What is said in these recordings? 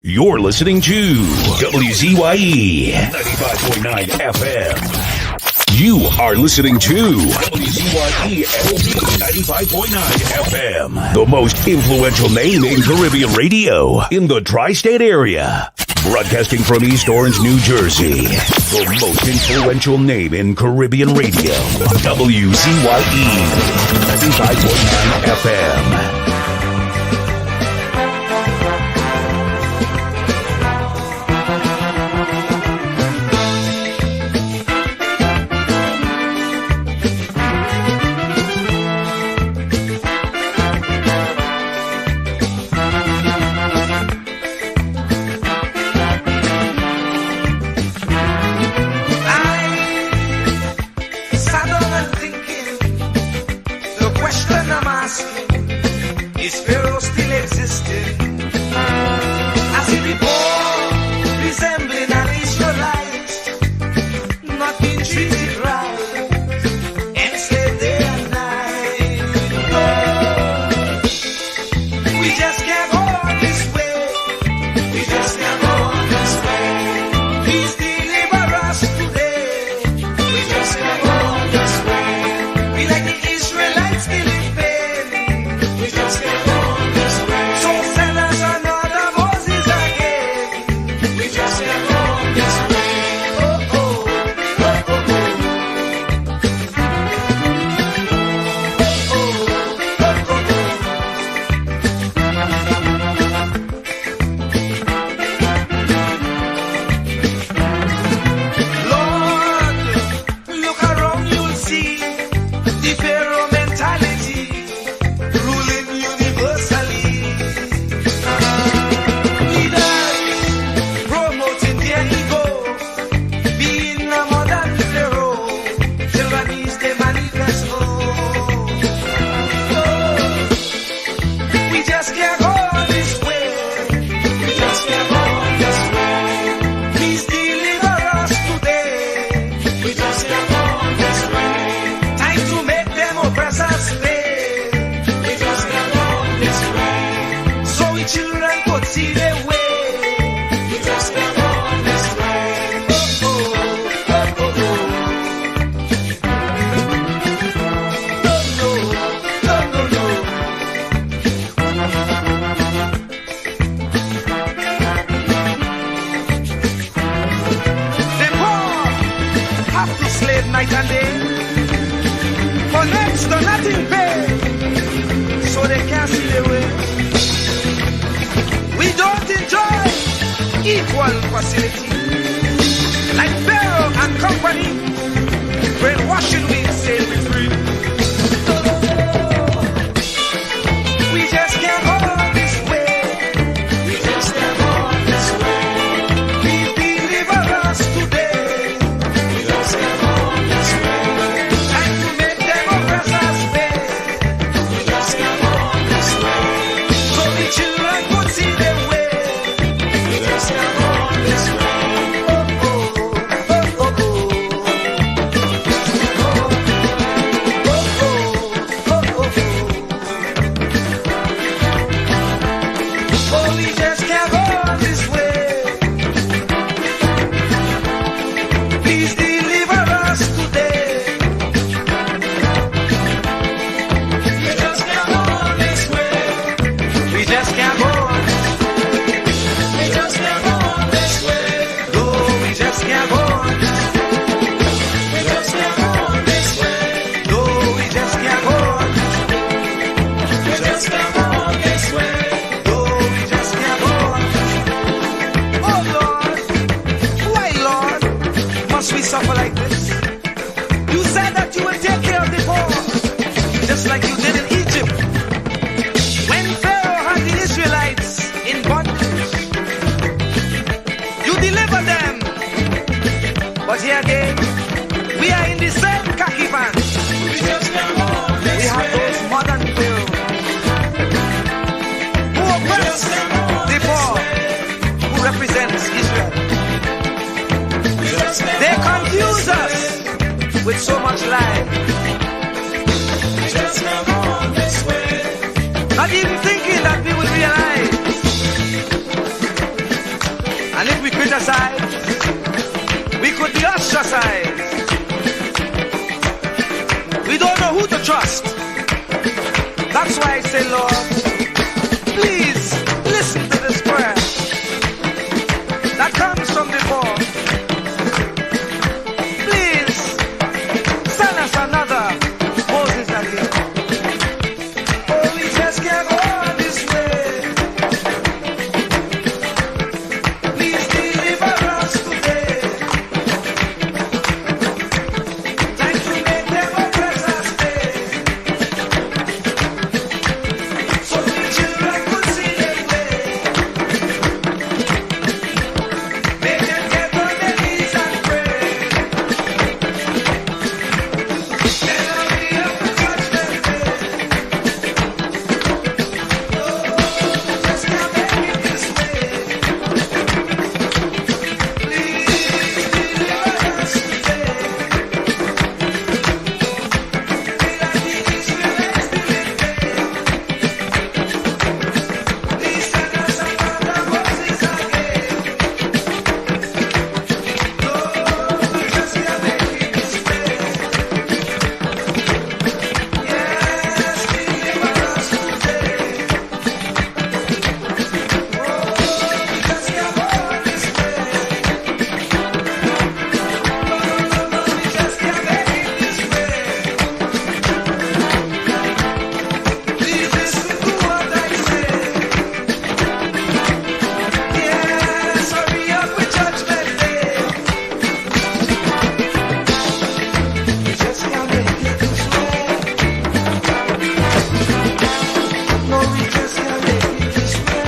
You're listening to WZYE 95.9 FM. You are listening to WZYE 95.9 FM. The most influential name in Caribbean radio in the tri-state area. Broadcasting from East Orange, New Jersey. The most influential name in Caribbean radio. WZYE 95.9 FM. Is pharaoh still existing? As he be born, resembling an Israelite, not being treated right, enslaved day and night. No, we just can't go on this way. We just can't go on this way. Please deliver us today. We just can't go on this way. We like the Israelites still in pain. We just can't. Night and day, for next to nothing pay, so they can't see the way. We don't enjoy equal facility, like Pharaoh and company, brainwashing we say we free. We just can't go this way. We just can't go this way. Please deliver us today. We just can't go. We suffer like this. You said that you would take care of the poor, just like you did in Egypt. When Pharaoh had the Israelites in bondage, you delivered them. But here again, we are in the same khaki pants. We have those modern pharaohs who oppress the poor, who represents Israel. They confuse us with so much lie. Not even thinking that we will realize criticized. We could be ostracized. We don't know who to trust. That's why I say, Lord, please listen to this prayer that comes from before. Please send us another Moses again. Oh, we just can't go on this way. Please deliver us today. Time to make them oppress us stay. So the children could see their way. Make them get on their knees and pray. Then I'll be up to judgment day. Oh, just can't make it this way. Please deliver us today. Be like the Israelites did it then. Please send us another Moses again. Lord, we just can't make it this way. Yes, deliver us today. Oh, we just can't go on this way. No, we just can't make it this way. Please listen to what I say. Yes, hurry up with judgment day. We just can't make it this way. No, we just can't make it this way.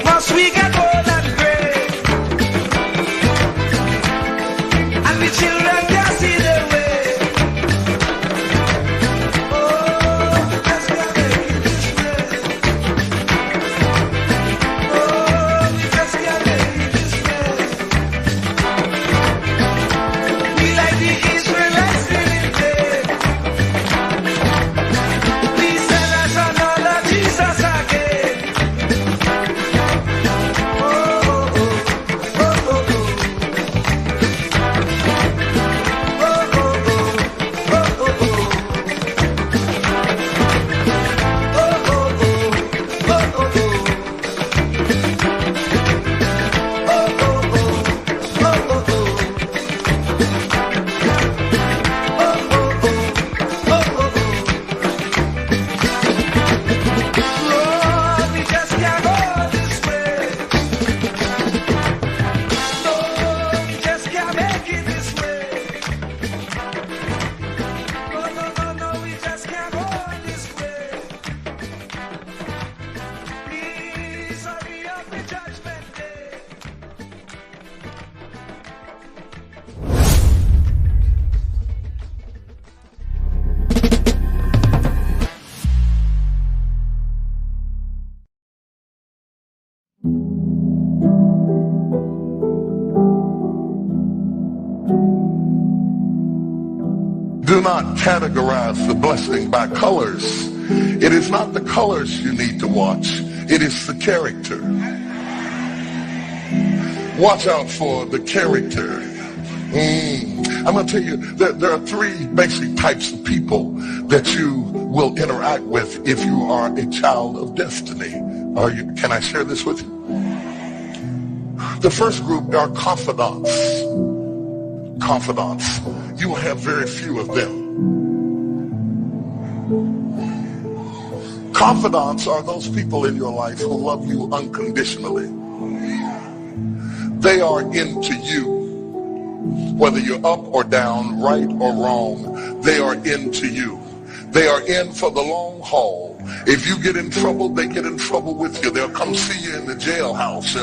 Must we get old and gray? And the children can't see their way. Oh, we just can't make it this way. Oh, we just can't make it this way. We like the Israelites did it then. Please send us another Jesus again. Oh, oh, oh, oh, oh, oh. Oh, oh, oh, oh, oh, oh. Oh, oh, oh, oh, oh, oh. Lord, we just can't go this way. Lord, we just can't make it this way. No, no, no, no, we just can't go this way. Please hurry up with judgment day. Do not categorize the blessing by colors. It is not the colors you need to watch. It is the character. Watch out for the character. I'm going to tell you that there are three basic types of people that you will interact with if you are a child of destiny. Can I share this with you? The first group are confidants. Confidants. You will have very few of them. Confidants are those people in your life who love you unconditionally. They are into you. Whether you're up or down, right or wrong, they are into you. They are in for the long haul. If you get in trouble, they get in trouble with you. They'll come see you in the jailhouse.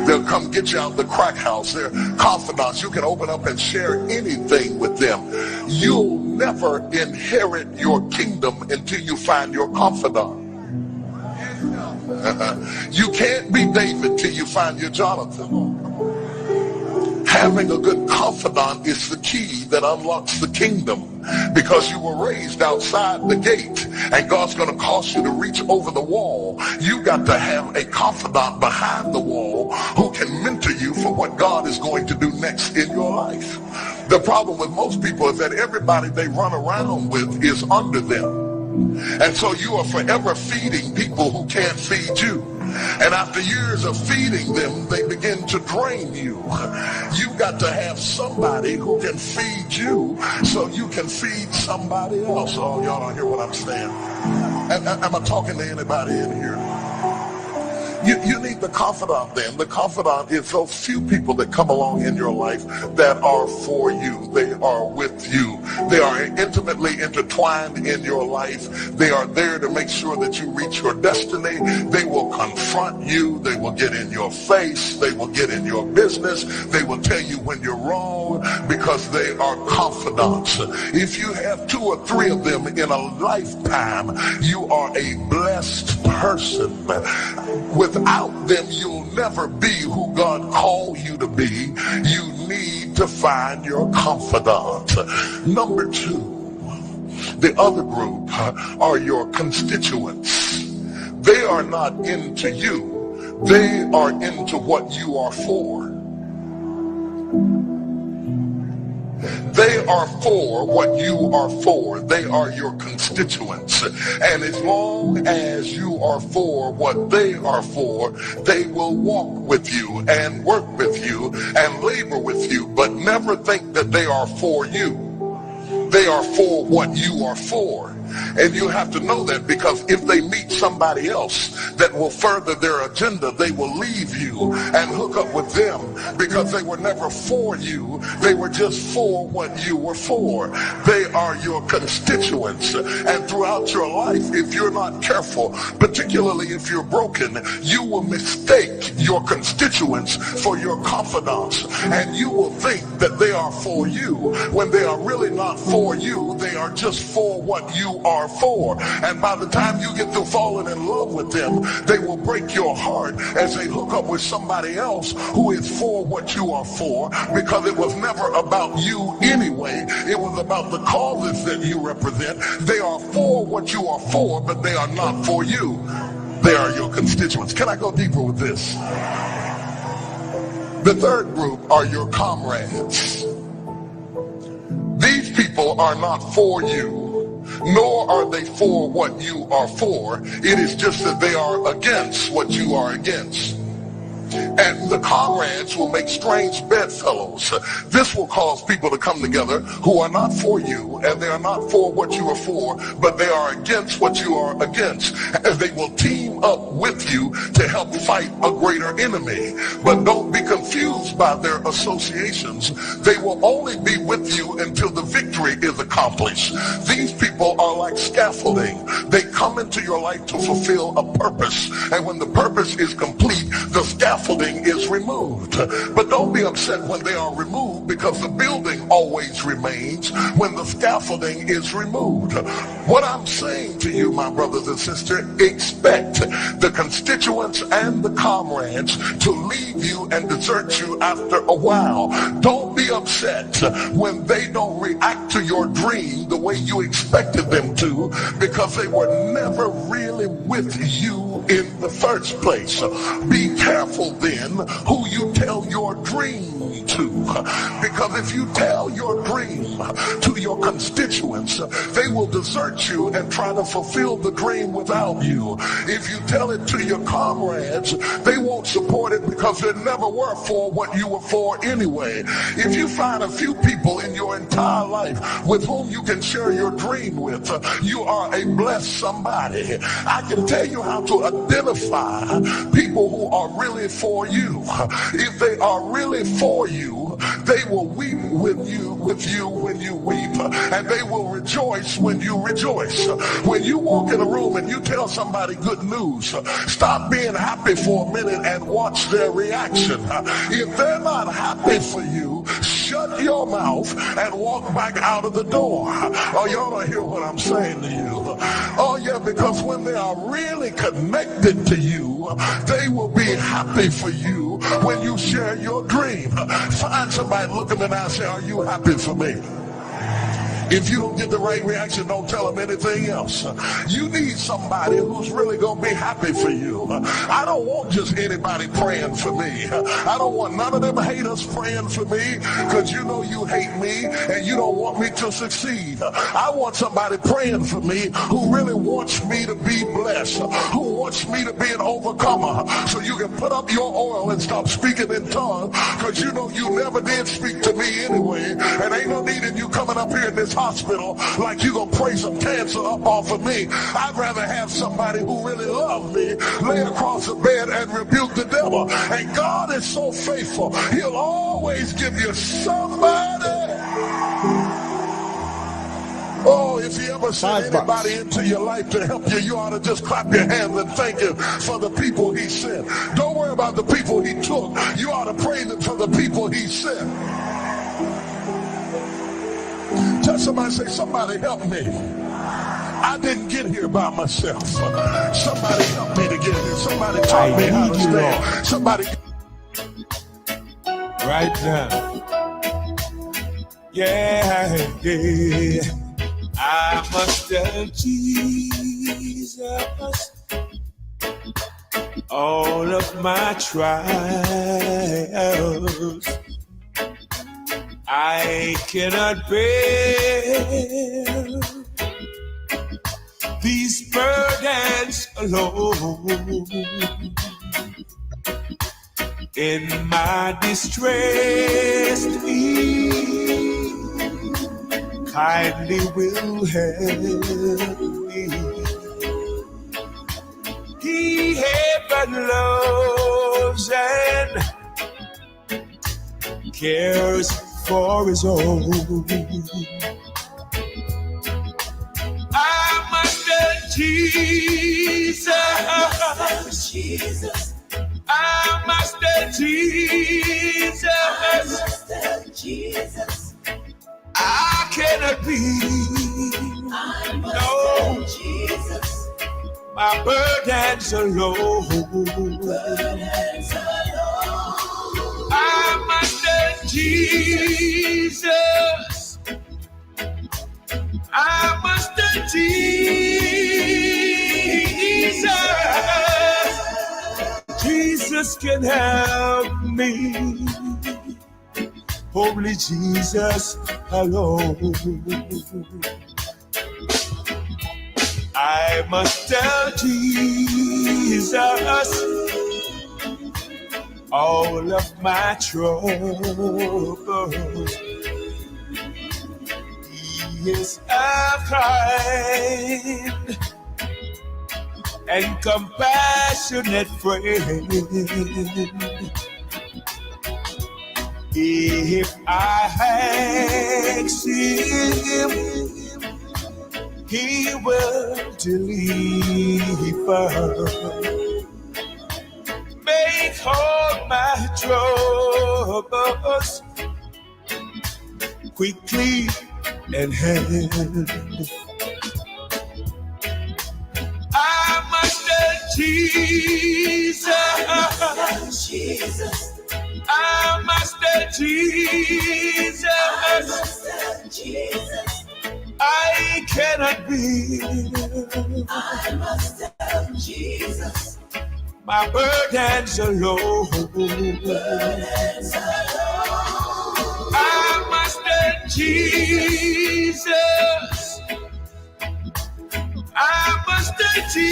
They'll come get you out of the crack house. They're confidants. You can open up and share anything with them. You'll never inherit your kingdom until you find your confidant. You can't be David till you find your Jonathan. Having a good confidant is the key that unlocks the kingdom, because you were raised outside the gate and God's going to cause you to reach over the wall. You got to have a confidant behind the wall who can mentor you for what God is going to do next in your life. The problem with most people is that everybody they run around with is under them. And so you are forever feeding people who can't feed you. And after years of feeding them, they begin to drain you. You've got to have somebody who can feed you so you can feed somebody else. Oh, y'all don't hear what I'm saying. Am I talking to anybody in here? You need the confidant then. The confidant is those few people that come along in your life that are for you. They are with you. They are intimately intertwined in your life. They are there to make sure that you reach your destiny. They will confront you. They will get in your face. They will get in your business. They will tell you when you're wrong because they are confidants. If you have 2 or 3 of them in a lifetime, you are a blessed person. Without them, you'll never be who God called you to be. You need to find your confidant. Number 2, the other group are your constituents. They are not into you. They are into what you are for. They are for what you are for. They are your constituents. And as long as you are for what they are for, they will walk with you and work with you and labor with you, but never think that they are for you. They are for what you are for. And you have to know that, because if they meet somebody else that will further their agenda, they will leave you and hook up with them, because they were never for you. They were just for what you were for. They are your constituents. And throughout your life, if you're not careful, particularly if you're broken, you will mistake your constituents for your confidants. And you will think that they are for you when they are really not for you. They are just for what you are for. And by the time you get through falling in love with them, they will break your heart as they hook up with somebody else who is for what you are for, because it was never about you anyway. It was about the causes that you represent. They are for what you are for, but they are not for you. They are your constituents. Can I go deeper with this? The third group are your comrades. These people are not for you, nor are they for what you are for. It is just that they are against what you are against. And the comrades will make strange bedfellows. This will cause people to come together who are not for you, and they are not for what you are for, but they are against what you are against. And they will team up with you to help fight a greater enemy. But don't be confused by their associations. They will only be with you until the victory is accomplished. These people are like scaffolding. They come into your life to fulfill a purpose. And when the purpose is complete, the scaffolding is removed. But don't be upset when they are removed, because the building always remains when the scaffolding is removed. What I'm saying to you, my brothers and sisters, expect the constituents and the comrades to leave you and desert you after a while. Don't be upset when they don't react to your dream the way you expected them to, because they were never really with you in the first place. Be careful then who you tell your dream to, because if you tell your dream to your constituents, they will desert you and try to fulfill the dream without you. If you tell it to your comrades, they won't support it because they never were for what you were for anyway. If you find a few people in your entire life with whom you can share your dream with, you are a blessed somebody. I can tell you how to identify people who are really for you. If they are really for you, they will weep with you when you weep, and they will rejoice when you rejoice. When you walk in a room and you tell somebody good news, stop being happy for a minute and watch their reaction. If they're not happy for you, shut your mouth and walk back out of the door. Oh, y'all don't hear what I'm saying to you. Oh yeah, because when they are really connected to you, they will be happy for you when you share your dream. Find somebody, look them in the eye and say, are you happy for me? If you don't get the right reaction, don't tell them anything else. You need somebody who's really going to be happy for you. I don't want just anybody praying for me. I don't want none of them haters praying for me, because you know you hate me and you don't want me to succeed. I want somebody praying for me who really wants me to be blessed, who wants me to be an overcomer, so you can put up your oil and stop speaking in tongues, because you know you never did speak to me anyway, and ain't no need in you coming up here in this hospital like you gonna pray some cancer up off of me. I'd rather have somebody who really loves me lay across the bed and rebuke the devil. And God is so faithful, he'll always give you somebody. Oh, if he ever sent anybody into your life to help you, you ought to just clap your hands and thank him for the people he sent. Don't worry about the people he took. You ought to praise him for the people he sent. Tell somebody, say, somebody help me. I didn't get here by myself. Somebody help me to get here. Somebody taught me how to stand. Somebody. Right now. Yeah. I must tell Jesus all of my trials. I cannot bear these burdens alone. In my distress, He kindly will help me. He ever loves and cares for his own. I must tell Jesus. I must tell Jesus. I cannot be. Jesus. My burdens alone. I must tell Jesus. I must tell Jesus. Jesus can help me. Only Jesus alone. I must tell Jesus all of my troubles. He is a kind and compassionate friend. If I ask him, he will deliver. Make all my troubles quickly and hand. I must tell Jesus. I must tell Jesus. I cannot be. I must tell Jesus. My burdens alone. I must tell Jesus. I must tell Jesus.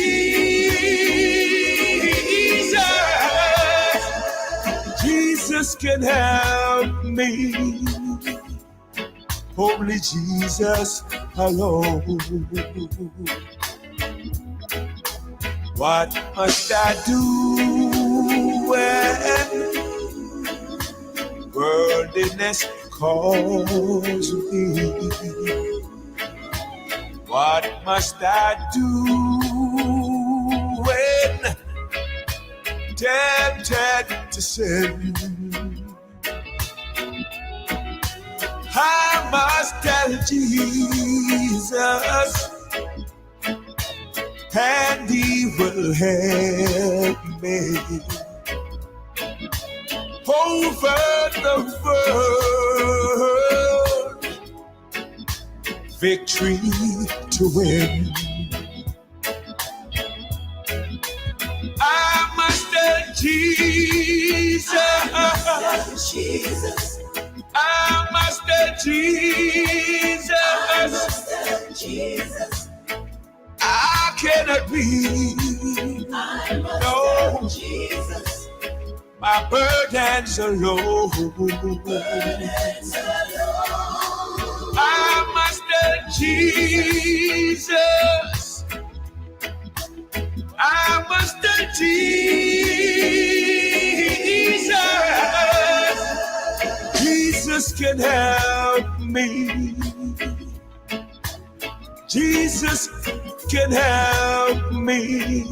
Jesus can help me. Only Jesus alone. What must I do when worldliness calls me? What must I do when tempted to sin? I must tell Jesus. and He will help me over the world. Victory to win. I must Jesus. I must Jesus. I cannot be. No. My burdens alone. I must Jesus. I must Jesus. Jesus can help me. Jesus can help me.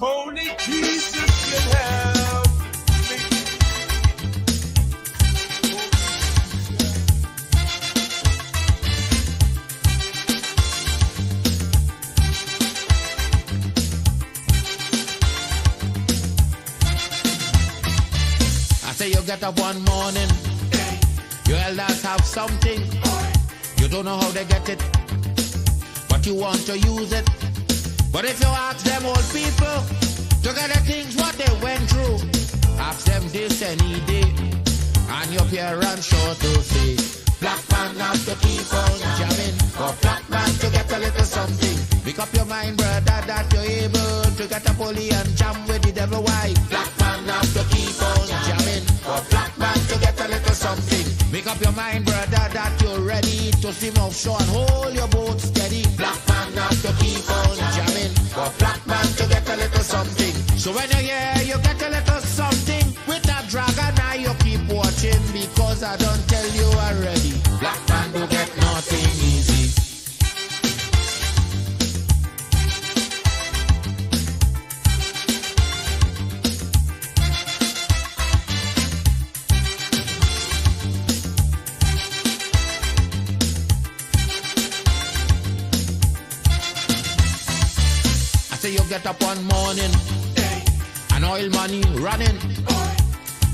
Only Jesus can help me. I say you get up one morning, your elders have something. You don't know how they get it, but you want to use it. But if you ask them old people to get the things what they went through, ask them this any day, and your parents sure to say, black man have to keep on jamming, for black man to get a little something. Make up your mind, brother, that you're able to get a pulley and jam with the devil. Why? Black man have to keep on jamming, for black man to get a little something. Make up your mind, brother, that you're ready to swim offshore and hold your boat steady. Black man have to keep on jamming, for black man to get a little something. So when you're here, you get a little something. With that dragon eye, you keep watching, because I don't tell you already. Black man do get nothing easy. You get up one morning, and oil money running.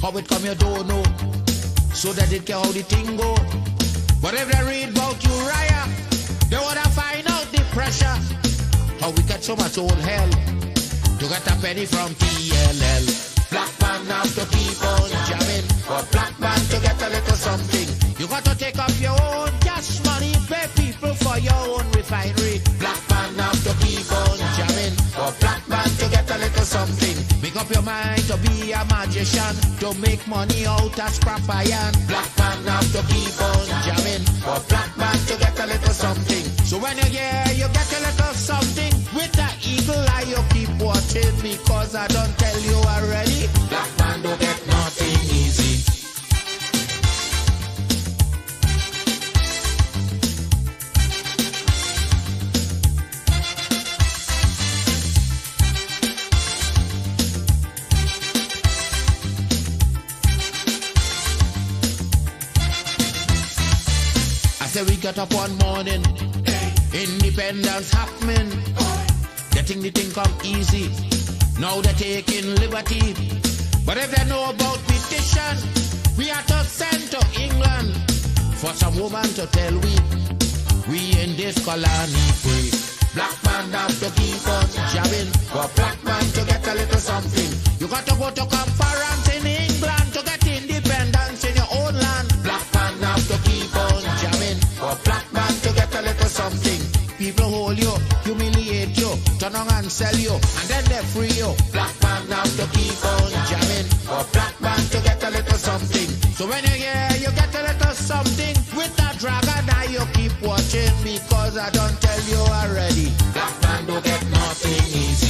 How it come you don't know, so that they care how the thing go. But if they read about Uriah, they wanna find out the pressure. How we get so much old hell to get a penny from TLL. Black man have to keep on jamming, for black man to get a little something. You got to take up your own cash money, pay people for your own refinery. Black man have to keep on jamming, for black man to get a little something. Make up your mind to be a magician, to make money out of scrap iron. Black man have to keep on jamming, for black man to get a little something. So when you're here, you get a little something. With that eagle eye, you keep watching, because I don't tell you already. Black man don't get nothing easy. Say we got up one morning, independence happening, getting the thing come easy. Now they're taking liberty, but if they know about petition, we are to send to England for some woman to tell we in this colony free. Black man have to keep on jabbing, for black man to get a little something. You got to go to conference in England to get independence in your own land. Black man have to keep on jamming, for black man to get a little something. People hold you, humiliate you, turn on and sell you, and then they free you. Black man have to keep on jamming, for black man to get a little something. So when you're here, you get a little something. With that dragon eye, you keep watching, because I don't tell you already. Black man don't get nothing easy.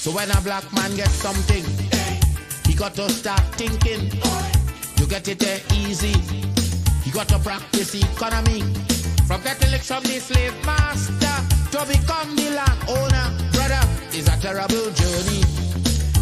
So when a black man gets something, he got to start thinking to get it there easy. He got to practice economy, From getting licks from the slave master to become the landowner, brother, is a terrible journey.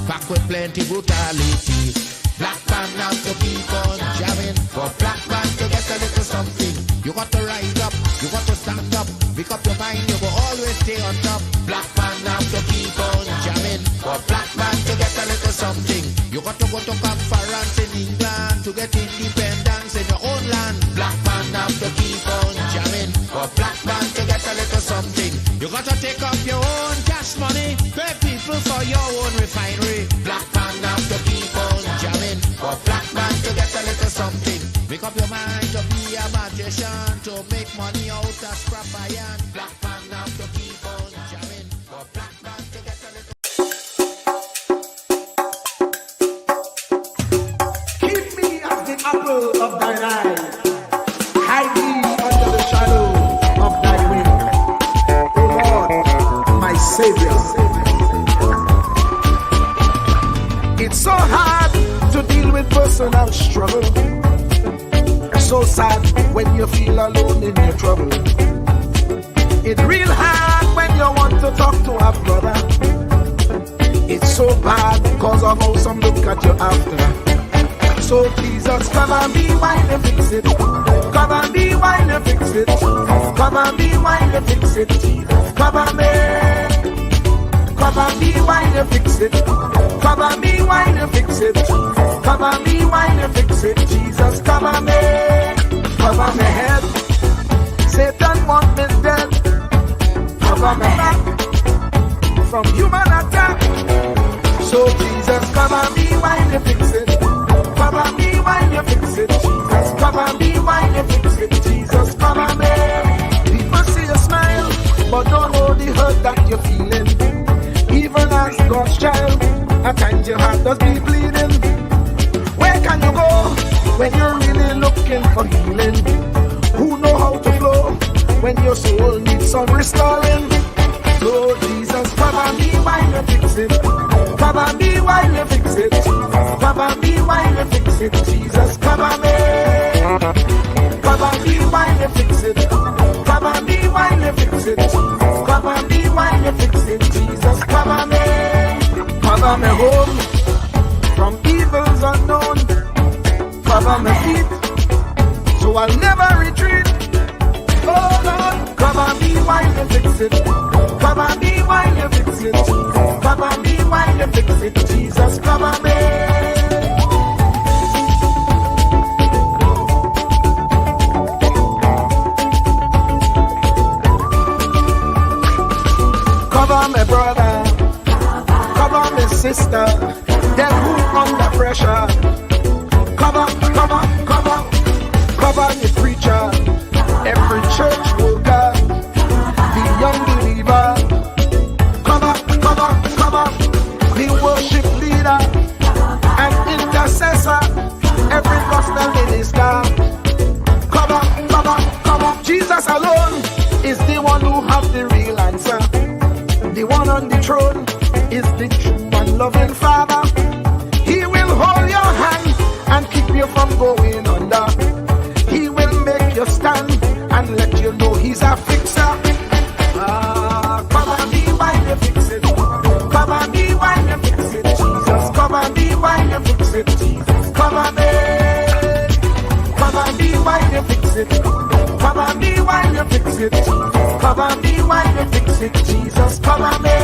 Packed with plenty brutality. Black man now to keep on jamming. For black man to get a little something, you got to rise up, you got to stand up. Pick up your mind, you will always stay on top. Black man now to keep on jamming. For black man to get a little something, you got to go to conference in England to get independence in your own land. Black man now to keep on jamming. For black man to get a little something, you got to take up your own cash money, pay people for your own refinery. Black man now to keep on jamming. For black man to get a little something, make up your mind to be a magician, to make money out of scrap iron. Black man now to keep on jamming. For black man to get a little. Keep me as the apple of thine eye. Hide me under the shadow of thy wing. O Lord, my Savior. It's so hard to deal with personal struggle. So sad when you feel alone in your trouble. It's real hard when you want to talk to a brother. It's so bad because of how some look at you after. So Jesus, cover me while you fix it. Cover me while you fix it. Cover me while you fix it. Jesus, cover me. Cover me while you fix it. Cover me while you fix it. Cover me while you fix it. Jesus, cover me. Cover my head. Satan want me dead. Cover my back from human attack. So Jesus, cover me while you fix it. Cover me while you fix it. Jesus, cover me while you fix it. Jesus, cover me. People see you smile, but don't know the hurt that you're feeling. Even as God's child, at times your heart does be bleeding. Where can you go when you're really looking for healing? Who know how to flow when your soul needs some restoring? So Jesus, cover me while you fix it. Cover me while you fix it. Cover me while you fix it. Jesus, cover me. Cover me while you fix it. Cover me while you fix it. Cover me while you fix it. Jesus, cover me. Cover me home from evils unknown. Cover my feet so I'll never retreat. Oh Lord, cover me while you fix it. Cover me while you fix it. Cover me while you fix it. Jesus, cover me. Cover my brother, cover my sister, them who under pressure. Cover the preacher, every church worker, the young believer. Cover the worship leader and intercessor, every gospel minister. Cover. Jesus alone is the one who has the real answer. The one on the throne is the true and loving Father. He will hold your hand and keep you from going under. He will make you stand and let you know he's a fixer. Cover me while you fix it. Cover me while you fix it. Jesus, cover me while you fix it. Jesus, cover me. Cover me while you fix it. Cover me while you fix it. Cover me while you fix it. Jesus, cover me.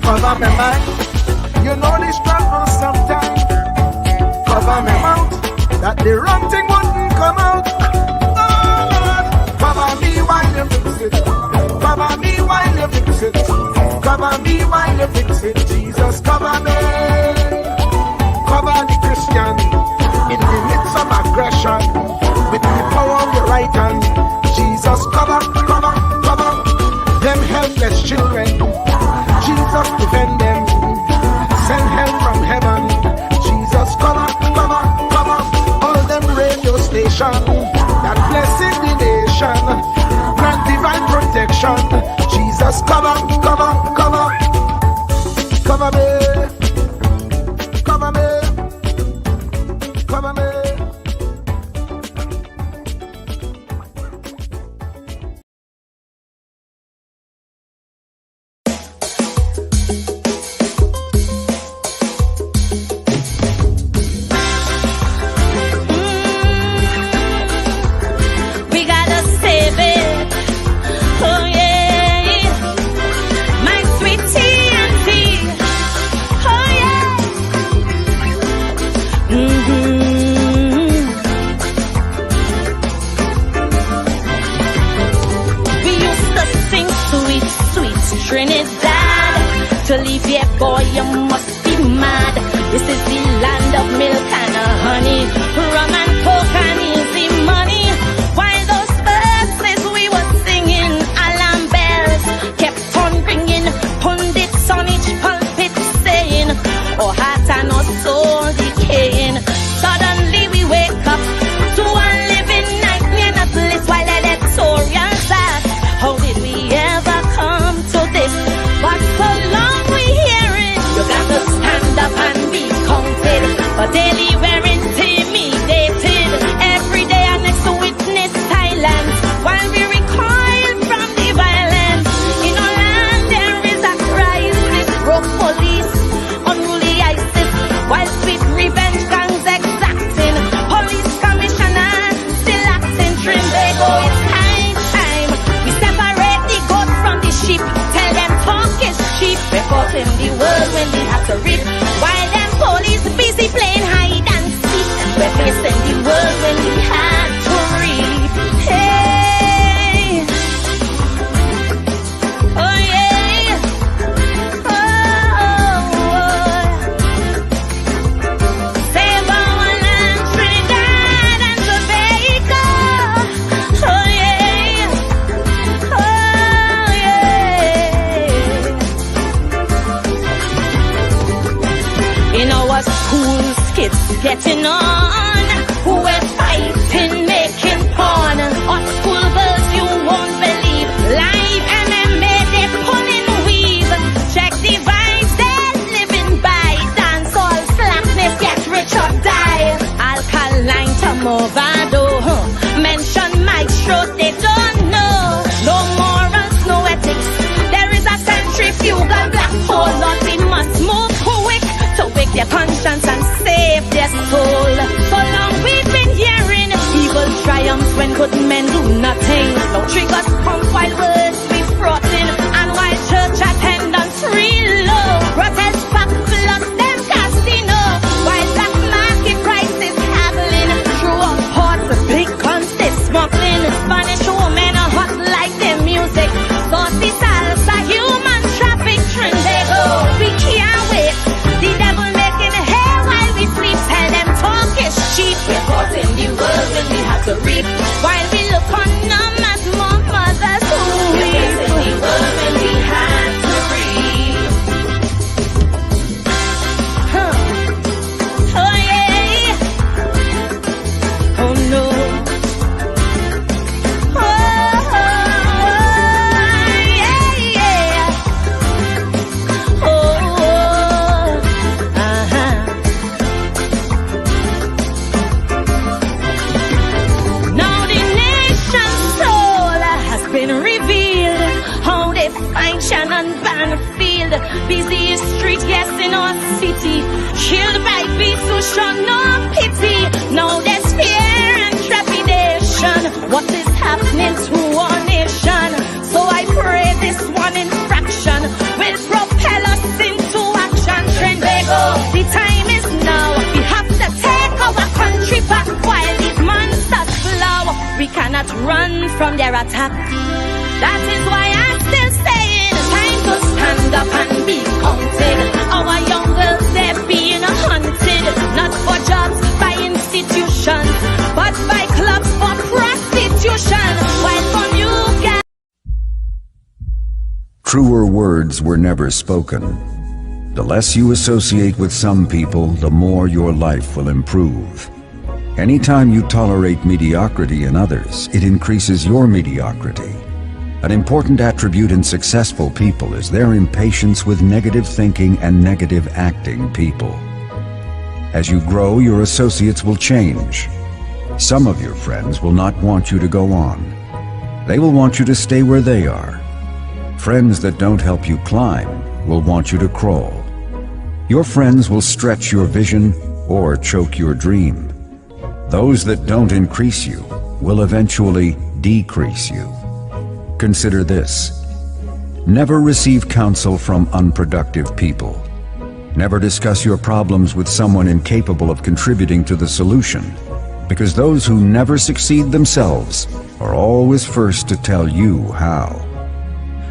Cover me mind. You know the struggle sometimes. Cover me mouth, that the wrong thing wouldn't come out. Oh Lord, cover me while you fix it. Cover me while you fix it. Cover me while you fix it. Jesus, cover me. Cover the Christian in the midst of aggression with the power of your right hand. Jesus, cover them helpless children. Jesus, defend them. Send help from heaven. Jesus, cover all them radio stations that blessing the nation. Grant divine protection. Jesus, cover me. Cover me. Trinidad. To leave here, boy, you must be mad. This is the land of milk and honey, rum and coke and easy money. While those birds as we were singing, alarm bells kept on ringing. Pundits on each pulpit saying, oh heart and our soul decaying. Suddenly we wake up to a living nightmare, not least while electorals act. How did we ever come to this? But so long we hear it, you got to stand up and be counted. But daily we're intimidated. Every day our next witness silence while we recoil from the violence. In our land there is a crisis, broke police, unruly ISIS, while sweet revenge gangs exacting. Police commissioners still acting Trinbago. It's high time we separate the goat from the sheep. Tell them talk is cheap. We're caught in the world when we have to reap, while them police busy playing hide and seek. We're facing the world when we have to reap. Hey, oh yeah, oh. Save our land, Trinidad and Tobago. Oh yeah, oh yeah. In our schools, kids getting on, we're fighting, making porn. Our school girls, you won't believe, live MMA, they pulling weave. Check the vibes they're living by. Dance all slackness, get rich or die. Alkaline Tomovado, mention maestro, they don't know. No morals, no ethics. There is a centrifugal black hole, but we must move quick to wake their conscience and save their soul. So long we've been hearing evil triumphs when good men do nothing. No triggers pump while words be frothin', and while church attendance real low, protest pack floods them casino, while black market prices haggling. Through our ports, big guns they smuggling. Spanish women are hot like their music. Saucy salsa, human traffic, Trinbago. We can't wait. The devil making hay while we sleep. Tell them talk is cheap. We're caught in the world when we have to reap, while we look on numb as more mothers who weep. We're facing the world when we have to reap. Oh yeah. Oh no. Oh yeah, yeah. Oh, Now the nation's soul has been revealed. How they find Shannon Banfield, busy street, yes, in our city, killed by beasts who show no pity. Now there's fear and trepidation. What is happening to our nation? So I pray this one infraction will propel us into action. Trinbago, the time is now. We have to take our country back while these monsters flow. We cannot run from their attack. That is why I'm still saying, time to stand up and be counted. Our young girls, they're being hunted, not for jobs by institutions, but by clubs for prostitution. While from you can Truer words were never spoken. The less you associate with some people, the more your life will improve. Anytime you tolerate mediocrity in others, it increases your mediocrity. An important attribute in successful people is their impatience with negative thinking and negative acting people. As you grow, your associates will change. Some of your friends will not want you to go on. They will want you to stay where they are. Friends that don't help you climb will want you to crawl. Your friends will stretch your vision or choke your dream. Those that don't increase you will eventually decrease you. Consider this. Never receive counsel from unproductive people. Never discuss your problems with someone incapable of contributing to the solution, because those who never succeed themselves are always first to tell you how.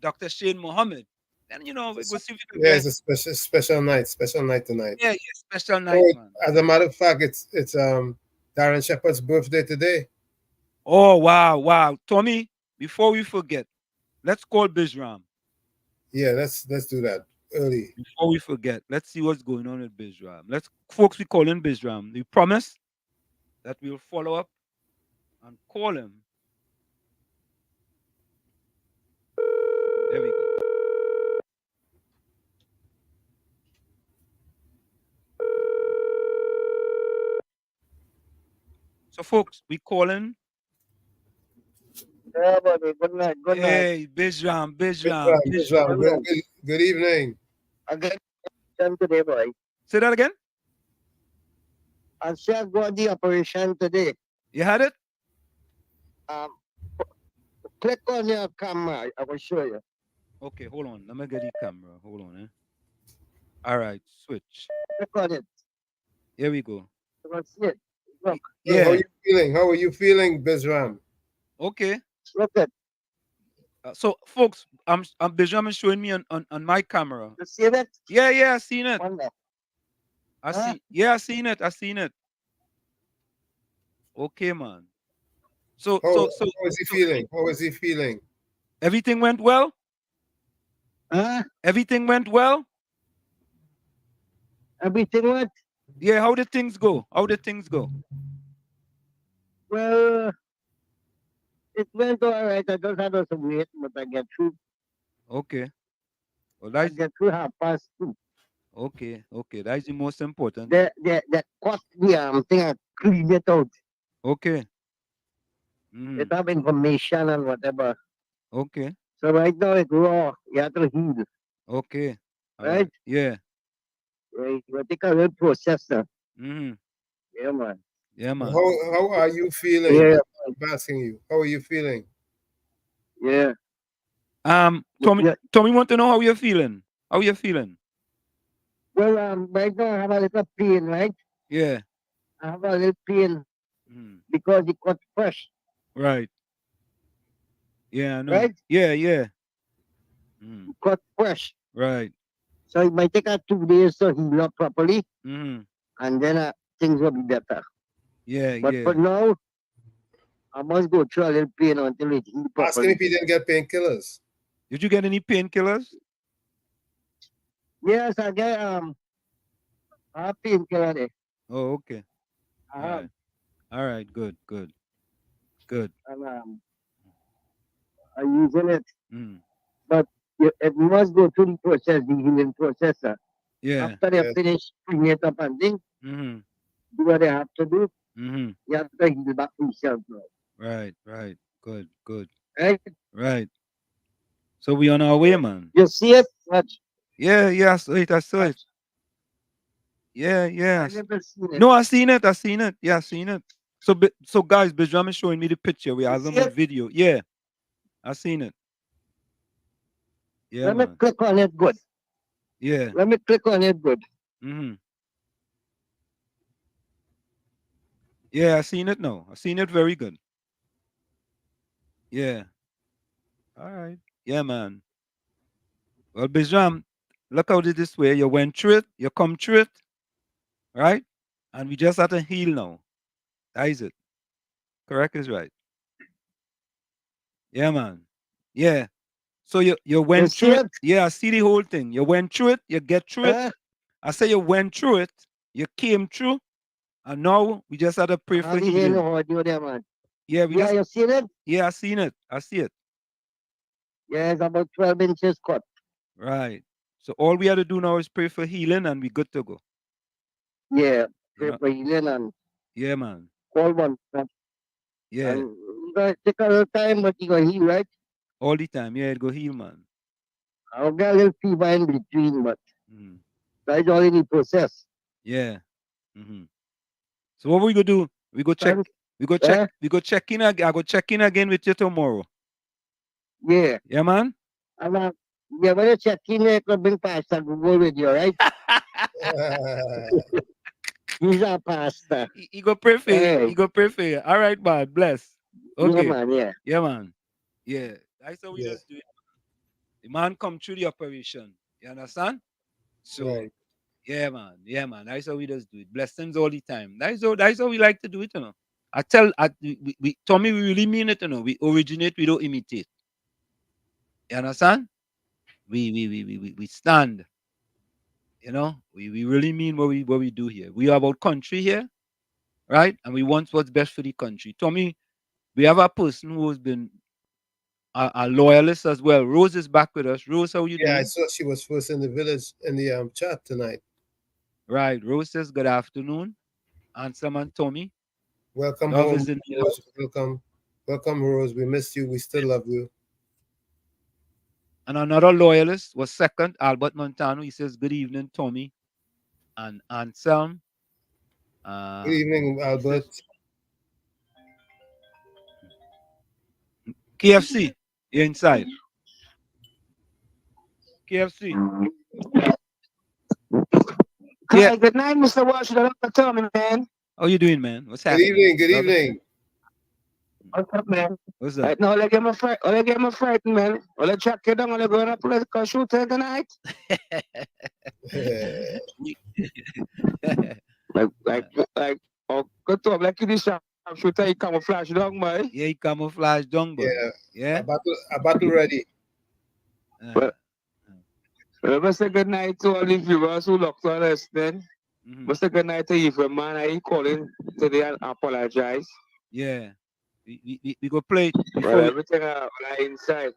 Dr. Shane Mohammed. And we go see if we can Yeah, get it's a special night tonight. yeah, special night, Oh, man. as a matter of fact, it's Darren Shepherd's birthday today. Oh wow. Tommy, before we forget, let's call Bizram. Yeah, let's do that early. Before we forget, let's see what's going on with Bizram. Folks, we call in Bizram. We promise that we'll follow up and call him. There we go. So, folks, we calling. Yeah, buddy. Good night. Good night. Hey, Bizram. Good evening. Again, today, boy. Say that again. I said got the operation today. You had it? Click on your camera. I will show you. Okay, hold on. Let me get the camera. Hold on, All right, switch. Click on it. Here we go. You can see it. Look. Yeah. How are you feeling? How are you feeling, Bizram? Okay. Look at. So, folks, Bizram is showing me on my camera. You see that? Yeah, I seen it. I seen it. Okay, man. So how is he feeling? How is he feeling? Everything went well? Everything went well? Everything went? Yeah, how did things go? Well, it went all right. I just had some wait, but I get through. Okay. Well, I get through 2:30. Okay. That's the most important. The cut the thing, I clean it out. Okay. It have information and whatever. Okay. So right now it's raw. You have to heal. Okay. Right? Yeah. You take a little processor. Mm-hmm. Yeah, man. Yeah, man. How are you feeling? Yeah. I'm asking you. How are you feeling? Yeah. Tommy want to know how you're feeling. How you feeling? Well, right now I have a little pain, right? Yeah. I have a little pain because it got fresh. Right. Yeah, I know. Right? Yeah. It got fresh. Right. So it might take 2 days to heal up properly. Mm-hmm. And then things will be better. Yeah, but for now, I must go through a little pain until it heals properly. Ask him if he didn't get painkillers. Did you get any painkillers? Yes, I get I have painkiller there. Oh, okay. I have. All right. Good. And I'm using it. But it must go through the process, the healing process. Yeah. After they finish cleaning it up and things, do what they have to do. You have to heal back yourself now. Right. Good. Right? So we on our way, man. You see it? Watch. Yeah, I saw it. Yeah. I never seen it. No, I seen it. Yeah, I seen it. So guys, Bizram is showing me the picture. We have them on video. Yeah, I seen it. Yeah, Let me click on it good. Yeah. Let me click on it good. Yeah, I seen it now. I seen it very good. Yeah. All right. Yeah, man. Well, Bizram, look how it this way. You went through it. You come through it. Right? And we just have to heal now. That is it. Correct is right. Yeah, man. Yeah. So you went through it. Yeah, I see the whole thing. You went through it. You get through it. I say you went through it. You came through. And now we just have to pray for healing. Yeah, you seen it? Yeah, I seen it. I see it. Yeah, it's about 12 inches cut. Right. So all we have to do now is pray for healing and we're good to go. Yeah, pray for healing and yeah, man. Call one. Yeah. And you gotta take a little time, but you gonna heal, right? All the time. Yeah, it go heal, man. I'll get a little fever in between, but that's all in the process. Yeah. So what we go do? We go check. We go check. We go check in again. I go check in again with you tomorrow. Yeah. Yeah, man. And yeah, when you check in, you can bring Pastor Google with you, right? He's a pastor. He go pray for you. He go pray for you. All right, man. Bless. Okay. Yeah, man. Yeah. Yeah, man. Yeah. That's how we just do it. The man come through the operation. You understand? So Right. yeah, man. That's how we just do it. Blessings all the time. That's how we like to do it, you know. Tommy, we really mean it, you know. We originate, we don't imitate. You understand? We stand. You know, we really mean what we do here. We are about country here, right? And we want what's best for the country. Tommy, we have a person who has been a loyalist as well. Rose is back with us. Rose, how you Yeah, I doing? saw she was first in the village in the chat tonight. Right. Rose says good afternoon. And someone Tommy. Welcome Love home, is in the Rose. house. Welcome, Rose. We missed you. We still love you. And another loyalist was second, Albert Montano. He says, good evening, Tommy and Anselm. Good evening, He Albert. says, KFC, you're inside. KFC. Hi, good night, Mr. Washington. Tell me, man. How you doing, man? What's Good happening? evening. Good Brother? evening. What's up, man? What's up? Right now, all I get my frightened, man. All I track you down, all I go on a political shooter tonight. like, oh, good talk, like you this shooter, he camouflage down, boy. Yeah, he camouflage down, boy. Yeah. A battle ready. But let me say good night to all the viewers who looked on us then. Must say good night to Ephraim, man. I calling today and apologize. Yeah. We go play before Well, everything inside.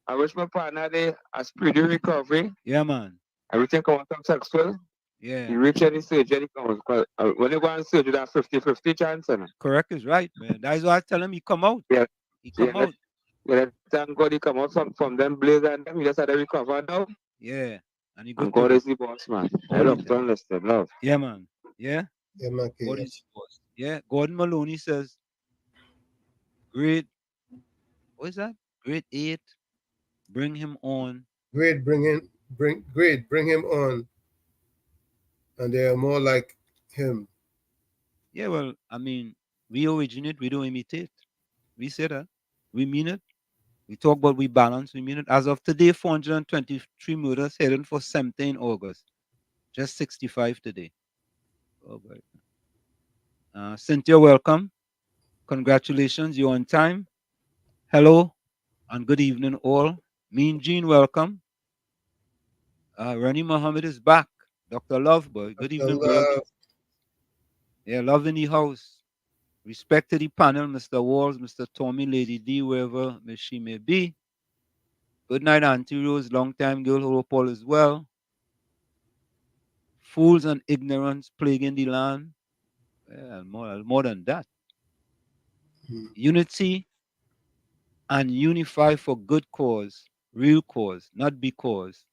I wish my partner there a speedy recovery. Yeah, man. Everything come out successful. Yeah. You reach any surgery comes. When you go on surgery, that 50-50 chance. Correct is right, man. That's why I tell him he come out. Yeah. He come out. Yeah, thank God he come out from them blaze and them. He just had to recover now. Yeah. And he And God is the boss, man. I love to understand, love. Yeah, man. Yeah. Yeah, man. God is the boss. Yeah. Gordon Maloney says, grade, what is that? Grade 8, bring him on. Great, bring him on. And they are more like him. Yeah, well, I mean, we originate, we don't imitate. We say that. We mean it. We talk about we balance, we mean it. As of today, 423 murders heading for 17 August. Just 65 today. Oh boy. Cynthia, welcome. Congratulations, you're on time. Hello and good evening all. Mean Jean, welcome. Rani Mohammed is back. Dr. Loveboy, good evening, bro. Yeah, love in the house. Respect to the panel, Mr. Walls, Mr. Tommy, Lady D, wherever she may be. Good night, Auntie Rose, long time girl, hope all is well. Fools and ignorance plaguing the land. Well, more than that. Unity and unify for good cause, real cause, not because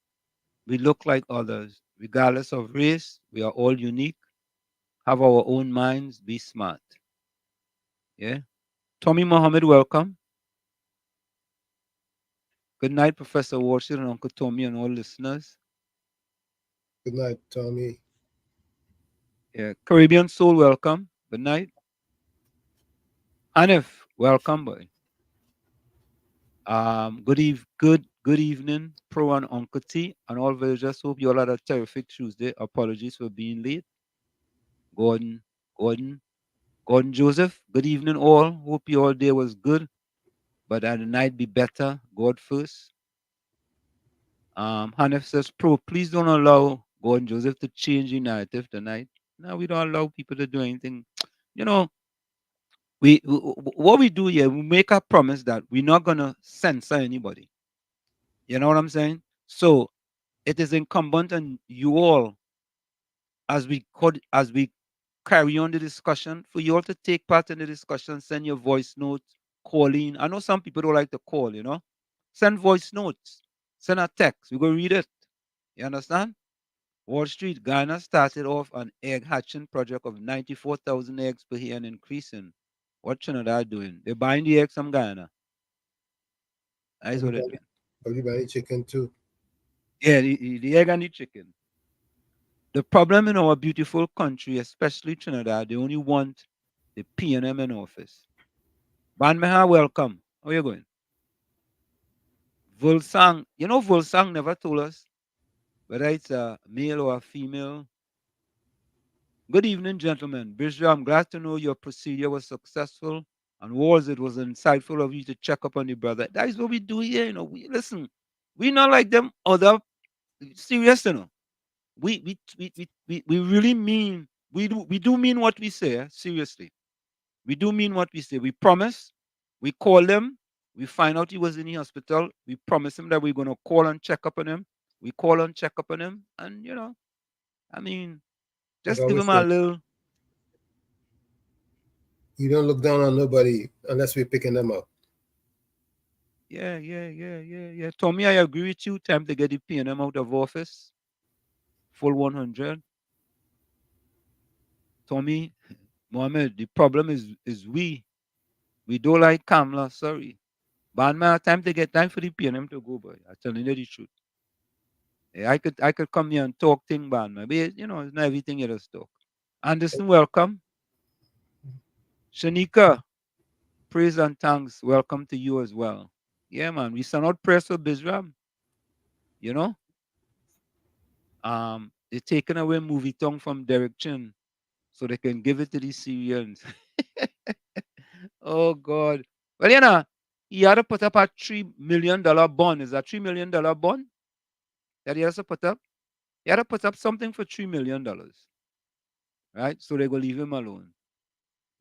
we look like others. Regardless of race, we are all unique. Have our own minds, be smart. Yeah. Tommy Mohammed, welcome. Good night, Professor Washington, Uncle Tommy, and all listeners. Good night, Tommy. Yeah. Caribbean Soul, welcome. Good night. Hanif, welcome, boy. Good evening, Pro and Uncle T, and all villagers. Hope you all had a terrific Tuesday. Apologies for being late. Gordon Joseph, good evening, all. Hope your day was good, but that the night be better. God first. Hanif says, Pro, please don't allow Gordon Joseph to change the narrative tonight. No, we don't allow people to do anything. You know, what we do here, we make a promise that we're not gonna censor anybody. You know what I'm saying? So it is incumbent on you all, as we carry on the discussion, for you all to take part in the discussion, send your voice notes, call in. I know some people don't like to call, you know. Send voice notes, send a text. We're gonna read it. You understand? Wall Street, Ghana started off an egg hatching project of 94,000 eggs per year and increasing. What Trinidad doing? They're buying the eggs from Ghana. That's what they're doing. Everybody chicken too. Yeah, the egg and the chicken. The problem in our beautiful country, especially Trinidad, they only want the PNM in office. Ban Meha, welcome. How are you going? Volsang, you know, Volsang never told us whether it's a male or a female. Good evening, gentlemen. Bishop, I'm glad to know your procedure was successful and it was insightful of you to check up on the brother. That is what we do here, you know. Listen, we not like them other serious, you know. We really mean we do mean what we say, seriously. We do mean what we say. We promise. We call them. We find out he was in the hospital. We promise him that we're gonna call and check up on him. We call and check up on him, and you know, I mean, Like I just give always him a say, little. you don't look down on nobody unless we're picking them up. Yeah. Tommy, I agree with you. Time to get the PNM out of office. Full 100. Tommy, Mohammed, the problem is we. We don't like Kamla, sorry. But man, time for the PNM to go, boy. I'm telling you the truth. Yeah, I could come here and talk thing, man. But you know, it's not everything you just talk. Anderson, welcome. Shanika, praise and thanks. Welcome to you as well. Yeah, man. We send out prayers for Bizram. You know? They're taking away movie tongue from Derek Chin so they can give it to the Syrians. Oh God. Well, you know, he had to put up a $3 million bond. Is that $3 million bond that he has to put up? He had to put up something for $3 million. Right? So they go leave him alone.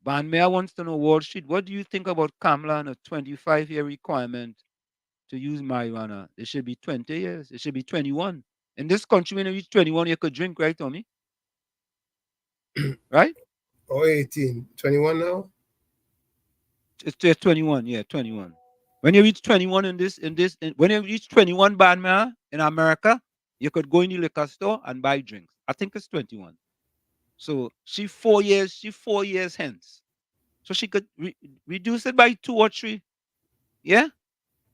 Van Meyer wants to know Wall Street. What do you think about Kamala and a 25-year requirement to use marijuana? It should be 20 years. It should be 21. In this country, when you reach 21, you could drink, right, Tommy? Right? Or 18. 21 now? It's 21. Yeah, 21. When you reach 21 when you reach 21, Banmea, in America, you could go in the liquor store and buy drinks. I think it's 21. So she 4 years hence. So she could reduce it by 2 or 3. Yeah?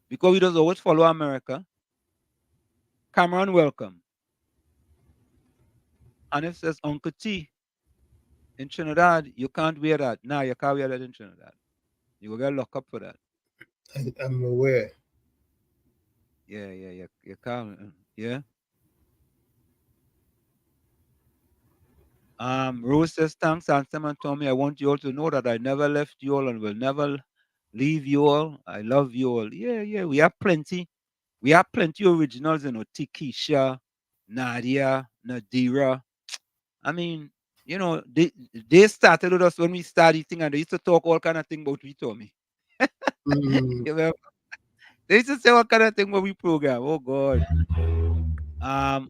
Because we don't always follow America. Cameron, welcome. And it says Uncle T in Trinidad, you can't wear that. Nah, you can't wear that in Trinidad. You will get locked up for that. I'm aware. Yeah. You can't. Yeah. Rose says, thanks, Ansem and Tommy. I want you all to know that I never left you all and will never leave you all. I love you all. Yeah. We have plenty. We have plenty originals, you know, Tikisha, Nadia, Nadira. I mean, you know, they started with us when we started eating and they used to talk all kind of thing about we, Tommy. Mm. You remember? They used to say what kind of thing about we program. Oh God. And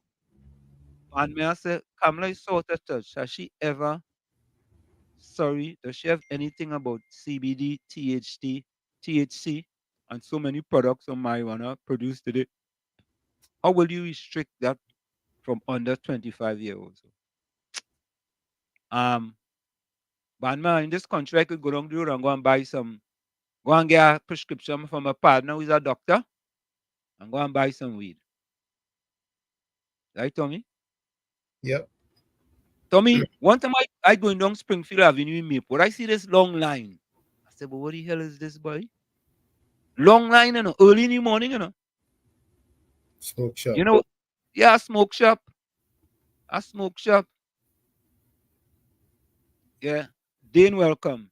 may I say, Kamala is sort of touch. Has she ever does she have anything about CBD, THC, and so many products of marijuana produced today? How will you restrict that from under 25-year-olds? But man, in this country, I could go down the road and go and go and get a prescription from a partner who's a doctor and go and buy some weed. Right, Tommy? Yep. Tommy, one time I going down Springfield Avenue in Maple, I see this long line. I said, but what the hell is this, boy? Long line, you know, early in the morning, you know. Smoke shop. You know, yeah, a smoke shop. A smoke shop. Yeah. Dane, welcome.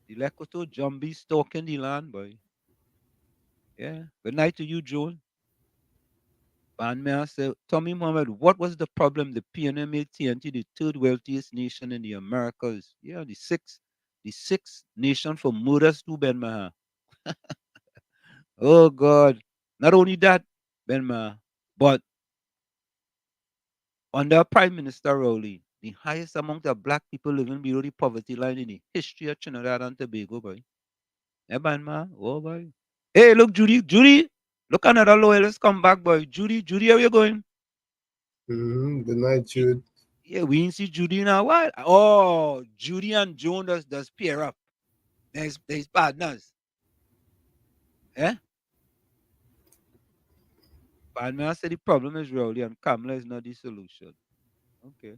The Lekoto Jumbie stalking the land, boy. Yeah. Good night to you, Joel. And may I say, Tommy Mohammed, what was the problem? The PNM made TNT the third wealthiest nation in the Americas. Yeah, the sixth nation for murders to Ben Maha. Oh God. Not only that, Ben Maha, but under Prime Minister Rowley, the highest amount of black people living below the poverty line in the history of Trinidad and Tobago, boy. Yeah, Ben Maha. Oh boy. Hey, look, Judy, look, another loyalist come back, boy. Judy, how you going? Good night, Jude. Yeah, we ain't see Judy in a while. Oh, Judy and Joan does pair up. There's partners. Eh? But I say the problem is Rowley and Kamala is not the solution. Okay.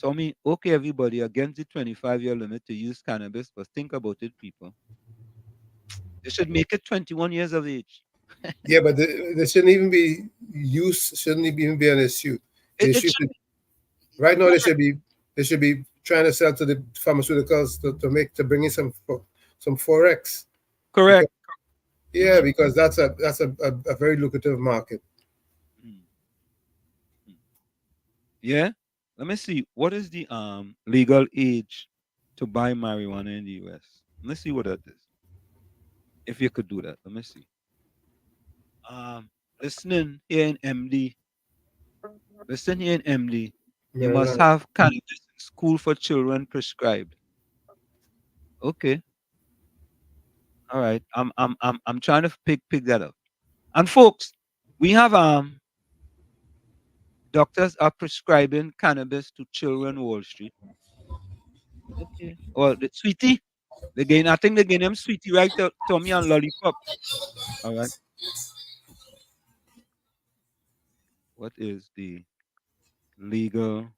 Tommy, okay, everybody, against the 25-year limit to use cannabis, but think about it, people. They should make it 21 years of age. Yeah, but there shouldn't even be use. Shouldn't even be an issue. They It should, should, right now, they should be trying to sell to the pharmaceuticals to bring in some forex. correct. Yeah, because that's a very lucrative market. Yeah. Let me see. What is the legal age to buy marijuana in the US? Let's see what that is. If you could do that, let me see. Listening here in MD. Listen here in MD. You must Maryland. have cannabis in school for children prescribed. Okay. All right. I'm trying to pick that up. And folks, we have doctors are prescribing cannabis to children Wall Street. Okay. Well, the sweetie, I think they gain them sweetie right to Tommy and lollipop. All right. What is the legal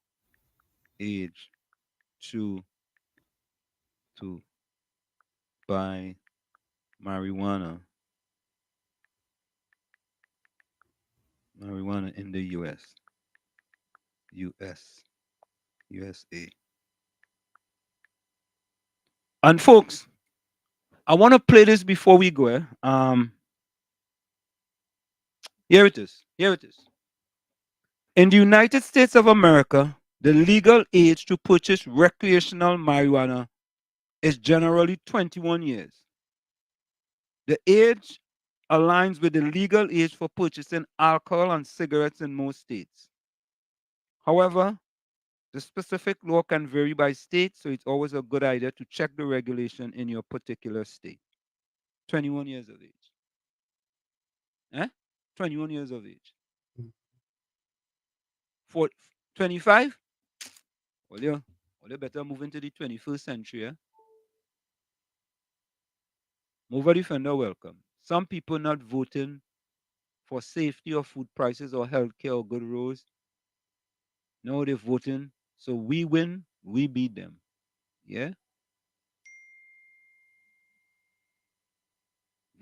age to buy marijuana in the US? USA. And folks, I want to play this before we go. Here it is. Here it is. In the United States of America, the legal age to purchase recreational marijuana is generally 21 years. The age aligns with the legal age for purchasing alcohol and cigarettes in most states. However, the specific law can vary by state, so it's always a good idea to check the regulation in your particular state. 21 years of age. 21 years of age. For 25? Well, you better move into the 21st century. Mover Defender, welcome. Some people not voting for safety of food prices or healthcare or good roads. No, they're voting. So we win, we beat them. Yeah?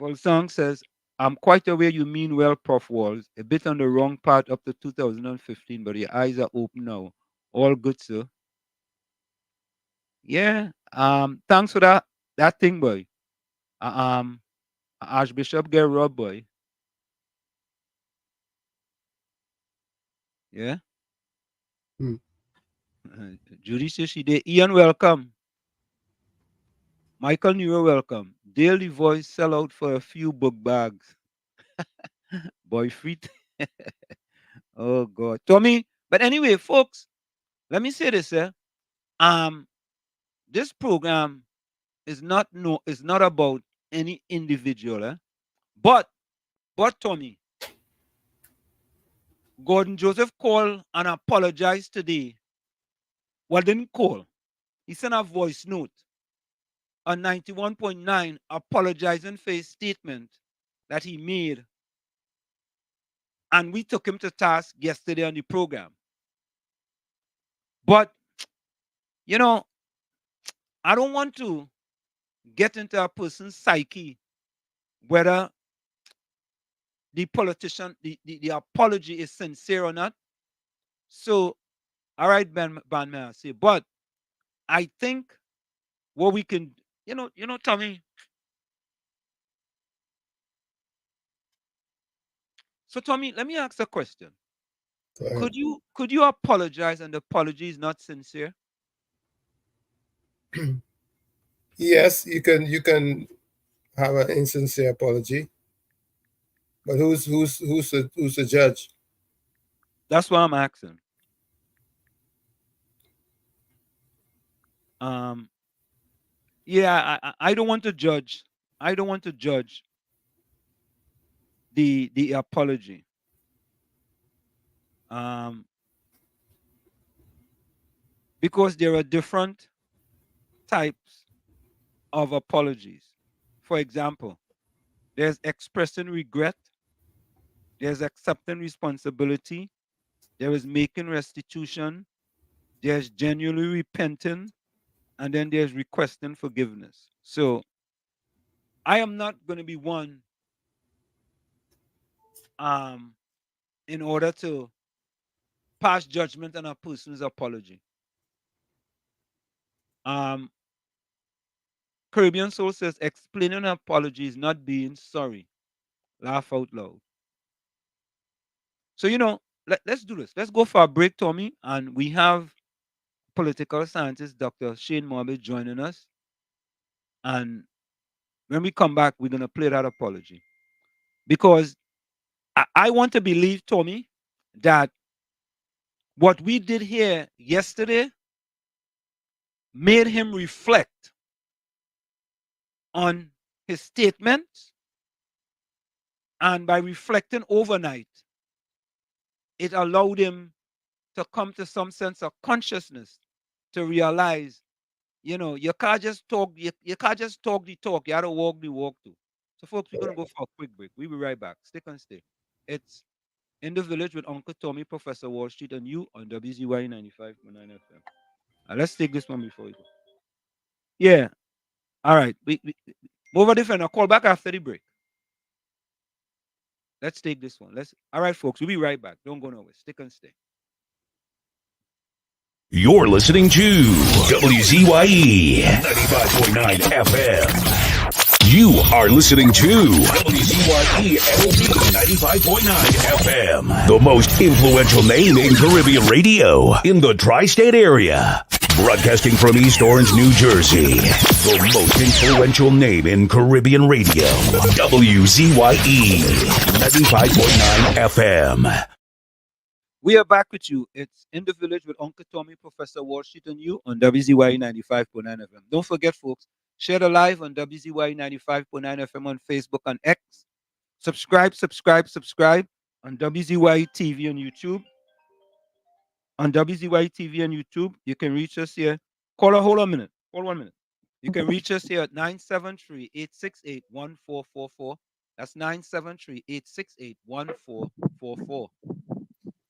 Volsong says, I'm quite aware you mean well, Prof. Walls. A bit on the wrong part up to 2015, but your eyes are open now. All good, sir. Yeah. Thanks for that thing, boy. Archbishop get robbed, boy. Yeah. Judy says she did. Ian, welcome. Michael Nero, welcome. Daily Voice sell out for a few book bags. Boy, free. Oh God, Tommy. But anyway, folks, let me say this. This program is not about any individual. But Tommy, Gordon Joseph called and apologized today. Well, didn't call. He sent a voice note on 91.9 apologizing for his statement that he made. And we took him to task yesterday on the program. But, you know, I don't want to get into a person's psyche whether the politician, the apology is sincere or not. So, all right, Ben may I say, but I think what we can, Tommy. So, Tommy, let me ask a question. Could you apologize and the apology is not sincere? Yes, you can have an insincere apology, but who's the judge? That's what I'm asking. Yeah, I don't want to judge. I don't want to judge the apology. Because there are different types of apologies. For example, there's expressing regret, there's accepting responsibility, there is making restitution, there's genuinely repenting, and then there's requesting forgiveness. So I am not going to be one in order to pass judgment on a person's apology. Caribbean Soul says explaining an apology is not being sorry. Laugh out loud. So, let's do this. Let's go for a break, Tommy. And we have political scientist Dr. Shane Mohammed joining us. And when we come back, we're going to play that apology. Because I want to believe, Tommy, that what we did here yesterday made him reflect on his statements. And by reflecting overnight, it allowed him to come to some sense of consciousness, to realize, you can't just talk, you can't just talk the talk, you got to walk the walk too. So, folks, we're going to go for a quick break. We'll be right back. Stick and stay. It's In the Village with Uncle Tommy, Professor Wall Street, and you on WZYE 95.9 FM. Let's take this one before we go. Yeah. All right. We move a different. I'll call back after the break. Let's take this one. All right, folks. We'll be right back. Don't go nowhere. Stick and stay. You're listening to WZYE 95.9 FM. You are listening to WZYE LP 95.9 FM, the most influential name in Caribbean radio in the tri-state area. Broadcasting from East Orange, New Jersey, the most influential name in Caribbean radio, WZYE 95.9 FM. We are back with you. It's In the Village with Uncle Tommy, Professor Wall Street, and you on WZYE 95.9 FM. Don't forget, folks, share the live on WZYE 95.9 FM on Facebook and X. Subscribe on WZYE TV and YouTube. On WZYE TV and YouTube, you can reach us here. Hold on a minute. Hold 1 minute. You can reach us here at 973-868-1444. That's 973-868-1444.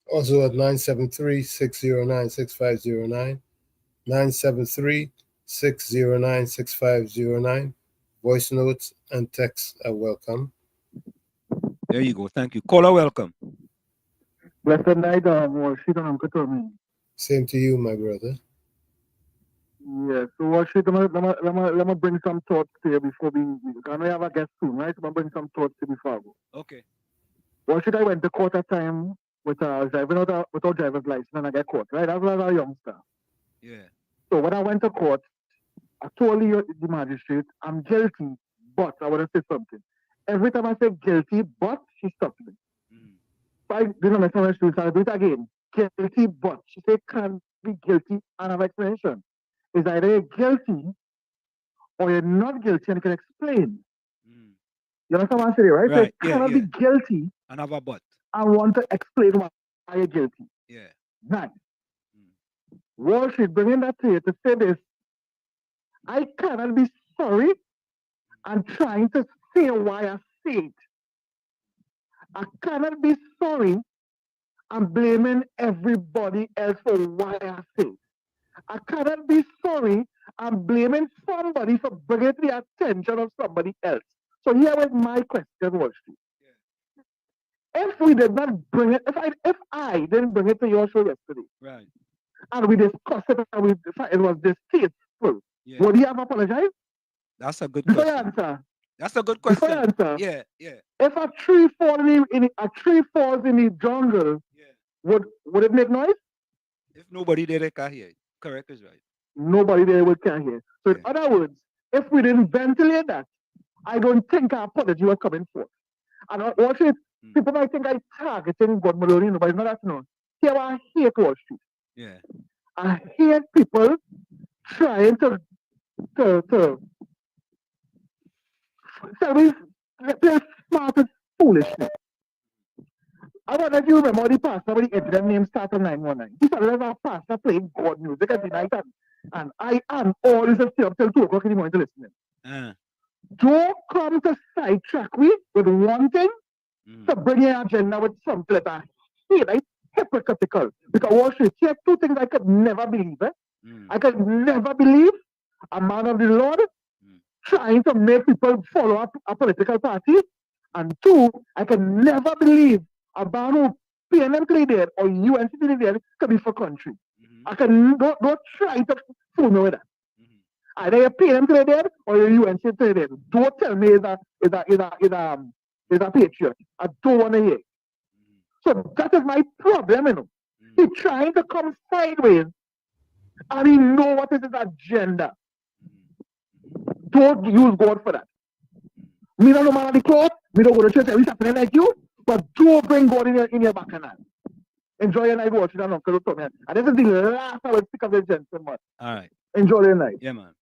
Also at 973-609-6509. 973-609-6509. Voice notes and texts are welcome. There you go. Thank you. Caller, welcome. Blessed night, Worship and Uncle Tommy. Same to you, my brother. Yeah, so Worship, let me bring some thoughts to you before we I know you have a guest soon, right? So I'm bring some thoughts to you before I go. Okay. Worship, I went to court at time with driving without driver's license and I got caught, right? I was a youngster. Yeah. So when I went to court, I told the magistrate, I'm guilty, but I want to say something. Every time I say guilty, but she stopped me. I didn't understand what she was trying to do it again. Guilty, but she said can't be guilty and have explanation. It's either you're guilty or you're not guilty and you can explain. You understand what I'm saying, right? So you cannot be guilty and have a but. I want to explain why you're guilty. Yeah. Nice. Wall Street bringing that to you to say this. I cannot be sorry and trying to say why I say it. I cannot be sorry and blaming everybody else for why I say it. I cannot be sorry and blaming somebody for bringing it to the attention of somebody else. So here is my question, Wall Street. If we did not bring it, if I didn't bring it to your show yesterday, right, and we discussed it and it was distasteful, would you have apologized? That's a good Before question. you answer. That's a good question. Before you answer. Yeah. If a tree falls in the jungle, would it make noise? If nobody there, they can't hear it. Correct is right. Nobody there can hear. So in other words, if we didn't ventilate that, I don't think our apology was coming forth. And Wall Street, people might think I targeting God Maloney, but it's not that no. Here I hate Wall Street. Yeah. I hate people trying to play smart and foolishness. I don't know if you remember the pastor with the internet name started 919. He started as a pastor playing God music at the night and I am always stay up till 2 o'clock in the morning to listen. Don't come to sidetrack me with one thing to bring your agenda with something that I hate. It's hypocritical. Because Wall Street, here are two things I could never believe. I could never believe a man of the Lord trying to make people follow up a political party. And two, I can never believe a man who PNM there or UNC there can be for country. I can don't try to fool me with that. Either you're PNM there or you're UNC there. Don't tell me is a patriot. I don't want to hear. So that is my problem, you know. He's trying to come sideways and he know what is his agenda. Don't use God for that. Me don't know man of the cloth, me don't go to church every Saturday like you, but don't bring God in your back canal. Enjoy your night watching and Uncle Tommy. And this is the last I will speak of this gentleman. All right. Enjoy your night. Yeah, man.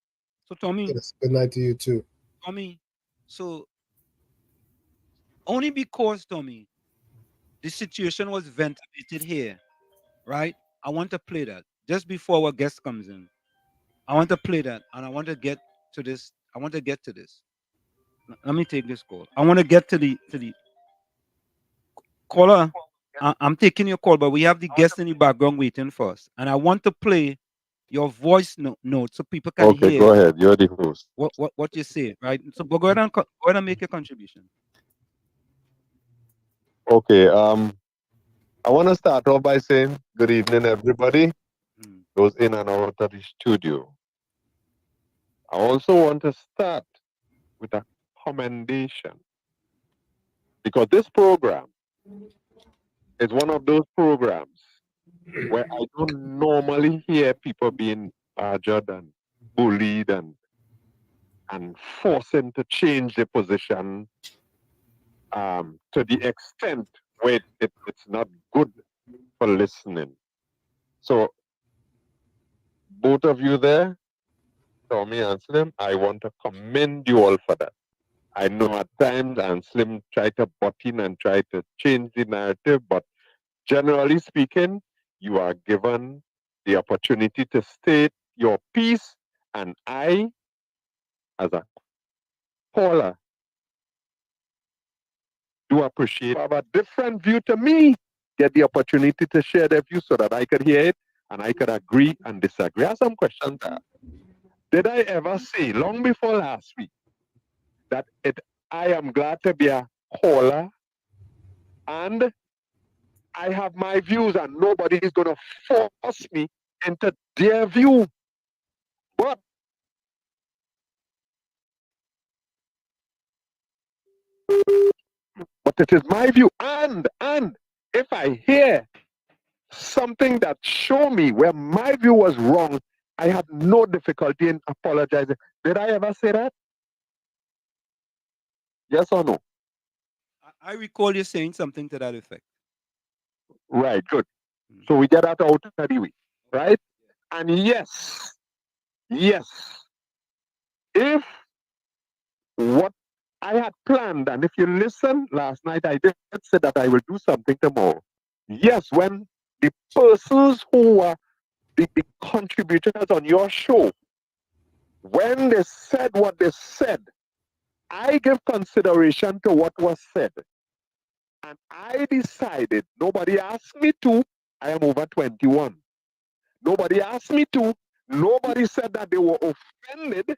So Tommy. Yes, good night to you too. Tommy, so only because, Tommy, the situation was ventilated here, right? I want to play that just before our guest comes in. I want to play that, and I want to get to this. I want to get to this. Let me take this call. I want to get to the caller. I'm taking your call, but we have the guest in the background waiting for us, and I want to play your voice note so people can hear. Okay, go ahead. You're the host. What you say, right? So go ahead and make your contribution. Okay. I want to start off by saying good evening, everybody. Those in and out of the studio. I also want to start with a commendation because this program is one of those programs where I don't normally hear people being badgered and bullied and forcing to change their position to the extent where it's not good for listening. So both of you there, Tommy and Slim, I want to commend you all for that. I know at times and Slim try to butt in and try to change the narrative, but generally speaking, you are given the opportunity to state your piece, and I, as a caller, do appreciate have a different view to me, get the opportunity to share their view so that I could hear it and I could agree and disagree. I have some questions there. Did I ever say, long before last week, that I am glad to be a caller and I have my views and nobody is going to force me into their view? But it is my view. And if I hear something that show me where my view was wrong, I have no difficulty in apologizing. Did I ever say that? Yes or no? I recall you saying something to that effect. Right, good. So we get that out of the way, right? And yes, if what I had planned, and if you listen last night, I did say that I will do something tomorrow. Yes, when the persons who are the contributors on your show, when they said what they said, I give consideration to what was said. And I decided, nobody asked me to, I am over 21. Nobody asked me to, nobody said that they were offended,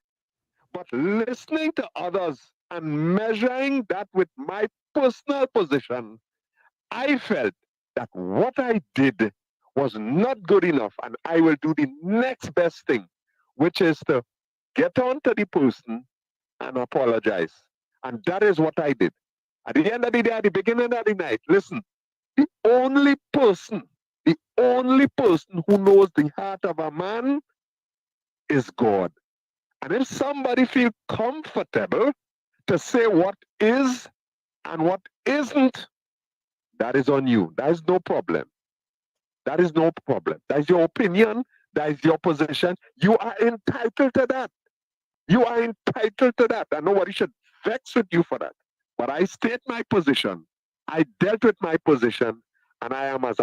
but listening to others and measuring that with my personal position, I felt that what I did was not good enough, and I will do the next best thing, which is to get on to the person and apologize. And that is what I did. At the end of the day, at the beginning of the night, listen, the only person who knows the heart of a man is God. And if somebody feels comfortable to say what is and what isn't, that is on you. That is no problem. That is no problem. That is your opinion. That is your position. You are entitled to that. You are entitled to that. And nobody should vex with you for that. But I state my position. I dealt with my position. And I am as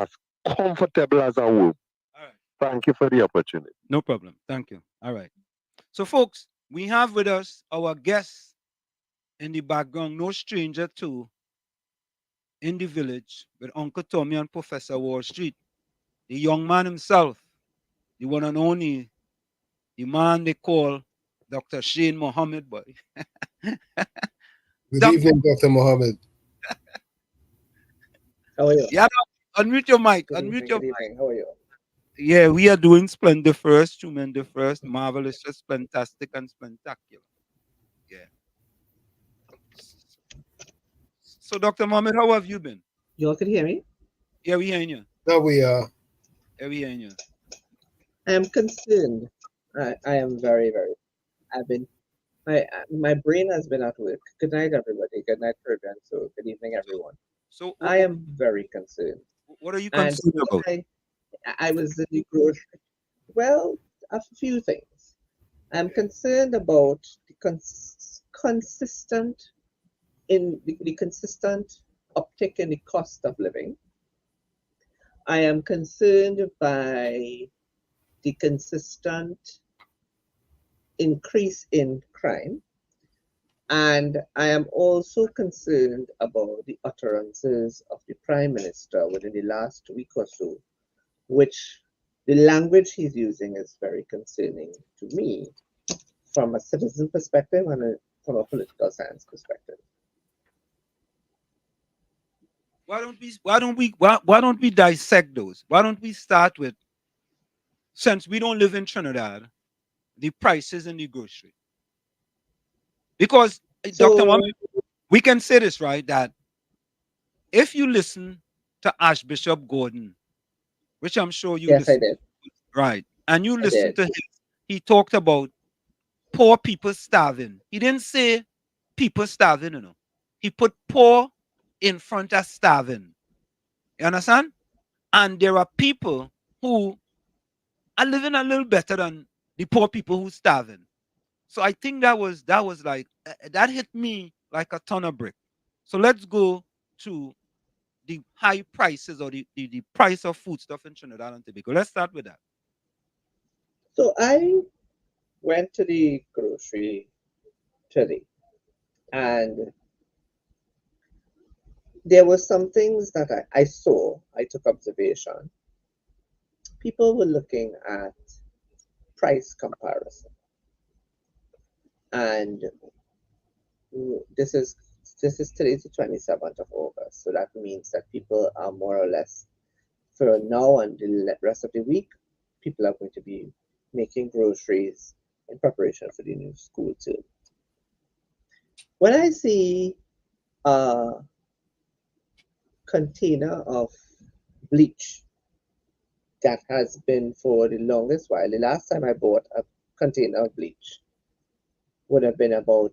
comfortable as a womb. All right. Thank you for the opportunity. No problem. Thank you. All right. So, folks, we have with us our guest in the background, no stranger to In the Village with Uncle Tommy and Professor Wall Street. The young man himself, the one and only, the man they call Dr. Shane Mohammed, boy. Good evening, Dr. Mohammed. How are you? Yeah, unmute your mic. Good Unmute evening. your Good mic. evening. How are you? Yeah, we are doing splendid first, tremendous first, marvelous, just fantastic and spectacular. Yeah. So, Dr. Mohammed, how have you been? You all can hear me? Yeah, we hearing you. Now we are. Yeah, we hearing you. I am concerned. I am very, very. I've been. My brain has been at work. Good night, everybody. Good night, Caribbean. So, good evening, everyone. So, I am very concerned. what are you And concerned about? I was in the grocery. Well, a few things. I'm concerned about the consistent the consistent uptick in the cost of living. I am concerned by the consistent increase in crime. And I am also concerned about the utterances of the Prime Minister within the last week or so, which the language he's using is very concerning to me from a citizen perspective and from a political science perspective. Why don't we dissect those? Why don't we start with, since we don't live in Trinidad, the prices in the grocery? Because Dr. Mohammed, we can say this, right? That if you listen to Archbishop Gordon, which I'm sure you Yes, I listened did. to, right? And you I listen did. to him, he talked about poor people starving. He didn't say people starving, you know. He put poor in front of starving. You understand? And there are people who are living a little better than the poor people who starving. So I think that was like that hit me like a ton of brick. So let's go to the high prices or the price of food stuff in Trinidad and Tobago. Let's start with that. So I went to the grocery today, and there were some things that I saw, I took observation. People were looking at price comparison. And this is today the 27th of August. So that means that people are more or less, for now and the rest of the week, people are going to be making groceries in preparation for the new school term. When I see a container of bleach that has been for the longest while, the last time I bought a container of bleach would have been about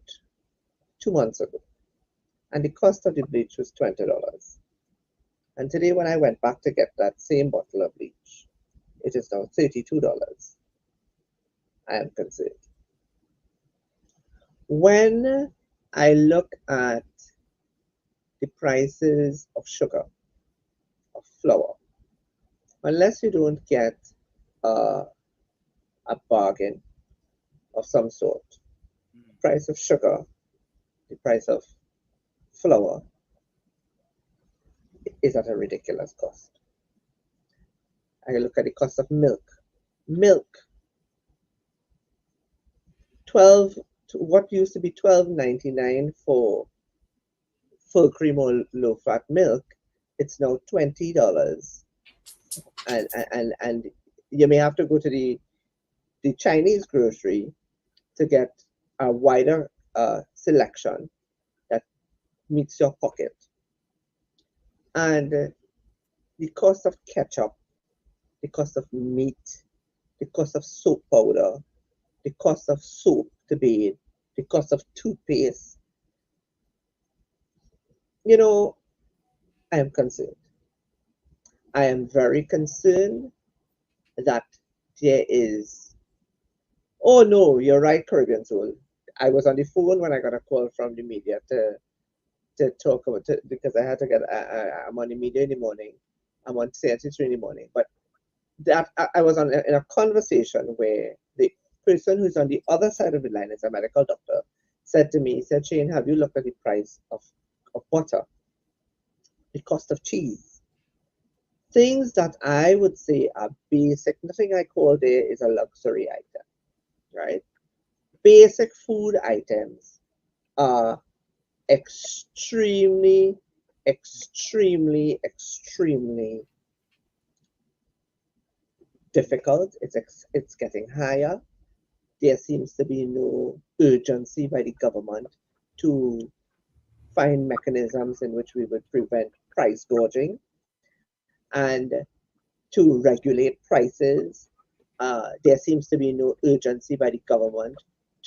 2 months ago. And the cost of the bleach was $20. And today when I went back to get that same bottle of bleach, it is now $32. I am concerned. When I look at the prices of sugar, of flour, unless you don't get a bargain of some sort, the price of sugar, the price of flour is at a ridiculous cost. I look at the cost of milk. Milk, 12 what used to be $12.99 for full cream or low fat milk, it's now $20. And you may have to go to the Chinese grocery to get a wider selection that meets your pocket. And the cost of ketchup, the cost of meat, the cost of soap powder, the cost of soap to bathe, the cost of toothpaste. You know, I am concerned. I am very concerned that there is. Oh no, you're right, Caribbean Soul. I was on the phone when I got a call from the media to talk about it because I had to get. I'm on the media in the morning. I'm on CNC3 in the morning, but that I was in a conversation where the person who's on the other side of the line is a medical doctor. Said to me, he said, Shane, have you looked at the price of butter, the cost of cheese? Things that I would say are basic. Nothing I call there is a luxury item, right? basic food items are extremely, extremely, extremely difficult. It's getting higher. There seems to be no urgency by the government to find mechanisms in which we would prevent price gouging and to regulate prices. There seems to be no urgency by the government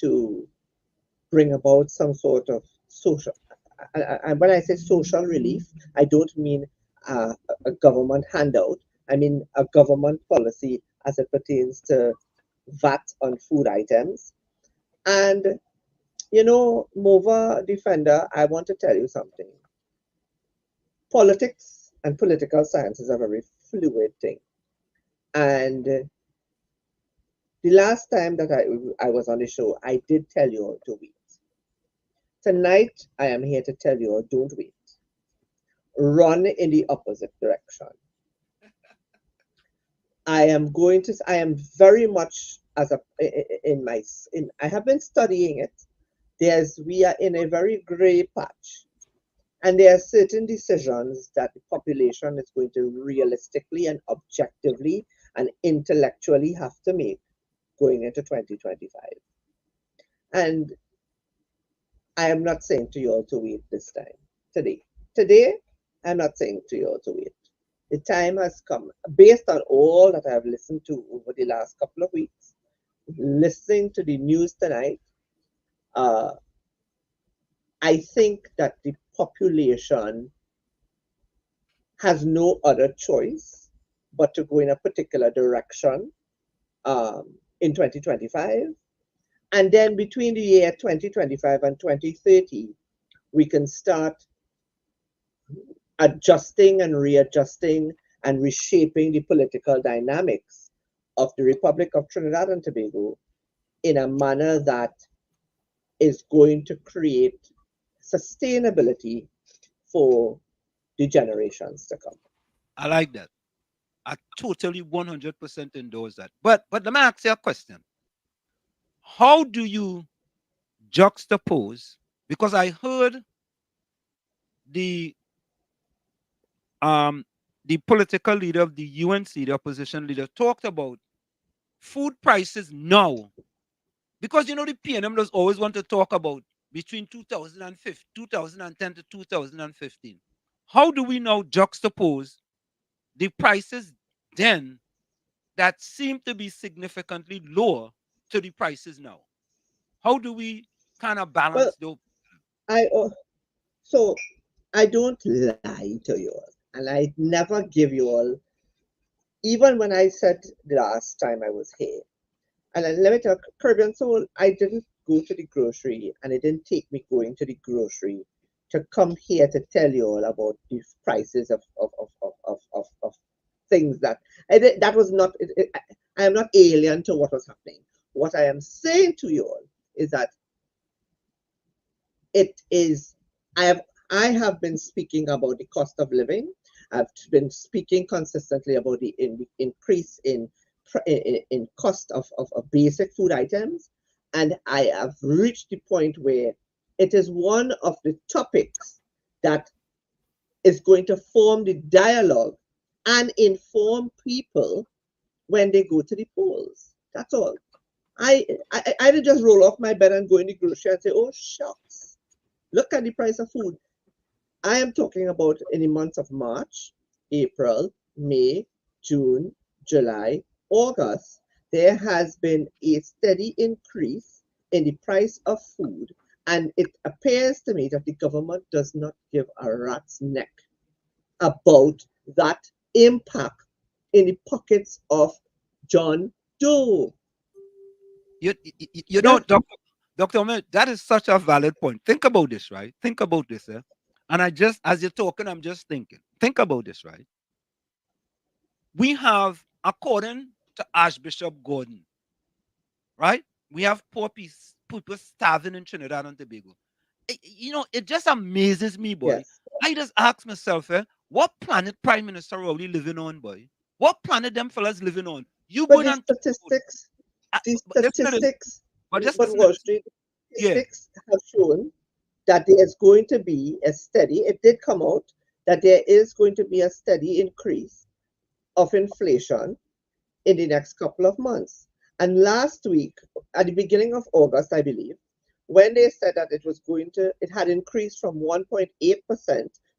to bring about some sort of social. And when I say social relief, I don't mean a government handout. I mean a government policy as it pertains to VAT on food items. And Mova Defender, I want to tell you something. Politics and political science is a very fluid thing. And the last time that I was on the show, I did tell you all to wait. Tonight, I am here to tell you all, don't wait. Run in the opposite direction. I am very much I have been studying it. We are in a very gray patch. And there are certain decisions that the population is going to realistically and objectively and intellectually have to make going into 2025. And I am not saying to you all to wait this time, today. Today, I'm not saying to you all to wait. The time has come, based on all that I have listened to over the last couple of weeks, listening to the news tonight, I think that the population has no other choice but to go in a particular direction in 2025. And then between the year 2025 and 2030, we can start adjusting and readjusting and reshaping the political dynamics of the Republic of Trinidad and Tobago in a manner that is going to create sustainability for the generations to come. I like that. I totally 100% endorse that. But let me ask you a question. How do you juxtapose? Because I heard the political leader of the UNC, the opposition leader, talked about food prices now. Because the PNM does always want to talk about between 2010 to 2015. How do we now juxtapose the prices then that seem to be significantly lower to the prices now? How do we kind of balance those? So I don't lie to you all, and I never give you all, even when I said the last time I was here, and let me tell Caribbean Soul, I didn't go to the grocery, and it didn't take me going to the grocery to come here to tell you all about the prices of things that was not. I am not alien to what was happening. What I am saying to you all is that it is. I have been speaking about the cost of living. I've been speaking consistently about the increase in cost of basic food items, and I have reached the point where it is one of the topics that is going to form the dialogue and inform people when they go to the polls. That's all. I didn't just roll off my bed and go in the grocery and say, oh shucks, look at the price of food. I am talking about in the months of March, April, May, June, July, August, there has been a steady increase in the price of food, and it appears to me that the government does not give a rat's neck about that impact in the pockets of John Doe. You know, Dr. Mohammed, that is such a valid point. Think about this, right? Think about this, eh? And as you're talking, I'm just thinking. Think about this, right? We have, according to Archbishop Gordon, right? We have poor people starving in Trinidad and Tobago. It just amazes me, boy. Yes. I just ask myself, what planet Prime Minister are we living on, boy? What planet them fellas living on? You but go the statistics. The statistics But just but listen Wall to Street yeah. statistics have shown that there is going to be a steady, it did come out that there is going to be a steady increase of inflation in the next couple of months. And last week, at the beginning of August, I believe, when they said that it had increased from 1.8%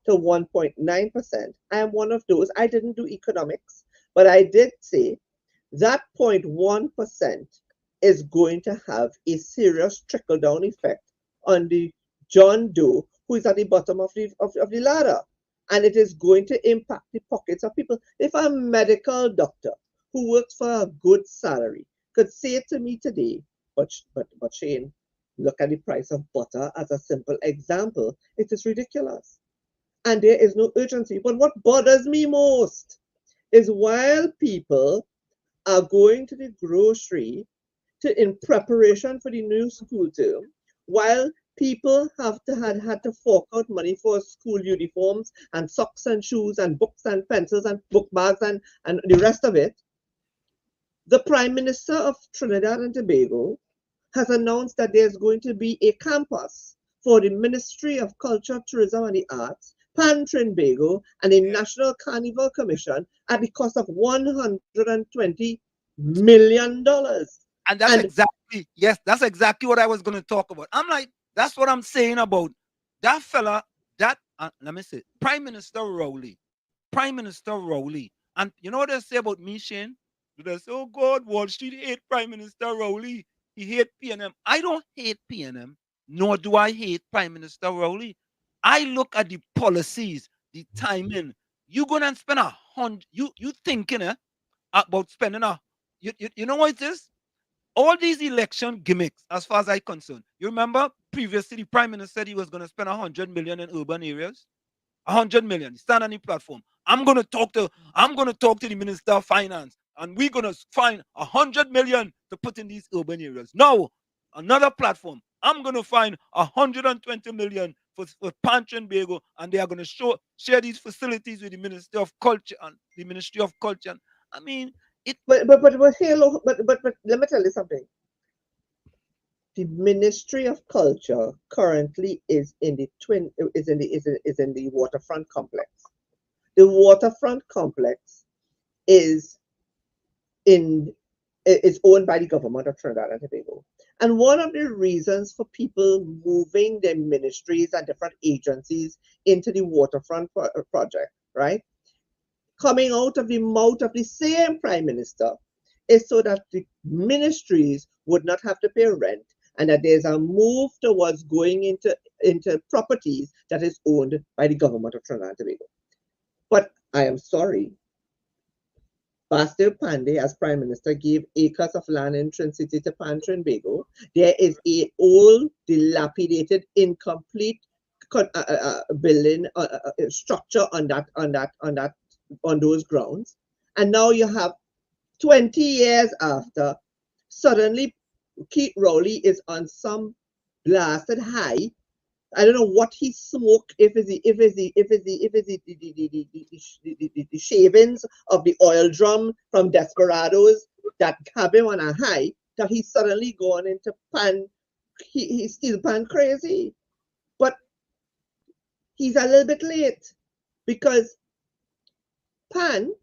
to 1.9%. I am one of those. I didn't do economics, but I did say that 0.1% is going to have a serious trickle down effect on the John Doe who is at the bottom of the ladder. And it is going to impact the pockets of people. If a medical doctor who works for a good salary could say to me today, but Shane, look at the price of butter as a simple example, it is ridiculous. And there is no urgency. But what bothers me most is while people are going to the grocery in preparation for the new school term, while people had to fork out money for school uniforms and socks and shoes and books and pencils and book bags and the rest of it, the Prime Minister of Trinidad and Tobago has announced that there's going to be a campus for the Ministry of Culture, Tourism and the Arts, Pan Trinbago, and the National Carnival Commission at the cost of $120 million. And that's exactly, yes, that's exactly what I was going to talk about. I'm like, that's what I'm saying about that fella, that, let me say, Prime Minister Rowley. And you know what they say about me, Shane? They say, oh God, Wall Street hate Prime Minister Rowley. He hate PNM. I don't hate PNM, nor do I hate Prime Minister Rowley. I look at the policies, the timing. You gonna spend you thinking about spending you know what it is? All these election gimmicks, as far as I'm concerned. You remember previously the Prime Minister said he was going to spend 100 million in urban areas. 100 million. He stand on the platform. I'm going to talk to the Minister of Finance, and we're going to find 100 million to put in these urban areas. Now, another platform. I'm going to find 120 million for Pan Trinbago, and they are going to share these facilities with the Ministry of Culture and the Ministry of Culture. I mean, but let me tell you something. The Ministry of Culture currently is in the waterfront complex. The waterfront complex is owned by the government of Trinidad and Tobago. And one of the reasons for people moving their ministries and different agencies into the waterfront project, right, coming out of the mouth of the same Prime Minister, is so that the ministries would not have to pay rent, and that there's a move towards going into properties that is owned by the government of Trinidad and Tobago. But I am sorry, Bastille Pandey, as Prime Minister, gave acres of land in Trin City to Pan Trinbago. There is a old, dilapidated, incomplete building structure on those grounds, and now you have 20 years after, suddenly Keith Rowley is on some blasted high. I don't know what he smoked, if it's the shavings of the oil drum from Desperados that have him on a high, that he's suddenly gone into pan, he's still pan crazy. But he's a little bit late, because Pan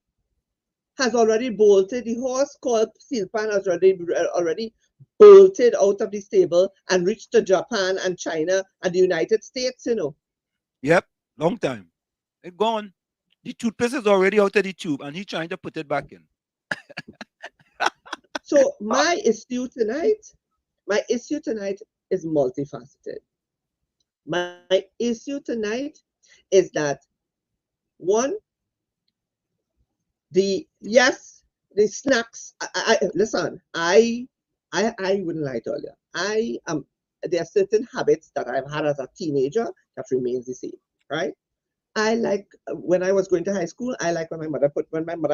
has already bolted. The horse called Steel Pan has already bolted out of the stable and reached to Japan and China and the United States, you know. Yep, long time. It's gone. The toothpaste is already out of the tube, and he's trying to put it back in. So my issue tonight is multifaceted. My issue tonight is that, one, the snacks. Listen, I wouldn't lie to you. There are certain habits that I've had as a teenager that remains the same, right? I like, when I was going to high school, I like when my mother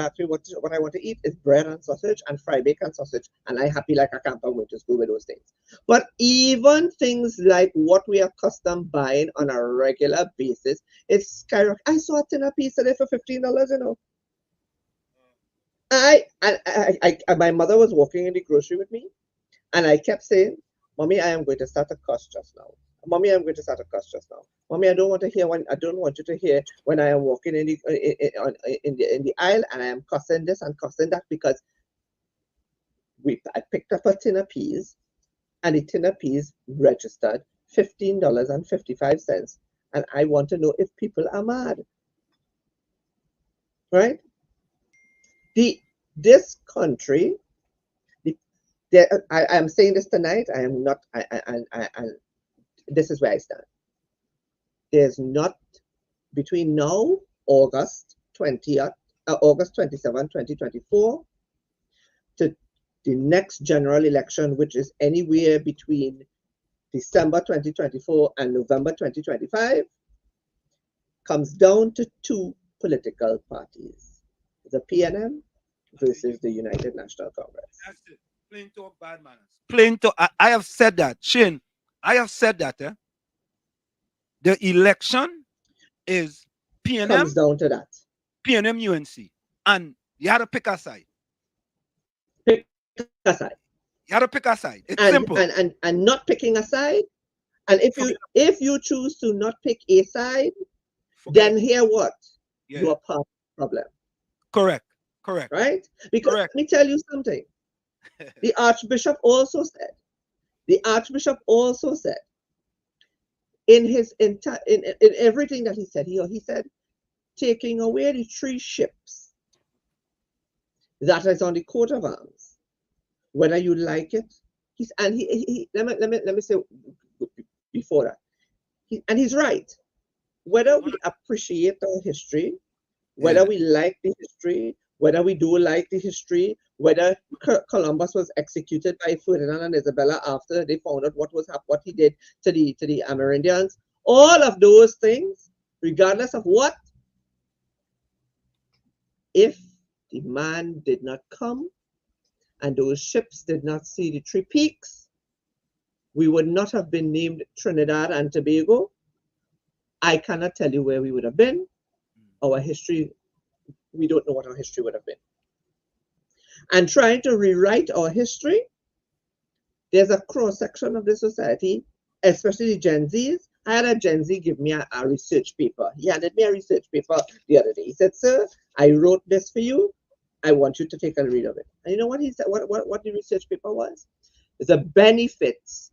asked me what I want to eat is bread and sausage and fried bacon sausage, and I happy like a camper going to school with those things. But even things like what we are accustomed buying on a regular basis, it's skyrocketing. I saw a tin of pizza there for $15, you know. My mother was walking in the grocery with me, And I kept saying, Mommy, I am going to start a cuss just now. Mommy, I'm going to start a cuss just now. Mommy, I don't want to hear when I don't want you to hear when I am walking in the aisle and I am cussing this and cussing that because I picked up a tin of peas and the tin of peas registered $15.55, and I want to know if people are mad, right? This country. I am saying this tonight. I am not. This is where I stand. There's not between now, August 20th, August 27, 2024, to the next general election, which is anywhere between December 2024 and November 2025, comes down to two political parties: the PNM versus the United National Congress. That's it. Plain talk, bad manners. Plain talk. I have said that, Shane. I have said that. The election is PNM. Comes down to that. PNM UNC, and you had to pick a side. Pick a side. You had to pick a side. It's simple. And not picking a side. And if you choose to not pick a side, then hear what? Yeah. You are part of the problem. Correct. Right? Because let me tell you something. The Archbishop also said in his in everything that he said, he said, taking away the 3 ships that is on the coat of arms, whether you like it, let me say before that, and he's right. Whether we appreciate our history, whether we like the history, whether we do like the history, whether Columbus was executed by Ferdinand and Isabella after they found out what he did to the Amerindians, all of those things, regardless of what, if the man did not come and those ships did not see the 3 peaks, we would not have been named Trinidad and Tobago. I cannot tell you where we would have been. Our history, we don't know what our history would have been. And trying to rewrite our history, there's a cross-section of the society, especially the Gen Zs. I had a Gen Z give me a research paper. He handed me a research paper the other day. He said, "Sir, I wrote this for you. I want you to take a read of it." And you know what he said? What the research paper was? The benefits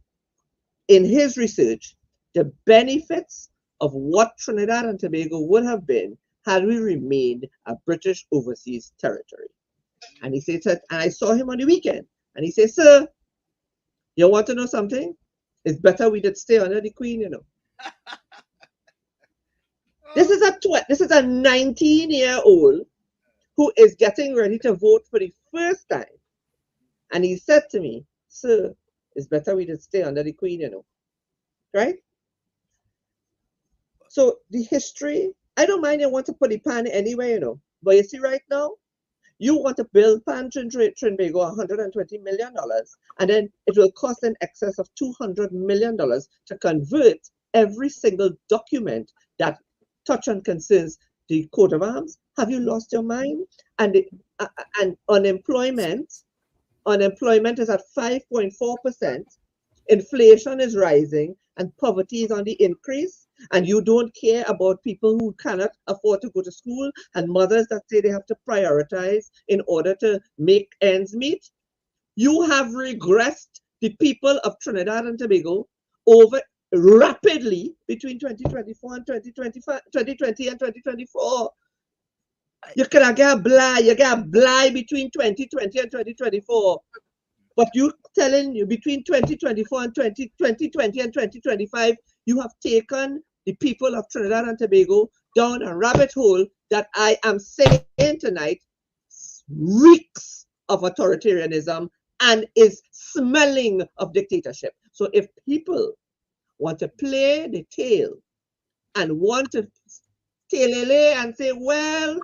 in his research, the benefits of what Trinidad and Tobago would have been had we remained a British overseas territory. And he said, and I saw him on the weekend, and he said, "Sir, you want to know something? It's better we did stay under the Queen, you know." This is a 19-year-old who is getting ready to vote for the first time. And he said to me, "Sir, it's better we did stay under the Queen, you know." Right? So the history, I don't mind you want to put the pan anywhere, you know. But you see right now, you want to build Pan Trinbago $120 million, and then it will cost in excess of $200 million to convert every single document that touch and concerns the coat of arms. Have you lost your mind? And unemployment is at 5.4%. Inflation is rising, and poverty is on the increase. And you don't care about people who cannot afford to go to school and mothers that say they have to prioritize in order to make ends meet. You have regressed the people of Trinidad and Tobago over rapidly between 2024 and 2020 and 2024. You cannot get a blind between 2020 and 2024. But you telling you between 2024 and 2020 and 2025, you have taken the people of Trinidad and Tobago down a rabbit hole that I am saying tonight reeks of authoritarianism and is smelling of dictatorship. So if people want to play the tail and want to tailele and say, well,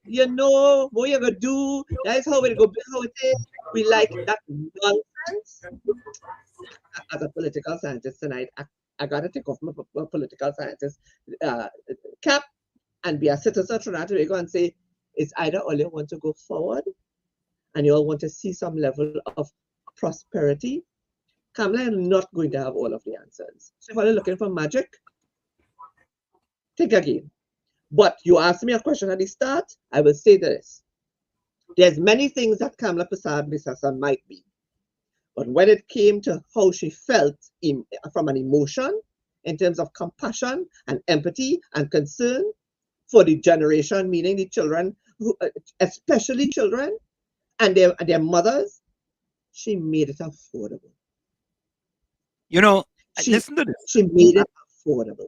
you know, what you're going to do, that's how it go, how it is, we like that nonsense. As a political scientist tonight, I got to take off my political scientist cap and be a citizen of Trinidad and Tobago and say, it's either all you want to go forward and you all want to see some level of prosperity, Kamala is not going to have all of the answers. So if you're looking for magic, think again. But you asked me a question at the start, I will say this. There's many things that Kamala Prasad Misasa might be. But when it came to how she felt from an emotion, in terms of compassion and empathy and concern for the generation, meaning the children, especially children and their mothers, she made it affordable. You know, listen to this. She made it affordable.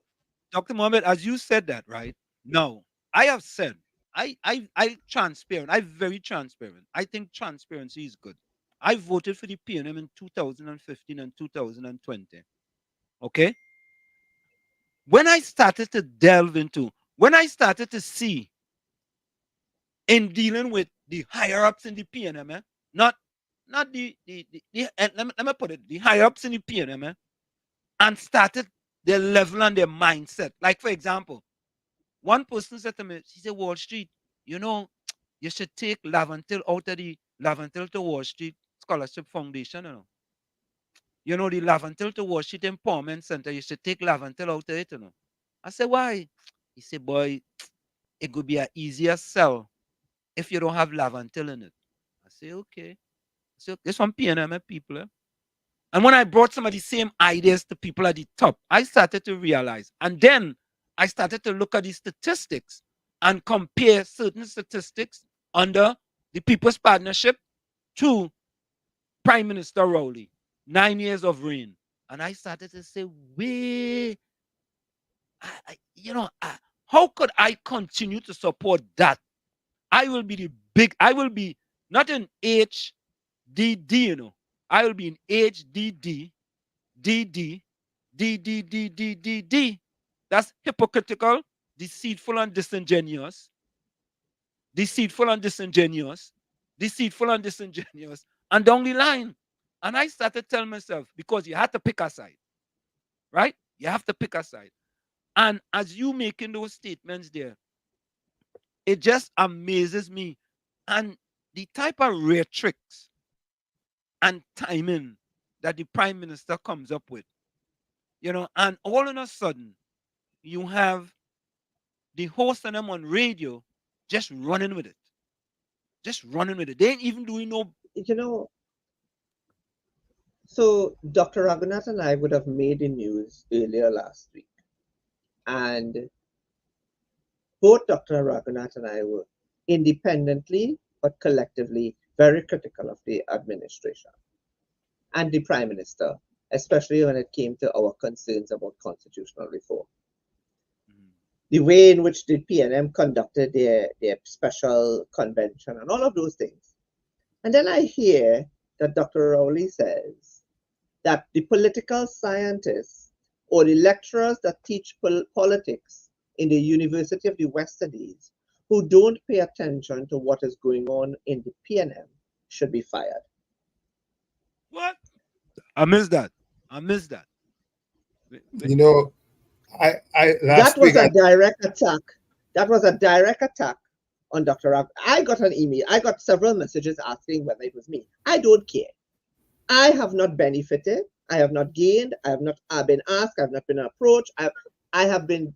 Dr. Mohammed, as you said that, right? No, I have said, I transparent. I'm very transparent. I think transparency is good. I voted for the PNM in 2015 and 2020. Okay? When I started to delve into, when I started to see in dealing with the higher ups in the PNM, not let me put it, the higher ups in the PNM, and started their level and their mindset. Like, for example, one person said to me, she said, Wall Street, you know, you should take Lavantil out of the Lavantil to Wall Street Scholarship Foundation. You know, the Lavantil to Wall Street Empowerment Center, you should take Lavantil out of it. I said, why? He said, boy, it could be an easier sell if you don't have Lavantil in it. I say, okay. So there's some PNM people. And when I brought some of the same ideas to people at the top, I started to realize. And then I started to look at the statistics and compare certain statistics under the People's Partnership to Prime Minister Rowley, 9 years of reign. And I started to say, wait, how could I continue to support that? I will be not in HDD, I will be in HDD, DD, DDDDDD. That's hypocritical, deceitful and disingenuous, deceitful and disingenuous, deceitful and disingenuous, and down the line. And I started telling myself, because you have to pick a side, right? You have to pick a side. And as you making those statements there, it just amazes me. And the type of rhetorics and timing that the Prime Minister comes up with, and all of a sudden, you have the host and them on radio just running with it. Just running with it. They ain't even doing no... So Dr. Raghunath and I would have made the news earlier last week. And both Dr. Raghunath and I were independently but collectively very critical of the administration and the Prime Minister, especially when it came to our concerns about constitutional reform. The way in which the PNM conducted their special convention and all of those things. And then I hear that Dr. Rowley says that the political scientists or the lecturers that teach politics in the University of the West Indies who don't pay attention to what is going on in the PNM should be fired. What? I missed that. That was a direct attack. That was a direct attack on Dr. Raghunath. I got an email. I got several messages asking whether it was me. I don't care. I have not benefited. I have not gained. I have not been asked. I have not been approached. I am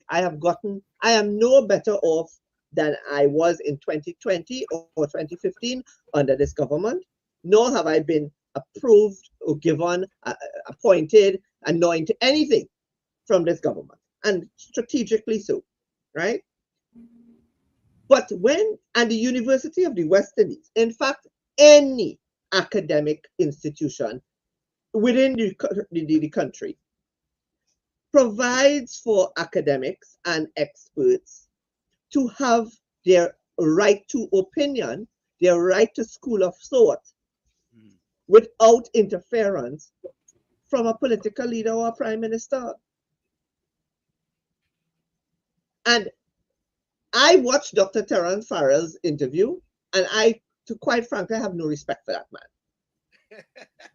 no better off than I was in 2020 or 2015 under this government, nor have I been approved or given, appointed, anointed, anything from this government, and strategically so, right? But and the University of the West Indies, in fact, any academic institution within the country provides for academics and experts to have their right to opinion, their right to school of thought, without interference from a political leader or a prime minister. And I watched Dr. Terence Farrell's interview, and to quite frankly, I have no respect for that man.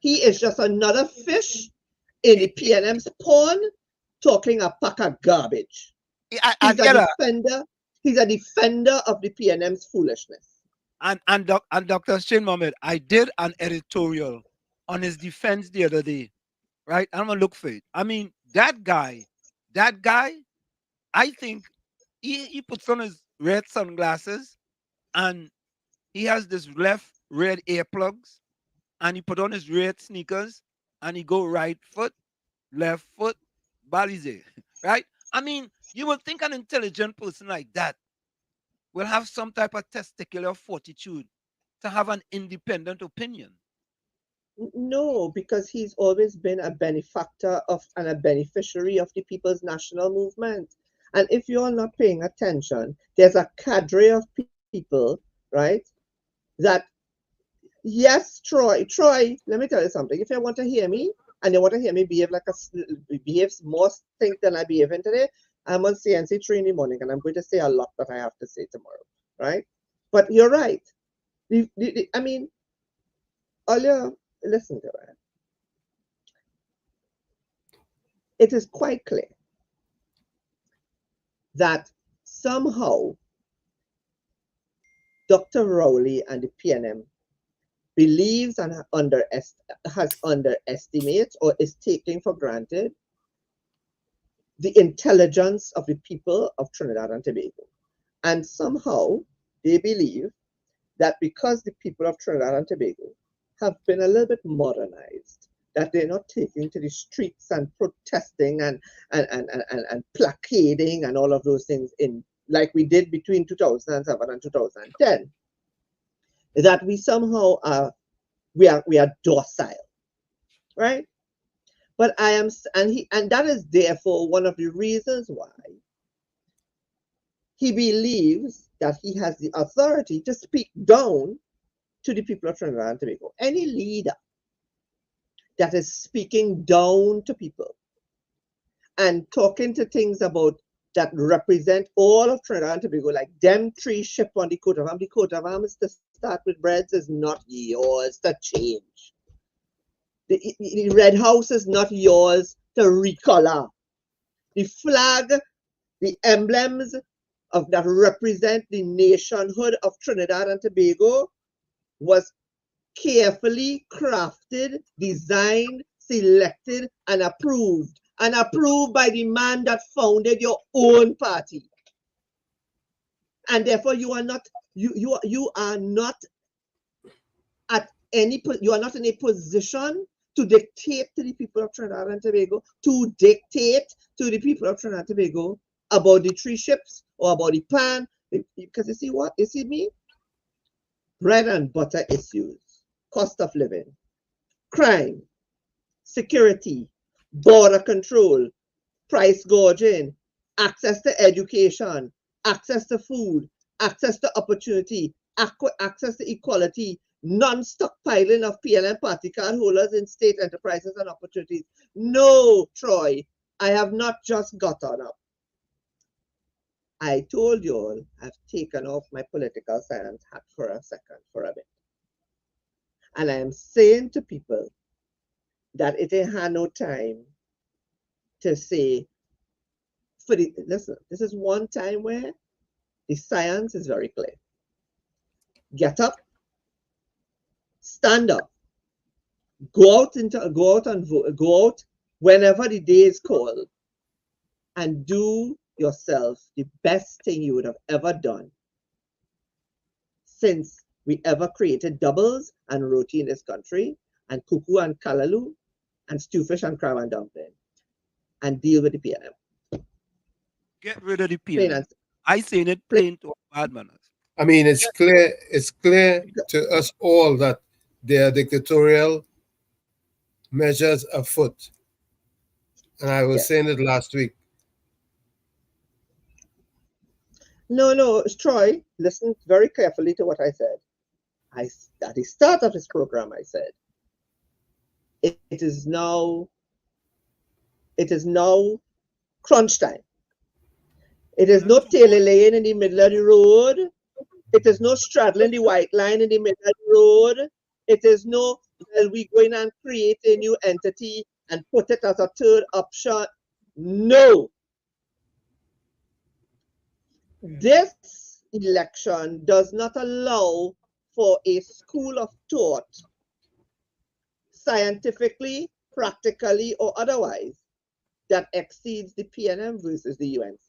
He is just another fish in the PNM's pond talking a pack of garbage. He's a defender of the PNM's foolishness. And Dr. Shane Mohammed, I did an editorial on his defense the other day, right? I'm gonna look for it. I mean, that guy, I think he puts on his red sunglasses and he has this left red earplugs and he put on his red sneakers and he go right foot, left foot, balize, right? I mean, you would think an intelligent person like that will have some type of testicular fortitude to have an independent opinion. No, because he's always been a benefactor of and a beneficiary of the People's National Movement. And if you're not paying attention, there's a cadre of people, right? That, yes, Troy, let me tell you something. If you want to hear me and you want to hear me behave behave more stink than I behave in today, I'm on CNC3 in the morning and I'm going to say a lot that I have to say tomorrow, right? But you're right. I mean, earlier, listen to it. It is quite clear that somehow Dr. Rowley and the PNM believes and has underestimated or is taking for granted the intelligence of the people of Trinidad and Tobago. And somehow they believe that because the people of Trinidad and Tobago have been a little bit modernized, that they're not taking to the streets and protesting and placarding and all of those things in like we did between 2007 and 2010, that we somehow we are docile, right? But I am, and that is therefore one of the reasons why he believes that he has the authority to speak down to the people of Trinidad and Tobago. Any leader that is speaking down to people and talking to things about that represent all of Trinidad and Tobago, like them three ship on the coat of arms. The coat of arms to start with, breads, is not yours to change. The Red House is not yours to recolor. The flag, the emblems of that represent the nationhood of Trinidad and Tobago was carefully crafted, designed, selected, and approved by the man that founded your own party. And therefore you are not at any, you are not in a position to dictate to the people of Trinidad and Tobago, about the three ships or about the pan. Because you see what? You see me? Bread and butter issues, cost of living, crime, security, border control, price gouging, access to education, access to food, access to opportunity, access to equality, non-stockpiling of PLM party card holders in state enterprises and opportunities. No, Troy, I have not just gotten up. I told you all I've taken off my political science hat for a second, for a bit. And I am saying to people that it ain't had no time to say, listen, this is one time where the science is very clear. Get up, stand up, go out and vote, go out whenever the day is called, and do yourself the best thing you would have ever done since we ever created doubles and roti in this country, and kuku and kalalu, and stewfish and crab and dumpling, and deal with the PNM. Get rid of the PNM. I seen it plain to bad manners. I mean, it's clear to us all that there are dictatorial measures afoot. And I was saying it last week. No, Troy, listen very carefully to what I said. At the start of this program, I said, it is now crunch time. It is no tailor laying in the middle of the road. It is no straddling the white line in the middle of the road. It is no, well, we going and create a new entity and put it as a third option. No. This election does not allow for a school of thought scientifically, practically, or otherwise, that exceeds the PNM versus the UNC.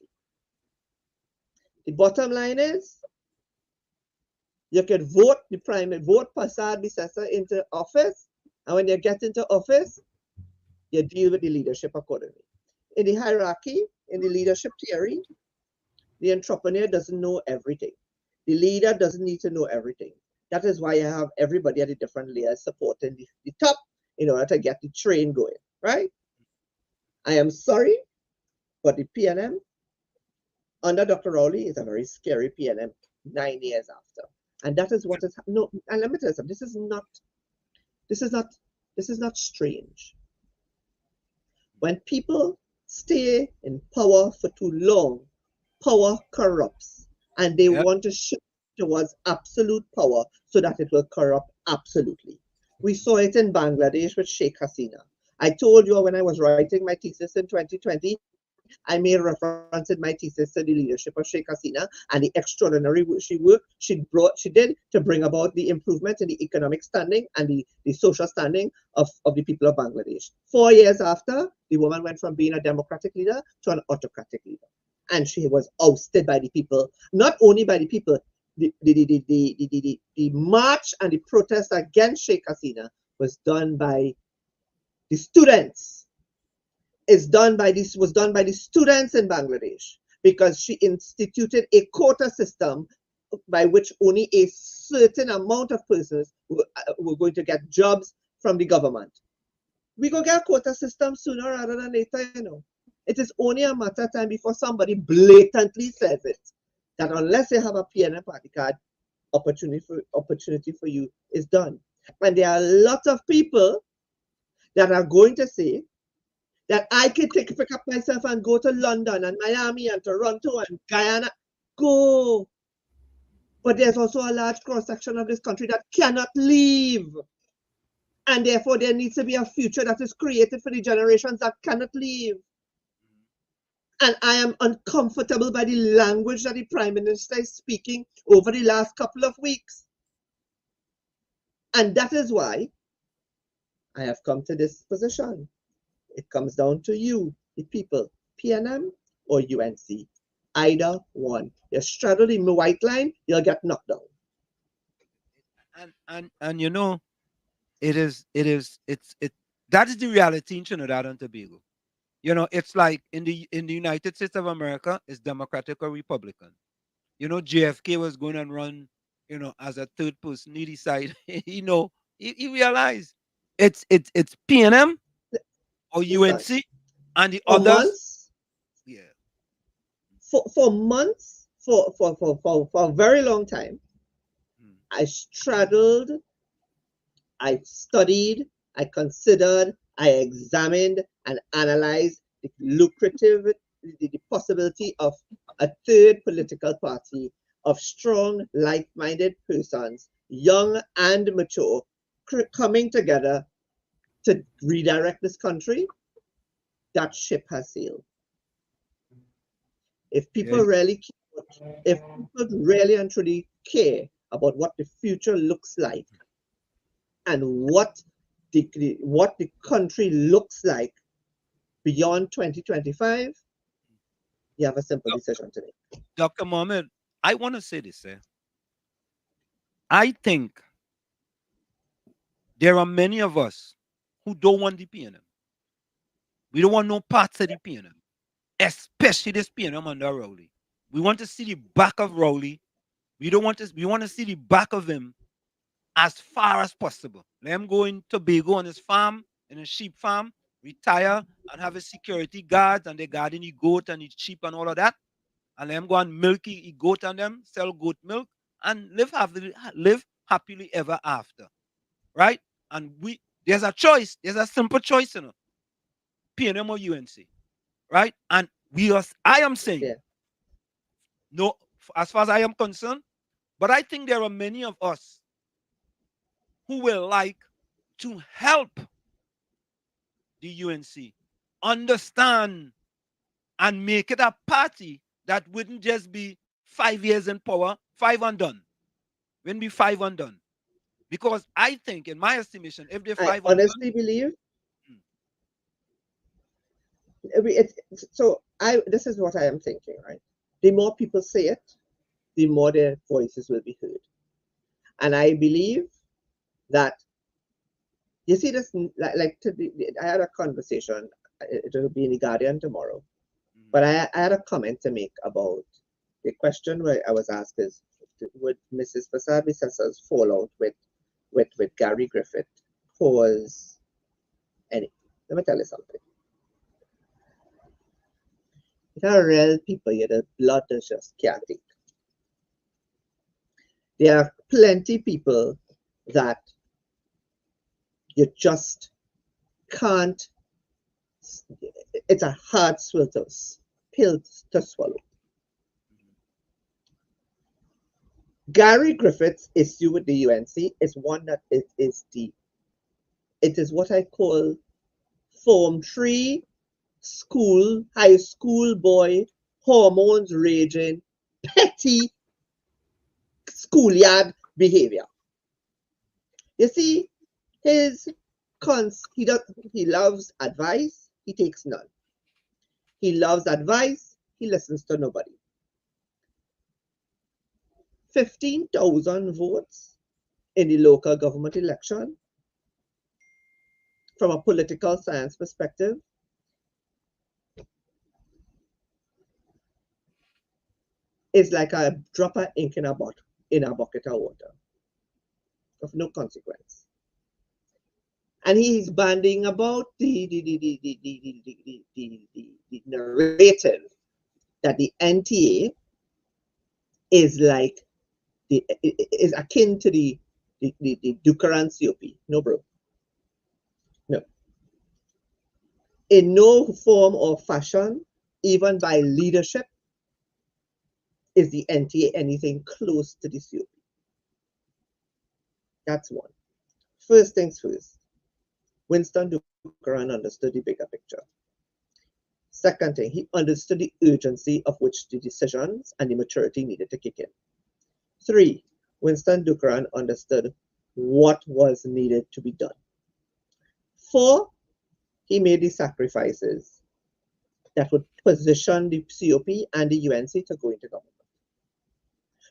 The bottom line is, you can vote the primary, vote Passad Bissessa into office, and when you get into office, you deal with the leadership accordingly. In the hierarchy, in the leadership theory, the entrepreneur doesn't know everything. The leader doesn't need to know everything. That is why you have everybody at the different layers supporting the top in order to get the train going, right? I am sorry, but the PNM under Dr. Rowley is a very scary PNM 9 years after. And that is what is no, and let me tell you something, this is not strange. When people stay in power for too long, power corrupts, and they want to shift towards absolute power so that it will corrupt absolutely. We saw it in Bangladesh with Sheikh Hasina. I told you when I was writing my thesis in 2020, I made reference in my thesis to the leadership of Sheikh Hasina and the extraordinary work she did to bring about the improvement in the economic standing and the social standing of the people of Bangladesh. 4 years after, the woman went from being a democratic leader to an autocratic leader. And she was ousted by the people, not only by the people, the march and the protest against Sheikh Hasina was done by the students. Was done by the students in Bangladesh, because she instituted a quota system by which only a certain amount of persons were going to get jobs from the government. We go get a quota system sooner rather than later, you know. It is only a matter of time before somebody blatantly says it, that unless you have a PNM party card, opportunity for you is done. And there are a lot of people that are going to say that I can pick up myself and go to London and Miami and Toronto and Guyana. Go. But there's also a large cross-section of this country that cannot leave. And therefore, there needs to be a future that is created for the generations that cannot leave. And I am uncomfortable by the language that the Prime Minister is speaking over the last couple of weeks. And that is why I have come to this position. It comes down to you, the people, PNM or UNC. Either one. You straddle the white line, you'll get knocked down. And you know, that is the reality in Trinidad and Tobago. You know, it's like in the United States of America, it's Democratic or Republican. You know, JFK was going and run, you know, as a third person. He decided, you know, he realized it's PNM or UNC and the others. Months, for months, for a very long time, I straddled, I studied, I considered, I examined and analyzed the the possibility of a third political party of strong, like-minded persons, young and mature, coming together to redirect this country. That ship has sailed. If people really and truly care about what the future looks like and what the country looks like beyond 2025, you have a simple decision to make. Dr. Mohammed, I want to say this. I think there are many of us who don't want the PNM. We don't want no parts of the PNM, especially this PNM under Rowley. We want to see the back of Rowley. We want to see the back of him as far as possible. Let him go in Tobago on his farm, in a sheep farm, retire and have his security guards and they guarding the goat and the sheep and all of that. And let him go and milk the goat and them, sell goat milk, and live happily ever after. Right? And there's a choice, there's a simple choice, you know. PNM or UNC. Right? And I am saying, no, as far as I am concerned, but I think there are many of us who will like to help the UNC understand and make it a party that wouldn't just be 5 years in power, 5 and done. Wouldn't be 5 and done. Because I think, in my estimation, if they I 500, honestly believe this is what I am thinking, right? The more people say it, the more their voices will be heard. And I believe that you see this I had a conversation. It will be in the Guardian tomorrow, but I had a comment to make about the question where I was asked is, would Mrs. Fasabi Sessa's fallout with Gary Griffith cause any? Let me tell you something. There are real people here, the blood is just chaotic. There are plenty people that you just can't, it's a hard pill to swallow. Gary Griffith's issue with the UNC is one that it is what I call Form 3 high school boy, hormones raging, petty schoolyard behavior. You see, he loves advice, he takes none. He loves advice, he listens to nobody. 15,000 votes in the local government election, from a political science perspective, is like a drop of ink in a bucket of water of no consequence. And he's banding about the narrative that the NTA is like is akin to the Dukaran COP. No, bro. No. In no form or fashion, even by leadership, is the NTA anything close to the COP. That's one. First things first, Winston Dukaran understood the bigger picture. Second thing, he understood the urgency of which the decisions and the maturity needed to kick in. 3, Winston Dukaran understood what was needed to be done. 4, he made the sacrifices that would position the COP and the UNC to go into government.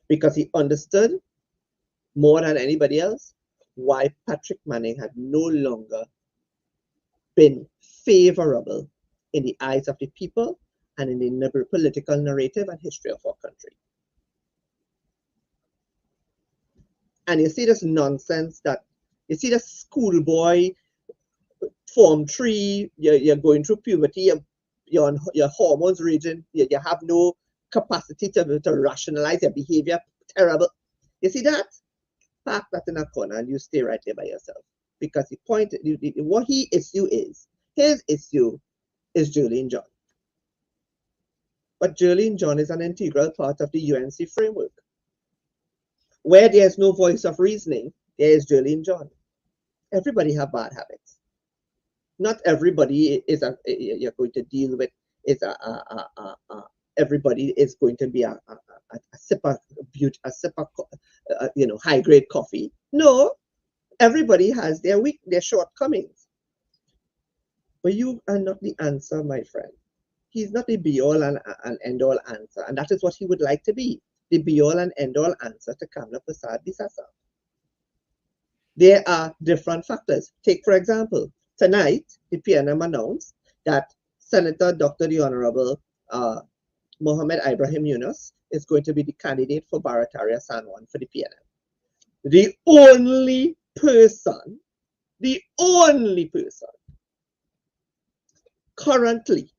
Because he understood more than anybody else why Patrick Manning had no longer been favorable in the eyes of the people and in the political narrative and history of our country. And you see this nonsense that, you see the schoolboy, Form 3, you're going through puberty, your hormones raging, you have no capacity to rationalize your behavior, terrible. You see that? Park that in a corner and you stay right there by yourself. Because the point, what his issue is Jolene John. But Jolene John is an integral part of the UNC framework. Where there's no voice of reasoning, there is Jolene John. Everybody have bad habits. Not everybody is you're going to deal with is everybody is going to be a sip of high grade coffee. No, everybody has their shortcomings. But you are not the answer, my friend. He's not the be all and end all answer, and that is what he would like to be, the be all and end all answer to Kamla Prasad-Bisasa. There are different factors. Take, for example, tonight, the PNM announced that Senator Dr. the Honorable Mohammed Ibrahim Yunus is going to be the candidate for Barataria San Juan for the PNM. The only person currently,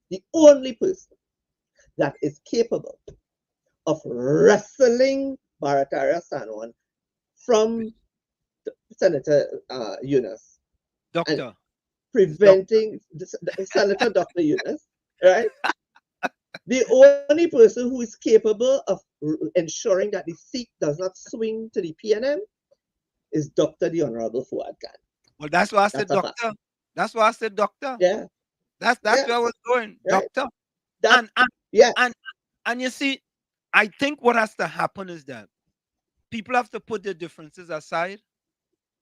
the only person that is capable of wrestling Barataria San Juan from Senator Yunus, Doctor, preventing Senator Dr. Yunus, right? The only person who is capable of ensuring that the seat does not swing to the PNM is Dr. the Honorable Fuad Khan. Well, that's why I said doctor. That's why I said doctor. Yeah. That's where I was going, right. Doctor. And you see, I think what has to happen is that people have to put their differences aside,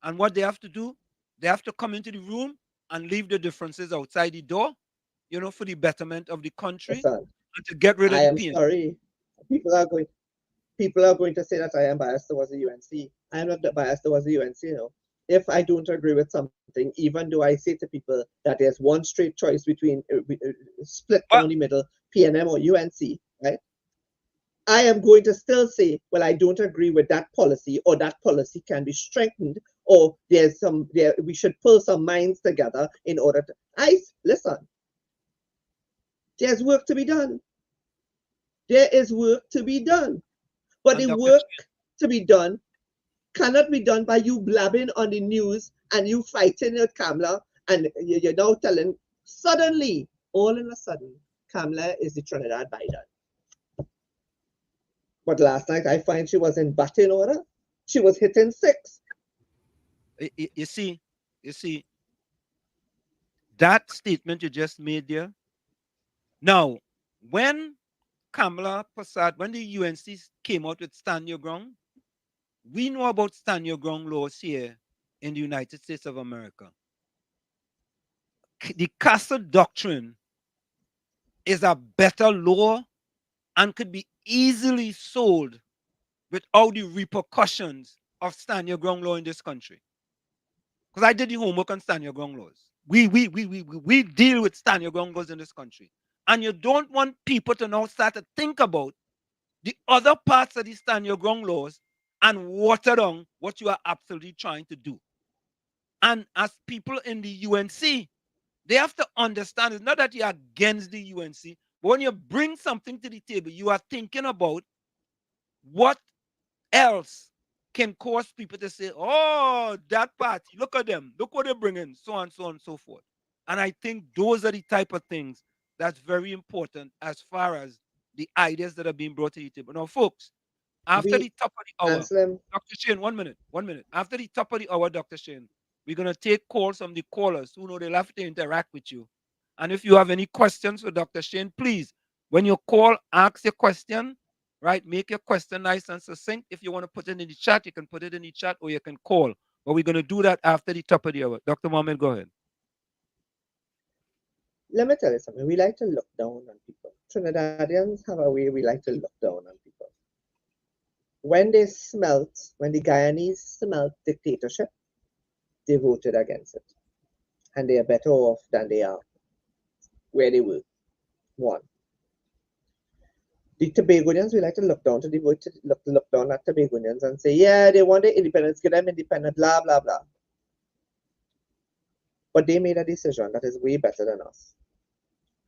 and what they have to do, they have to come into the room and leave the differences outside the door, for the betterment of the country Listen, and to get rid of I the am pain. sorry. People are going to say that I am biased towards the UNC. I am not biased towards the UNC, If I don't agree with something, even though I say to people that there's one straight choice between split down the middle, PNM or UNC, right? I am going to still say, well, I don't agree with that policy, or that policy can be strengthened, or we should pull some minds together in order to. Listen. There's work to be done. There is work to be done. But the work to be done cannot be done by you blabbing on the news and you fighting with Kamala, and you're now telling, suddenly, all of a sudden, Kamala is the Trinidad Biden. But last night I find she was in batting order. She was hitting 6. You see, that statement you just made there. Now, when Kamala Prasad, when the UNC came out with Stand Your Ground, we know about Stand Your Ground laws here in the United States of America. The Castle Doctrine is a better law and could be easily sold without the repercussions of Stand Your Ground law in this country. Because I did the homework on Stand Your Ground laws. We deal with Stand Your Ground laws in this country. And you don't want people to now start to think about the other parts of the Stand Your Ground laws and water down what you are absolutely trying to do. And as people in the UNC, they have to understand it's not that you're against the UNC, but when you bring something to the table, you are thinking about what else can cause people to say, oh, that party, look at them, look what they're bringing, so on, so on, and so forth. And I think those are the type of things that's very important as far as the ideas that are being brought to the table. Now, folks, after the top of the hour, Dr. Shane, 1 minute. After the top of the hour, Dr. Shane, we're going to take calls from the callers who know they'll have to interact with you. And if you have any questions for Dr. Shane, please, when you call, ask your question, right? Make your question nice and succinct. If you want to put it in the chat, you can put it in the chat or you can call. But we're going to do that after the top of the hour. Dr. Mohammed, go ahead. Let me tell you something. We like to look down on people. Trinidadians have a way we like to look down on people. When the Guyanese smelt dictatorship, they voted against it. And they are better off than they are where they were. 1. The Tobagonians, we like to look down to the vote, look down at Tobagonians and say, yeah, they want the independence, give them independence, blah, blah, blah. But they made a decision that is way better than us.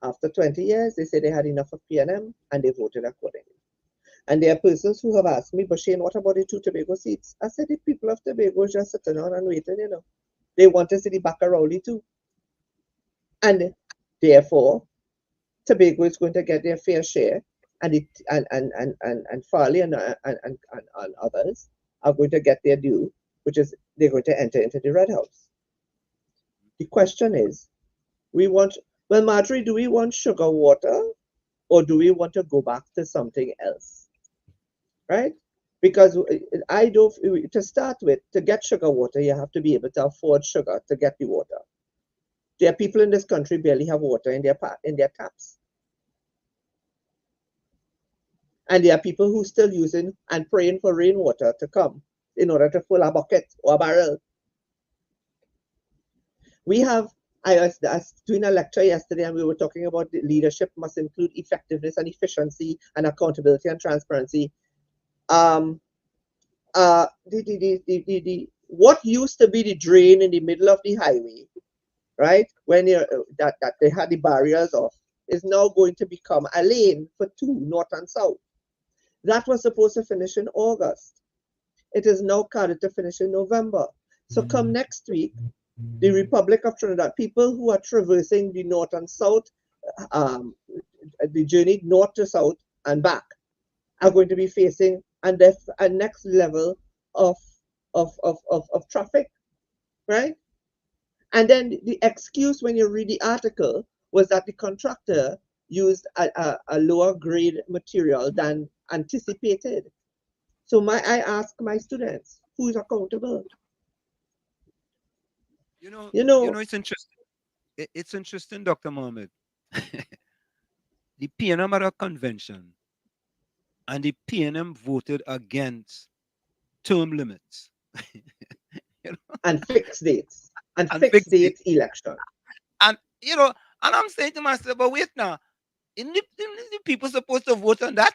After 20 years, they said they had enough of PNM and they voted accordingly. And there are persons who have asked me, but Shane, what about the 2 Tobago seats? I said the people of Tobago just sitting on and waiting, They want to see the Bacaroli too. And therefore, Tobago is going to get their fair share, and Farley and others are going to get their due, which is they're going to enter into the Red House. The question is, Marjorie, do we want sugar water, or do we want to go back to something else? Right? Because to start with, to get sugar water, you have to be able to afford sugar to get the water. There are people in this country barely have water in their taps. And there are people who still using and praying for rainwater to come in order to fill a bucket or a barrel. I was doing a lecture yesterday and we were talking about the leadership must include effectiveness and efficiency and accountability and transparency. What used to be the drain in the middle of the highway, right? When that they had the barriers off, is now going to become a lane for 2, north and south. That was supposed to finish in August. It is now carded to finish in November. So come next week, the Republic of Trinidad, people who are traversing the north and south, the journey north to south and back, are going to be facing a next level of traffic, right? And then the excuse when you read the article was that the contractor used a lower grade material than anticipated. So I ask my students, who is accountable? You know, You know, it's interesting. It's interesting, Dr. Mohammed. The PNM had a convention, and the PNM voted against term limits. You know? And fixed dates. And And fixed fixed it. date election. And and I'm saying to myself, but wait now, isn't the people supposed to vote on that?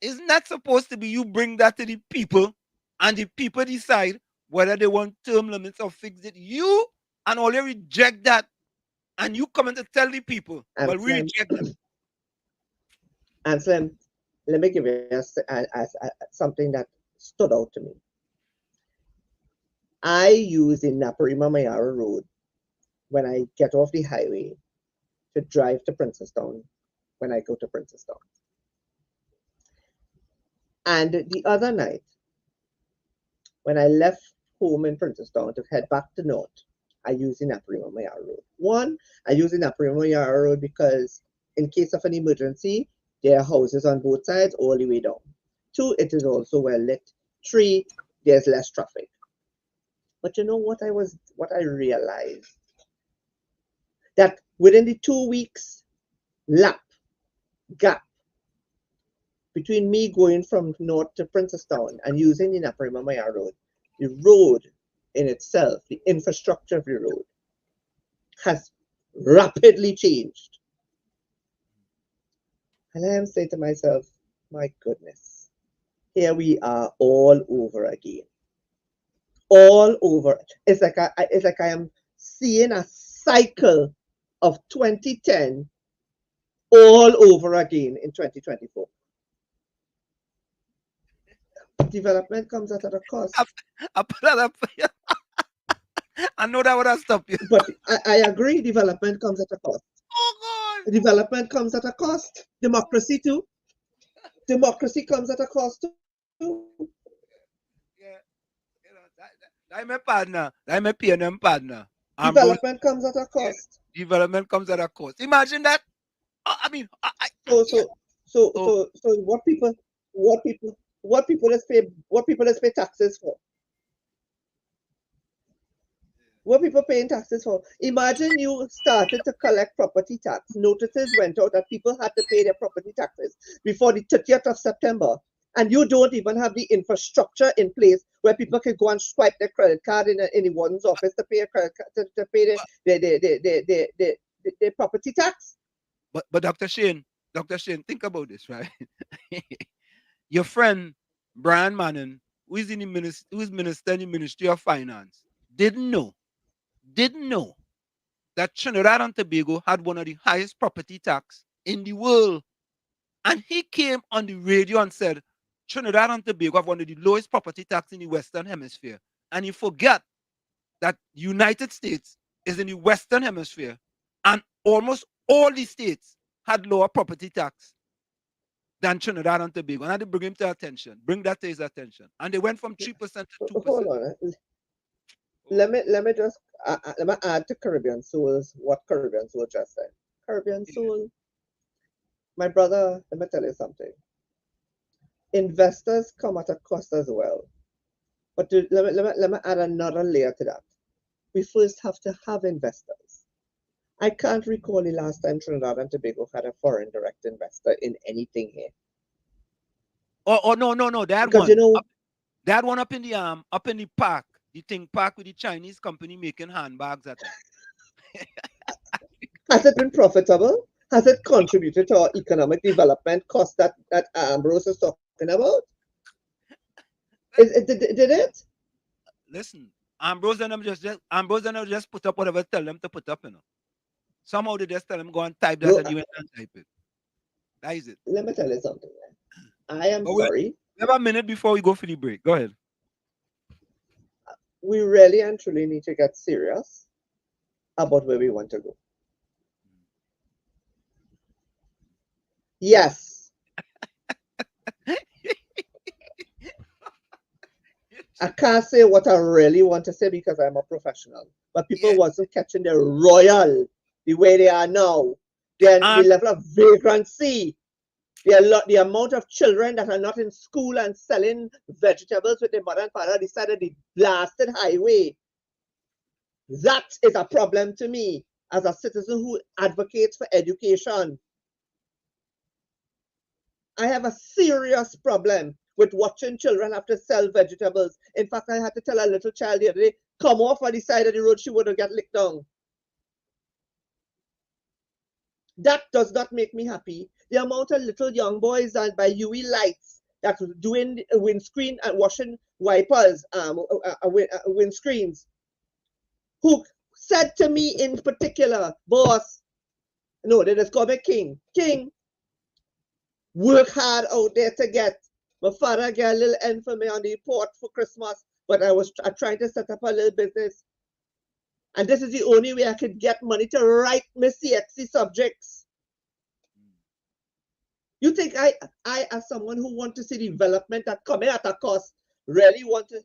Isn't that supposed to be you bring that to the people, and the people decide whether they want term limits or fixed it? You and all you reject that, and you come in to tell the people, And well, we Slim, reject that. and Slim, let me give you something that stood out to me. I use the Naparima Mayara Road when I get off the highway to drive to Princestown when I go to Princestown. And the other night, when I left home in Princestown to head back to North, I use the Naparima Mayara Road. One, I use the Naparima Mayara Road because in case of an emergency, there are houses on both sides all the way down. Two, it is also well lit. Three, there's less traffic. But you know what I realized? That within the 2 weeks gap between me going from North to Princestown and using the Naparima Mayara Road, the road in itself, the infrastructure of the road, has rapidly changed. And I am saying to myself, my goodness, here we are all over again. All over. It's like I am seeing a cycle of 2010 all over again in 2024. Development comes at a cost. I put that up. I know that would have stopped you. But I agree, development comes at a cost. Oh God! Development comes at a cost. Democracy too. Democracy comes at a cost too. Yeah, that's my partner. That's my PNM partner. Development comes at a cost. Yeah, development comes at a cost. Imagine that. I mean, So what people is pay taxes for? What people paying taxes for? Imagine you started to collect property tax. Notices went out that people had to pay their property taxes before the 30th of September. And you don't even have the infrastructure in place where people can go and swipe their credit card in the warden's office to pay a credit card, to pay their property tax. But Dr. Shane, think about this, right? Your friend Brian Manning, who is minister in the Ministry of Finance, didn't know that Trinidad and Tobago had one of the highest property tax in the world. And he came on the radio and said, Trinidad and Tobago have one of the lowest property tax in the Western Hemisphere. And he forgot that the United States is in the Western Hemisphere. And almost all the states had lower property tax than Trinidad and Tobago. And I had to bring that to his attention. And they went from 3% to 2%. Hold on. Let me add to Caribbean Soul's what Caribbean Soul just said. Caribbean Soul, my brother, let me tell you something. Investors come at a cost as well. But let me add another layer to that. We first have to have investors. I can't recall the last time Trinidad and Tobago had a foreign direct investor in anything here. Oh no, that because, one. You know, that one up in the park. The thing park with the Chinese company making handbags at it. Has it been profitable? Has it contributed to our economic development cost that Ambrose is talking about? Did it? Listen, Ambrose and them just put up whatever tell them to put up, you know. Somehow they just tell them go and type that, Bro, and you went and type it. That is it. Let me tell you something. I am sorry. We have a minute before we go for the break. Go ahead. We really and truly need to get serious about where we want to go. Yes. I can't say what I really want to say because I'm a professional. But people wasn't catching the royal the way they are now. Then the level of vagrancy The amount of children that are not in school and selling vegetables with their mother and father decided the blasted highway. That is a problem to me as a citizen who advocates for education. I have a serious problem with watching children have to sell vegetables. In fact, I had to tell a little child the other day, come off on the side of the road, she wouldn't get licked down. That does not make me happy. The amount of little young boys and by UE lights that was doing windscreen and washing wipers, windscreens, who said to me in particular, boss, no, they just call me King. King, work hard out there to get. My father got a little end for me on the port for Christmas, but I was trying to set up a little business. And this is the only way I could get money to write my CXC subjects. You think I as someone who want to see development that come in at a cost, really want to,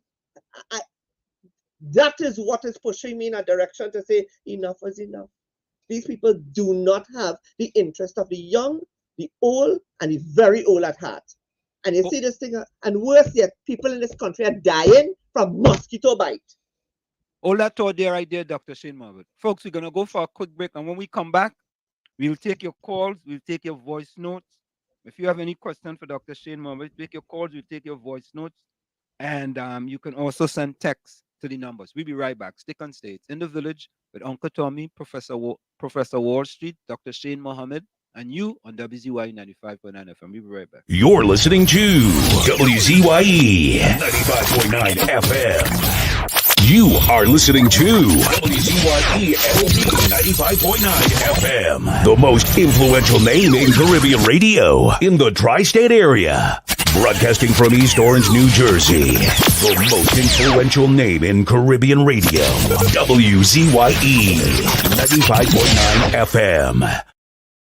that is what is pushing me in a direction to say enough is enough. These people do not have the interest of the young, the old, and the very old at heart. And you see this thing, and worse yet, people in this country are dying from mosquito bite. All that thought there right there, Dr. Shane Mohammed. Folks, we're going to go for a quick break. And when we come back, we'll take your calls. We'll take your voice notes. If you have any question for Dr. Shane Mohammed, take your calls. We'll take your voice notes. And you can also send texts to the numbers. We'll be right back. Stick on stage. In the Village with Uncle Tommy, Professor Wall Street, Dr. Shane Mohammed, and you on WZYE 95.9 FM. We'll be right back. You're listening to WZYE 95.9 FM. You are listening to WZYE 95.9 FM, the most influential name in Caribbean radio in the tri-state area. Broadcasting from East Orange, New Jersey, the most influential name in Caribbean radio. WZYE 95.9 FM.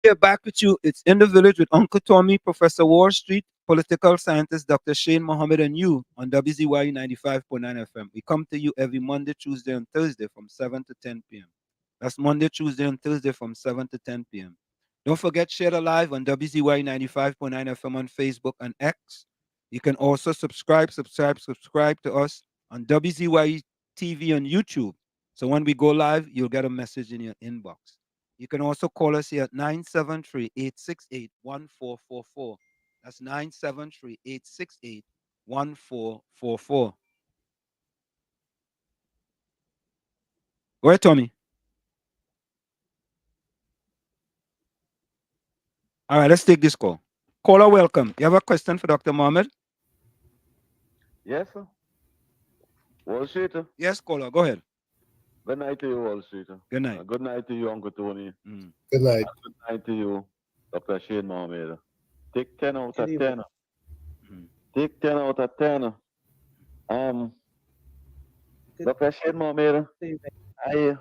Here back with you. It's In the Village with Uncle Tommy, Professor Wall Street, political scientist Dr. Shane Mohammed, and you on WZYE 95.9 FM. We come to you every Monday, Tuesday, and Thursday from 7 to 10 p.m. That's Monday, Tuesday, and Thursday from 7 to 10 p.m. Don't forget, share the live on WZYE 95.9 FM on Facebook and X. You can also subscribe to us on WZYE TV on YouTube. So when we go live, you'll get a message in your inbox. You can also call us here at 973-868-1444. That's 973-868-1444. Go ahead, Tommy. All right, let's take this call. Caller, welcome. You have a question for Dr. Mohammed? Yes, sir. Wall Street. Yes, caller, go ahead. Good night to you, Wall Street. Good night. Good night to you, Uncle Tony. Good night. Good night to you, Dr. Shane Mohammed. Take 10 out of 10. Take 10 out of 10. Dr. Shane Mohammed, I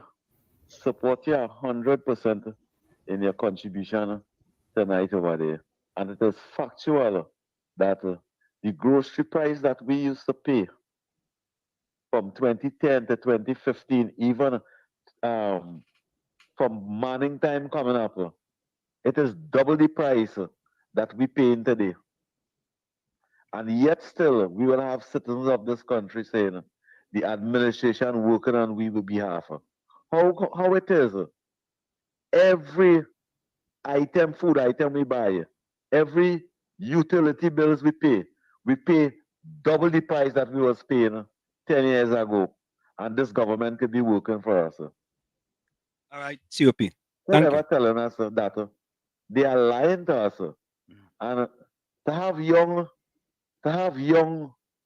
support you 100% in your contribution tonight over there. And it is factual that the grocery price that we used to pay from 2010 to 2015, even from morning time coming up, it is double the price that we paying today. And yet still, we will have citizens of this country saying the administration working on we will behalf. How it is, every item, food item we buy, every utility bills we pay double the price that we was paying 10 years ago. And this government could be working for us. All right, COP. Whoever telling us that they are lying to us. And to have young,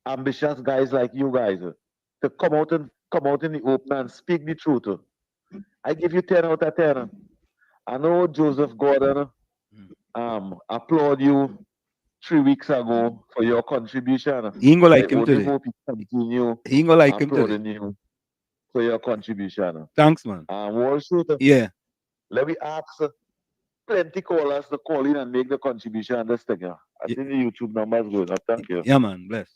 ambitious guys like you guys to come out in the open and speak the truth. I give you 10 out of 10. I know Joseph Gordon applaud you 3 weeks ago for your contribution. He ain't gonna like him today. Hope he continue he ain't gonna like him applauding today. you for your contribution. Thanks, man. Wall Street. Yeah. Let me ask plenty callers to call in and make the contribution on this thing. I think the YouTube number is good. Thank you. Yeah, man. Bless.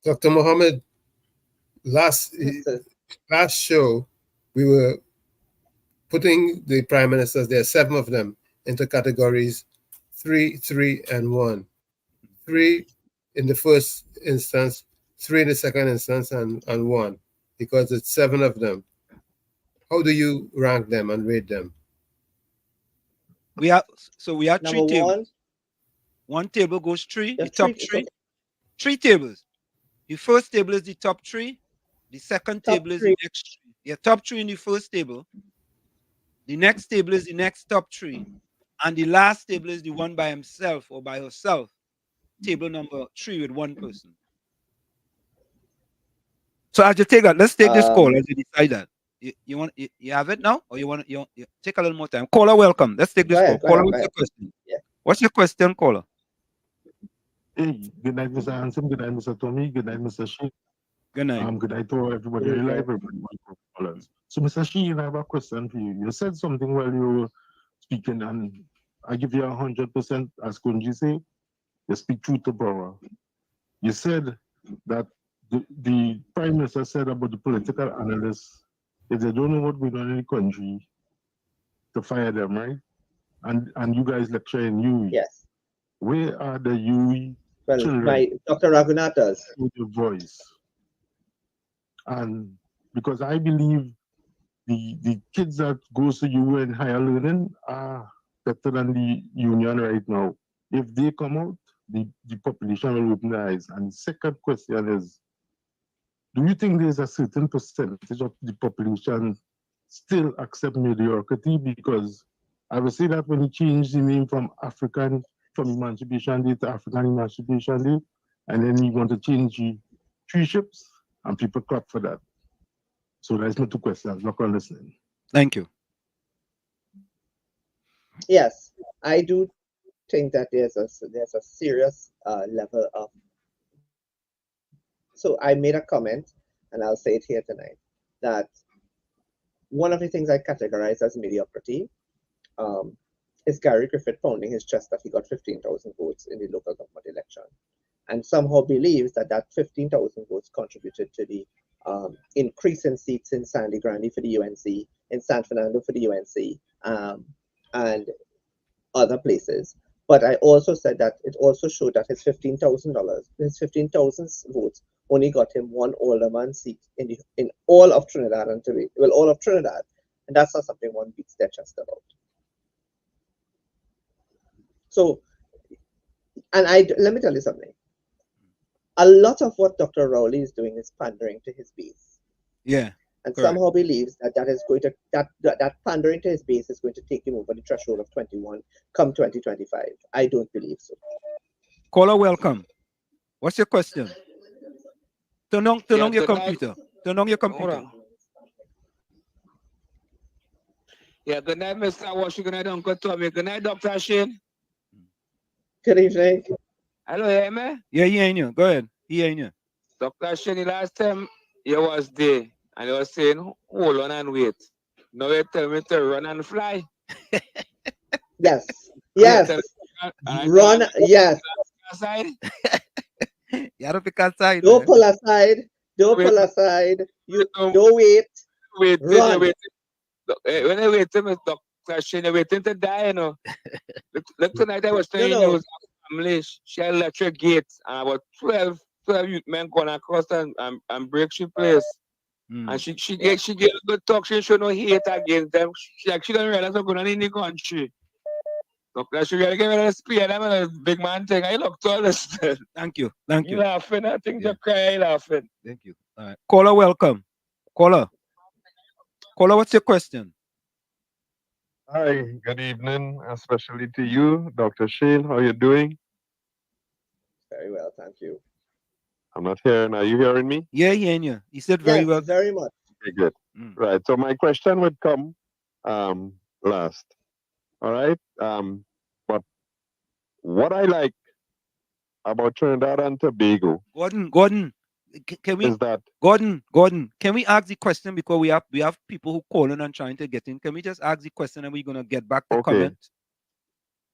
Dr. Mohammed, last show, we were putting the prime ministers, there are 7 of them, into categories 3, 3, and 1. 3 in the first instance, 3 in the second instance, and 1, because it's 7 of them. How do you rank them and rate them? We have Number 3 tables. one. One table goes 3, the There's top three. 3. Okay. 3 tables. The first table is the top 3. The second Top table is 3. the next 3. Yeah, top 3 in the first table. The next table is the next top 3. And the last table is the one by himself or by herself. Table number 3 with one person. So as you take that, let's take this call as you decide that. You have it now, or you take a little more time? Caller, welcome. Let's take this call. Caller, what's your question? Yeah. What's your question, caller? Hey, good night, Mr. Hanson. Good night, Mr. Tommy. Good night, Mr. Sheen. Good night. Good night to everybody in live, everybody, my callers. So, Mr. Sheen, I have a question for you. You said something while you were speaking, and I give you 100%, as Kunji say, you speak truth to power. You said that the Prime Minister said about the political analysts, if they don't know what's going on in the country, to fire them, right? And you guys lecture in UE. Yes. Where are the UE children? My Dr. Raghunatha's. With the voice. And because I believe the kids that goes to UE and higher learning are better than the union right now. If they come out, the population will open their eyes. And the second question is, do you think there's a certain percentage of the population still accept mediocrity? Because I would say that when he changed the name from Emancipation Day to African Emancipation Day, and then he want to change the 3 ships, and people clap for that. So that's my 2 questions. Look on listening. Thank you. Yes, I do think that there's a serious level of. So I made a comment, and I'll say it here tonight, that one of the things I categorize as mediocrity is Gary Griffith pounding his chest that he got 15,000 votes in the local government election, and somehow believes that 15,000 votes contributed to the increase in seats in Sandy Grande for the UNC, in San Fernando for the UNC, and other places. But I also said that it also showed that his $15,000, his 15,000 votes only got him 1 alderman seat in all of Trinidad and Tobago. Well, all of Trinidad, and that's not something one beats their chest about. So, and let me tell you something. A lot of what Dr. Rowley is doing is pandering to his base. Yeah. And correct. somehow believes that is going to that pandering to his base is going to take him over the threshold of 21 come 2025. I don't believe so. Caller, welcome. What's your question? Turn on your computer. Turn on your computer. Yeah, good night, Mr. Washington. Good night, Uncle Tommy. Good night, Dr. Shane. Good evening. Hello, hear me? Yeah, he ain't you. Go ahead. He ain't you. Dr. Shane, last time you was there and you was saying, hold on and wait. Now you tell me to run and fly. Yes. Yes. Run. Yes. Aside. You have to pick aside. Don't pull aside. Don't pull aside. You don't wait. Run. When I wait, Dr. Shane, you're waiting to die, you know. Look tonight I was telling you, family, she had electric gates, and about 12 youth men going across and break she place. And she gave a good talk. She showed no hate against them. She don't realize what's going on in the country. Dr. She gotta give her a spear. I'm a big man thing. I look to understand. Thank you. Thank you. You laughing? I think you cry laughing. Thank you. All right. Caller, welcome. Caller, what's your question? Hi, good evening, especially to you, Dr. Shane. How are you doing? Very well, thank you. I'm not hearing. Are you hearing me? Yeah, he ain't you. He said very well. Very much. Okay, good. Right. So my question would come last. All right. But what I like about Trinidad and Tobago, Gordon, can we? Is that Gordon? Can we ask the question because we have people who calling and trying to get in? Can we just ask the question and we're gonna get back to comment?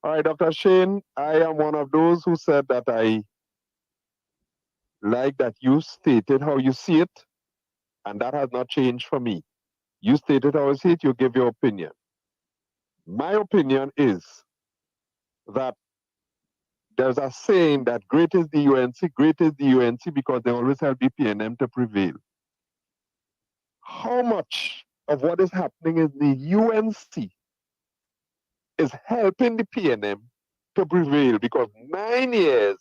All right, Dr. Shane. I am one of those who said that I like that you stated how you see it, and that has not changed for me. You stated how you see it. You give your opinion. My opinion is that there's a saying that great is the UNC because they always help the PNM to prevail. How much of what is happening in the UNC is helping the PNM to prevail? Because 9 years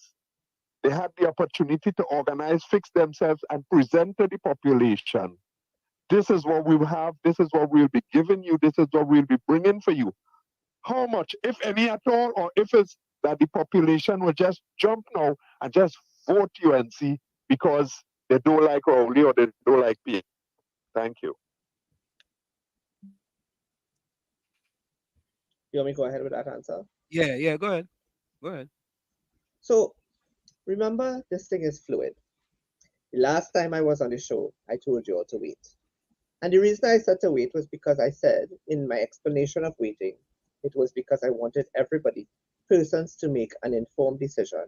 they had the opportunity to organize, fix themselves, and present to the population. This is what we have, this is what we'll be giving you, this is what we'll be bringing for you. How much, if any at all, or if it's that the population will just jump now and just vote UNC because they don't like Rowley or they don't like PNM? Thank you. You want me to go ahead with that answer? Yeah, go ahead. So remember, this thing is fluid. The last time I was on the show, I told you all to wait. And the reason I said to wait was because I said in my explanation of waiting, it was because I wanted everybody, persons, to make an informed decision.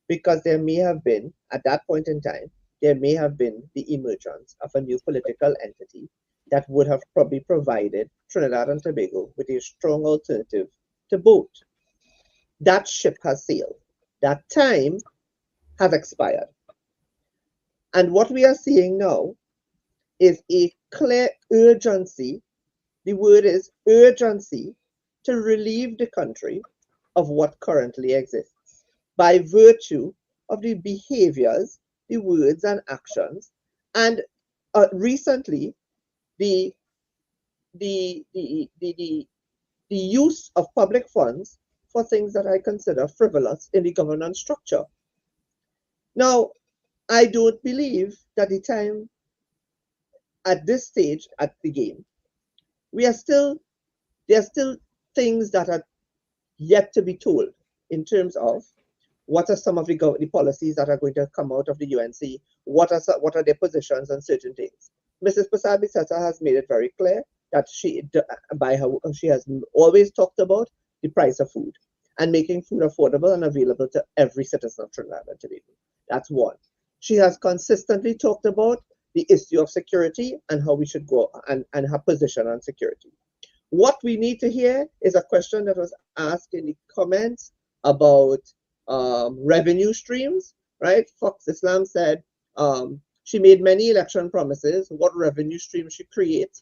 Because there may have been, at that point in time, there may have been the emergence of a new political entity that would have probably provided Trinidad and Tobago with a strong alternative to both. That ship has sailed. That time has expired. And what we are seeing now is a clear urgency, the word is urgency, to relieve the country of what currently exists by virtue of the behaviors, the words and actions, and recently the use of public funds for things that I consider frivolous in the governance structure. Now, I don't believe that the time at this stage at the game, there are still things that are yet to be told in terms of what are some of the policies that are going to come out of the UNC, what are their positions on certain things. Mrs. Prasad-Bissetta has made it very clear that she has always talked about the price of food and making food affordable and available to every citizen of Trinidad and Tobago. That's one. She has consistently talked about the issue of security and how we should go and her position on security. What we need to hear is a question that was asked in the comments about revenue streams, right? Fox Islam said she made many election promises. What revenue stream should create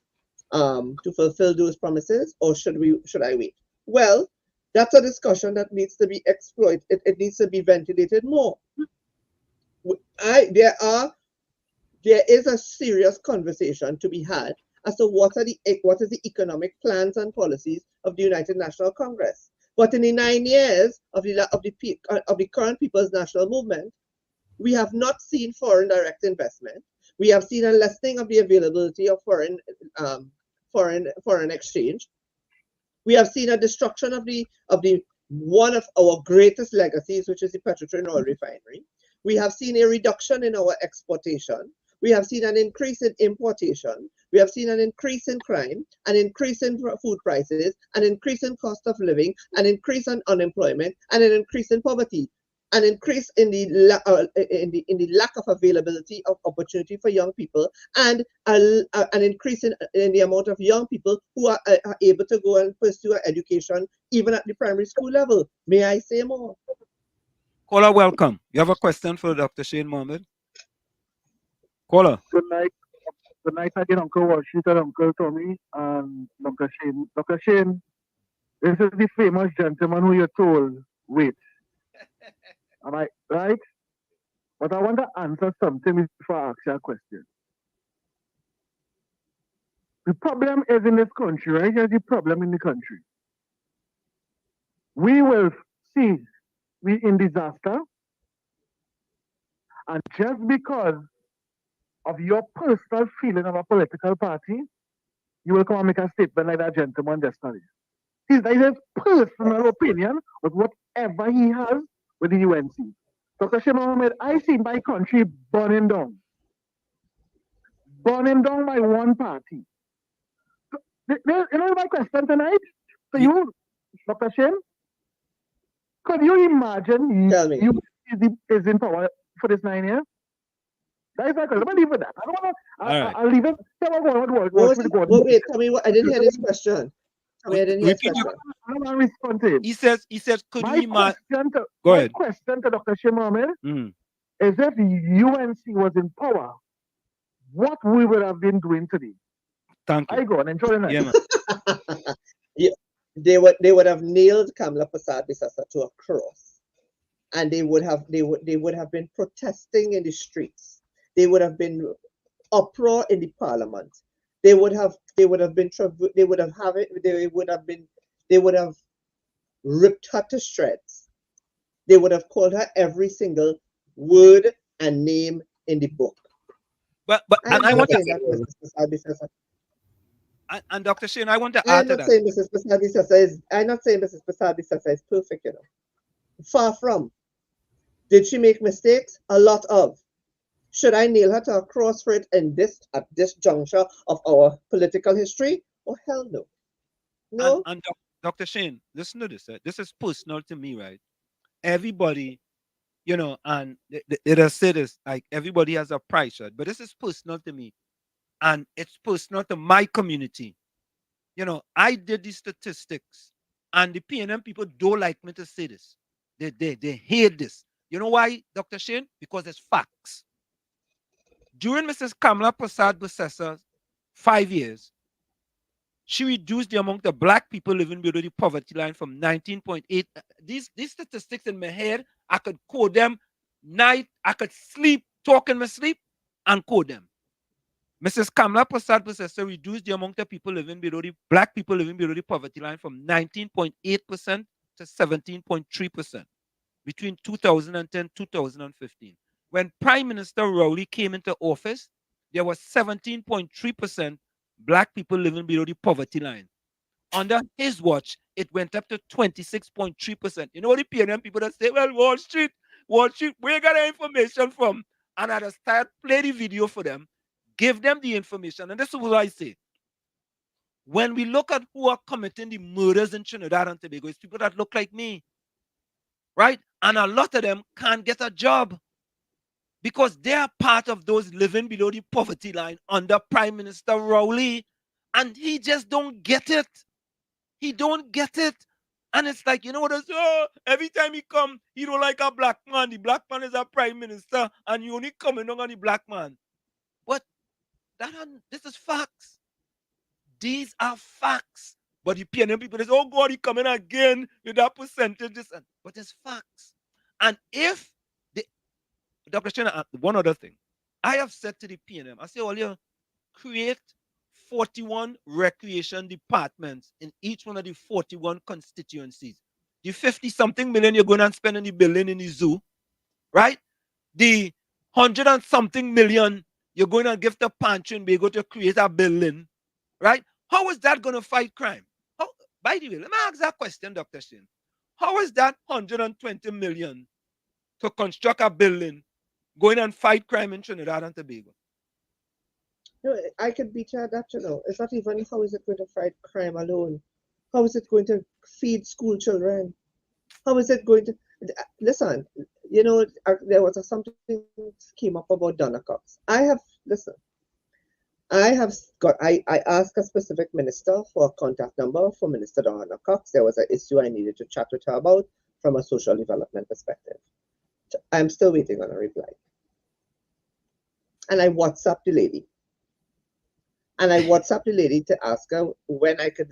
to fulfill those promises, or should I wait? Well, that's a discussion that needs to be explored. It needs to be ventilated more. There is a serious conversation to be had as to what is the economic plans and policies of the United National Congress. But in the 9 years of the current People's National Movement, we have not seen foreign direct investment. We have seen a lessening of the availability of foreign exchange. We have seen a destruction of one of our greatest legacies, which is the Petrotrin oil refinery. We have seen a reduction in our exportation. We have seen an increase in importation. We have seen an increase in crime, an increase in food prices, an increase in cost of living, an increase in unemployment, and an increase in poverty, an increase in the lack of availability of opportunity for young people, and an increase in the amount of young people who are able to go and pursue education even at the primary school level. May I say more? Caller, welcome. You have a question for Dr. Shane Mohammed? Caller. Good night again, Uncle Washington, Uncle Tommy, and Dr. Shane. Dr. Shane, this is the famous gentleman who you told, wait. Am I right? But I want to answer something before I ask you a question. The problem is in this country, right? Here's the problem in the country. We will see we in disaster, and just because of your personal feeling of a political party, you will come and make a statement like that gentleman just now. His personal opinion of whatever he has with the UNC. Dr. Shane Mohammed, I see my country burning down by one party. You know my question tonight to you, Dr. Shane? Could you imagine you is in power for this 9 years? That is my question. I'll leave it at that. I don't want to. I'll leave it. Wait, tell me what I didn't hear this question. I mean, I didn't hear his Repeat your question. I want to respond to him. He says, could My we question to Go my ahead. question to Dr. Mohammed Mm. is if UNC was in power, what we would have been doing today. Thank you. I go on, enjoy the night. Yeah, man. Yeah, they would have nailed Kamala Prasad Bisasa to a cross, and they would have been protesting in the streets. They would have been uproar in the parliament. They would have ripped her to shreds. They would have called her every single word and name in the book. But I'm I not want saying to, that Mrs. Prasad Bisasa. and Dr. Shane, I want to I'm add to not that. saying Mrs. Prasad Bisasa is. I'm not saying Mrs. Prasad Bisasa is perfect. You know, far from. Did she make mistakes? A lot of. Should I nail her to a cross for it at this juncture of our political history? Oh hell no. No. And Dr. Shane, listen to this. This is personal to me, right? Everybody, you know, and it has said this, like everybody has a price, right? But this is personal to me, and it's personal to my community. You know, I did these statistics, and the PNM people don't like me to say this. They hate this. You know why, Dr. Shane? Because it's facts. During Mrs. Kamala Prasad Busessa's 5 years, she reduced the amount of black people living below the poverty line from 19.8. These statistics in my head, I could quote them night. I could sleep, talk in my sleep, and quote them. Mrs. Kamala Prasad Busessa reduced the amount of people living below the black people living below the poverty line from 19.8% to 17.3% between 2010 and 2015. When Prime Minister Rowley came into office, there was 17.3% black people living below the poverty line. Under his watch, it went up to 26.3%. You know what the PNM people that say, well, Wall Street, where you got the information from? And I just start play the video for them, give them the information. And this is what I say. When we look at who are committing the murders in Trinidad and Tobago, it's people that look like me. Right? And a lot of them can't get a job because they are part of those living below the poverty line under Prime Minister Rowley. And he just don't get it. He don't get it. And it's like, you know what I say? Oh, every time he come, he don't like a black man. The black man is a prime minister, and you only coming on the black man. But this is facts. These are facts. But the PNM people say, oh God, he coming again with that percentage. But it's facts. And if Dr. Chena, one other thing, I have said to the PNM, I say, well, you create 41 recreation departments in each one of the 41 constituencies. The 50-something million you're going to spend on the building in the zoo, right? The 100-and-something million you're going to give to Pancho and Bego to create a building, right? How is that going to fight crime? By the way, let me ask that question, Dr. Shin. How is that 120 million to construct a building going and fight crime in Trinidad and Tobago? No, I could beat you at that, you know. It's not even how is it going to fight crime alone. How is it going to feed school children? How is it going to listen? You know, there was something came up about Donna Cox. I asked a specific minister for a contact number for Minister Donna Cox. There was an issue I needed to chat with her about from a social development perspective. I'm still waiting on a reply. And I WhatsApped the lady. And I WhatsApped the lady to ask her when I could,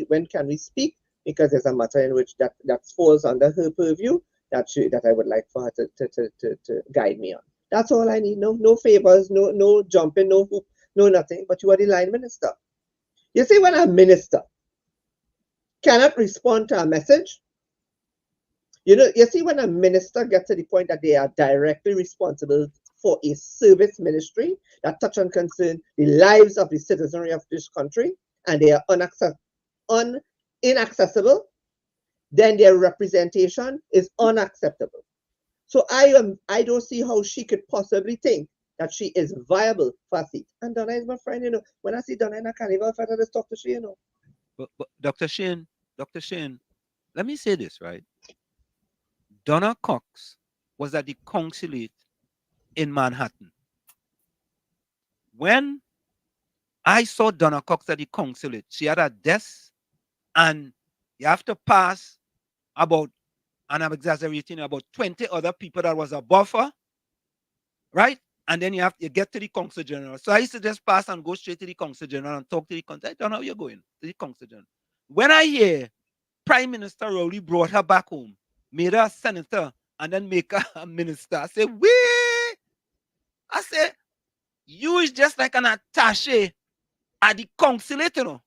when can we speak? Because there's a matter in which that falls under her purview that I would like for her to guide me on. That's all I need. No favors, no jumping, no hoop, no nothing. But you are the line minister. You see, when a minister cannot respond to a message, you see, when a minister gets to the point that they are directly responsible for a service ministry that touch and concern the lives of the citizenry of this country, and they are inaccessible, then their representation is unacceptable. So I don't see how she could possibly think that she is viable for a seat. And Donna is my friend, you know. When I see Donna in a carnival, if I just talk to she, you know. But Dr. Shane, let me say this, right? Donna Cox was at the consulate in Manhattan. When I saw Donna Cox at the consulate. She had a desk, and you have to pass about, and I'm exaggerating, about 20 other people that was above her, right? And then you get to the consul general. So I used to just pass and go straight to the consul general and talk to the consul. I don't know how you're going to the consul general. When I hear Prime Minister Rowley brought her back home, made her a senator, and then make her a minister, I said, wait. I said, you is just like an attaché at the consulate, you know,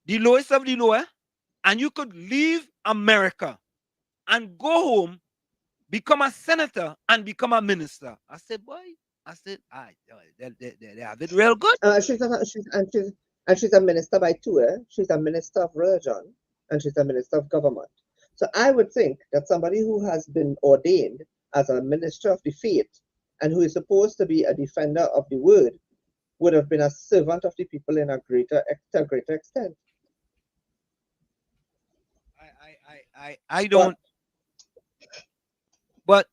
the lowest of the lower, and you could leave America and go home, become a senator, and become a minister. I said, boy, I said, they have it real good. She's a minister by two. She's a minister of religion, and she's a minister of government. So I would think that somebody who has been ordained as a minister of the faith and who is supposed to be a defender of the word would have been a servant of the people in a greater extent. I don't. But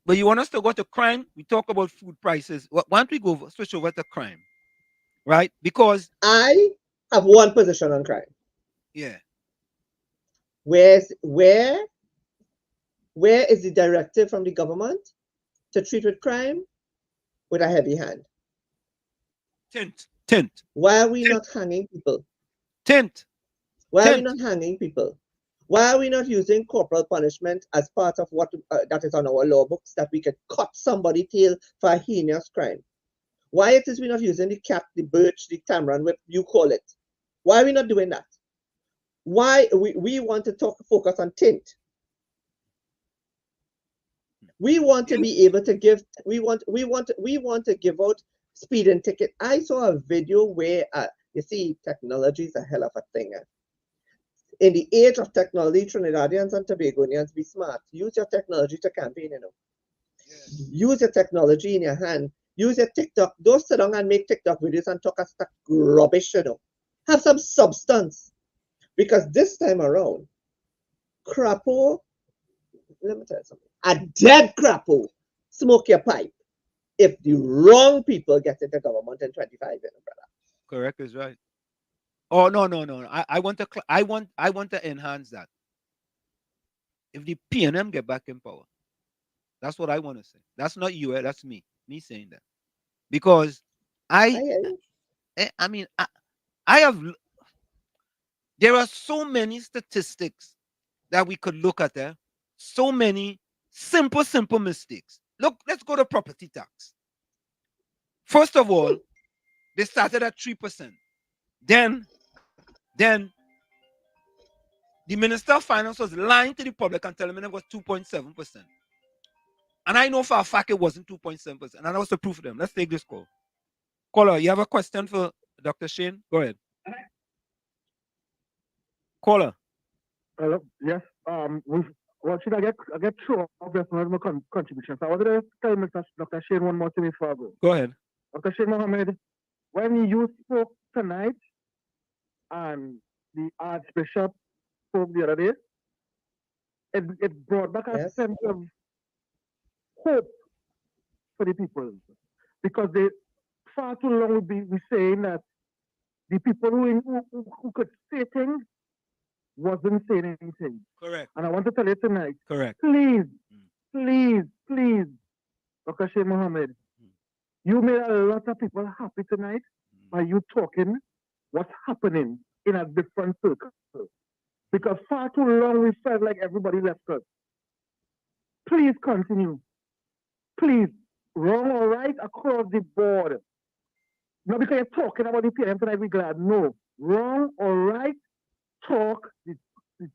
you want us to go to crime? We talk about food prices. Why don't we go switch over to crime, right? Because I have one position on crime. Yeah. Where is the directive from the government to treat with crime with a heavy hand? Tint. Why are we not hanging people? Why are we not hanging people? Why are we not using corporal punishment as part of what that is on our law books, that we can cut somebody's tail for a heinous crime? Why it is we not using the cat, the birch, the tamarind whip, you call it? Why are we not doing that? Why we want to focus on tint? We want to be able to give. We want to give out speeding ticket. I saw a video where you see, technology is a hell of a thing. In the age of technology, Trinidadians and Tobagonians, be smart. Use your technology to campaign, you know. Use your technology in your hand. Use your TikTok. Don't sit down and make TikTok videos and talk a stuff rubbish, you know. Have some substance. Because this time around, crapo, let me tell you something. A dead crapo, smoke your pipe if the wrong people get into government in 25 years, brother. Correct is right. Oh no. I want to enhance that. If the PNM get back in power, that's what I want to say. That's not you. That's me. Me saying that because I mean I have. There are so many statistics that we could look at there. So many simple mistakes. Look, let's go to property tax. First of all, they started at 3%. Then the Minister of Finance was lying to the public and telling me it was 2.7%. And I know for a fact it wasn't 2.7%. And I was to prove them. Let's take this call. Caller, you have a question for Dr. Shane? Go ahead. Caller. Hello. Yes. Well, should I get through off this one of my contributions? I wanted to tell Mr. Dr. Shane one more thing before I go. Go ahead. Dr. Shane Mohammed, when you spoke tonight and the Archbishop spoke the other day, it brought back a sense of hope for the people. Because they far too long would be saying that the people who could say things wasn't saying anything. Correct. And I want to tell you tonight. Correct. Please, Dr. Shane Mohammed, you made a lot of people happy tonight by you talking what's happening in a different circle. Because far too long we felt like everybody left us. Please continue. Please, wrong or right across the board. Not because you're talking about the PM tonight, we're glad. No. Wrong or right, talk the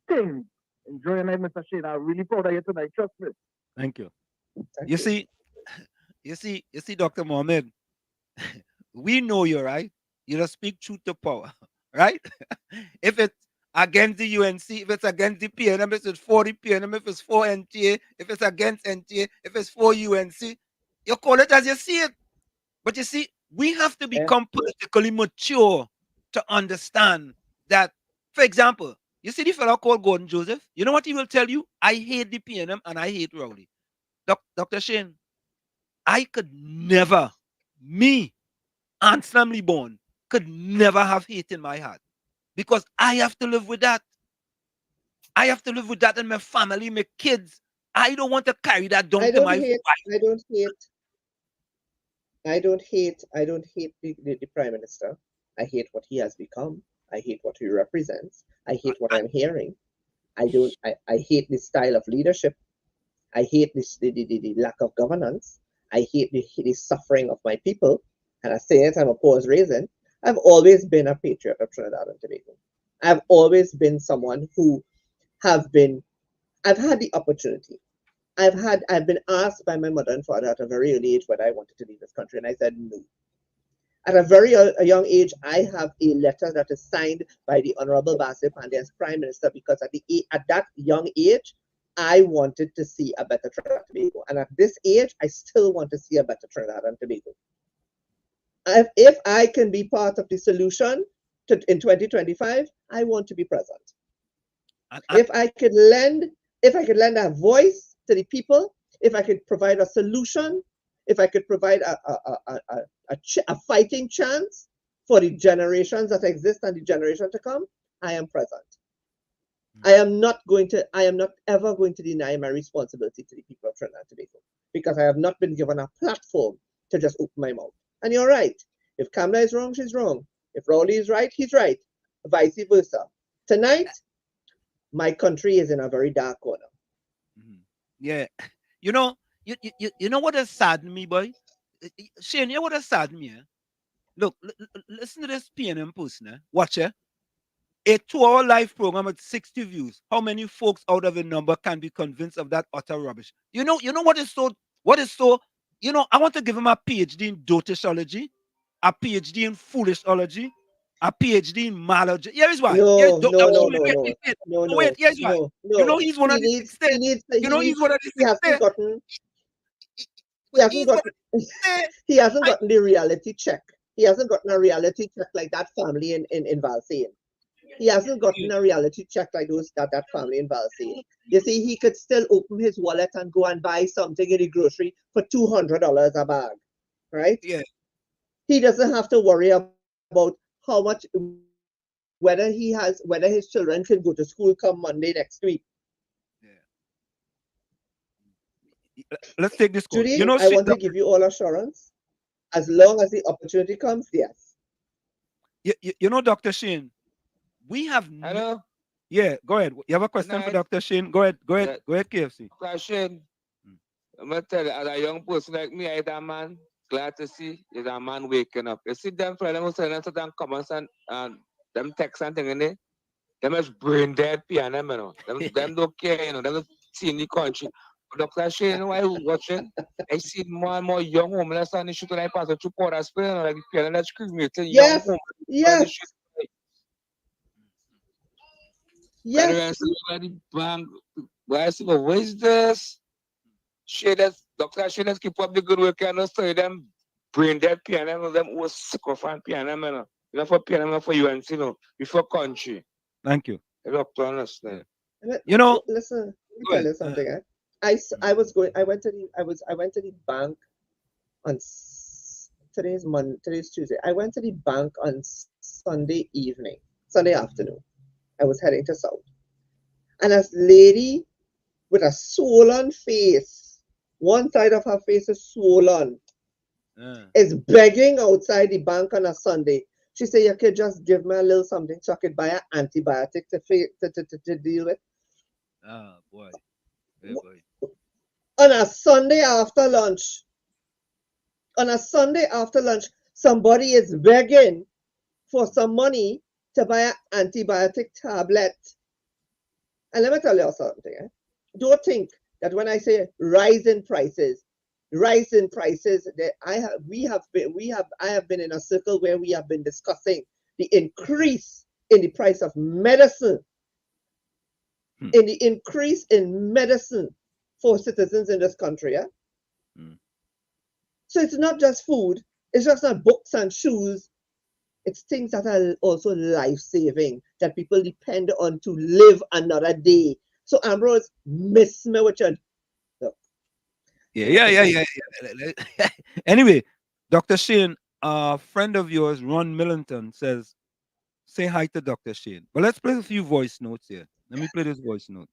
thing. Enjoy your night, Mr. Shane. I'm really proud of you tonight. Trust me. Thank you. You see, Dr. Mohammed, we know you, right? You just speak truth to power, right? If it's against the UNC, if it's against the PNM, if it's for the PNM, if it's for NTA, if it's against NTA, if it's for UNC, you call it as you see it. But you see, we have to become politically mature to understand that, for example, you see the fellow called Gordon Joseph, you know what he will tell you? I hate the PNM and I hate Rowley. Dr. Shane, I could never, me, handsomely born, could never have hate in my heart. Because I have to live with that. I have to live with that in my family, my kids. I don't want to carry that down I to don't my hate. wife. I don't hate. I don't hate. I don't hate the prime minister. I hate what he has become. I hate what he represents. I hate what I'm hearing. I don't. I hate this style of leadership. I hate the lack of governance. I hate the suffering of my people. And I say it, I'm a poor's raisin. I've always been a patriot of Trinidad and Tobago. I've always been someone who I've had the opportunity. I've been asked by my mother and father at a very early age whether I wanted to leave this country, and I said no. At a very young age, I have a letter that is signed by the Honorable Basil Pandey as Prime Minister because at that young age, I wanted to see a better Trinidad and Tobago. And at this age, I still want to see a better Trinidad and Tobago. If I can be part of the solution in 2025, I want to be present. If I could lend a voice to the people, if I could provide a solution, if I could provide a fighting chance for the generations that exist and the generation to come, I am present. I am not ever going to deny my responsibility to the people of Trinidad and Tobago because I have not been given a platform to just open my mouth. And you're right. If Kamla is wrong, she's wrong. If Rowley is right, he's right. Vice versa. Tonight, my country is in a very dark corner. Yeah. You know what has saddened me, boy? Shane, you know what has saddened me? Eh? Look, listen to this PNM person. Eh? Watch it. A 2-hour live program with 60 views. How many folks out of a number can be convinced of that utter rubbish? You know what is so, I want to give him a PhD in dotishology, a PhD in foolishology, a PhD in malology. Here's why. No. Wait, here's why. You know he's one of the 60. You know he's one of the 60. He hasn't gotten the reality check. He hasn't gotten a reality check like that family in Valsayn. He hasn't gotten a reality check like that family in Valsayn. You see, he could still open his wallet and go and buy something in the grocery for $200 a bag, right? Yeah. He doesn't have to worry about how much, whether his children can go to school come Monday next week. Let's take this call. Judy, I want to give you all assurance. As long as the opportunity comes, yes. You know, Dr. Shane, we have. Hello? Yeah, go ahead. You have a question for Dr. Shane? Go ahead, KFC. Dr. Shane, I'm going to tell you, as a young person like me, I'm a man, glad to see is a man waking up. You see them for them who send certain comments and them texts and things in there, them is brain dead piano, you know. Them don't care, you know, them see in the country. Dr. Shane, why you watching? I see more and more young homeless on the street when I pass through Port Spring, like the piano that's cremating young homeless. Yes. Yes. What is this? Dr. Shane, keep up the good work and study them brain dead piano, them who sycophant piano, man. You know, for piano, for you and you know, before country. Thank you. Doctor, understand. You know, listen, let me tell you something. I went to the bank on today's Tuesday. I went to the bank on Sunday afternoon. I was heading to South. And a lady with a swollen face, one side of her face is swollen, is begging outside the bank on a Sunday. She said, you could just give me a little something so I could buy an antibiotic to deal with. Oh, boy. Hey, boy. On a Sunday after lunch, somebody is begging for some money to buy an antibiotic tablet. And let me tell you something. Don't think that when I say rise in prices, that I have been in a circle where we have been discussing the increase in the price of medicine, in the increase in medicine for citizens in this country. So it's not just food, it's just not books and shoes. It's things that are also life-saving, that people depend on to live another day. So Ambrose, miss me with your... Yeah. Anyway, Dr. Shane, a friend of yours, Ron Millington, says, say hi to Dr. Shane. But let's play a few voice notes here. Let me play this voice note.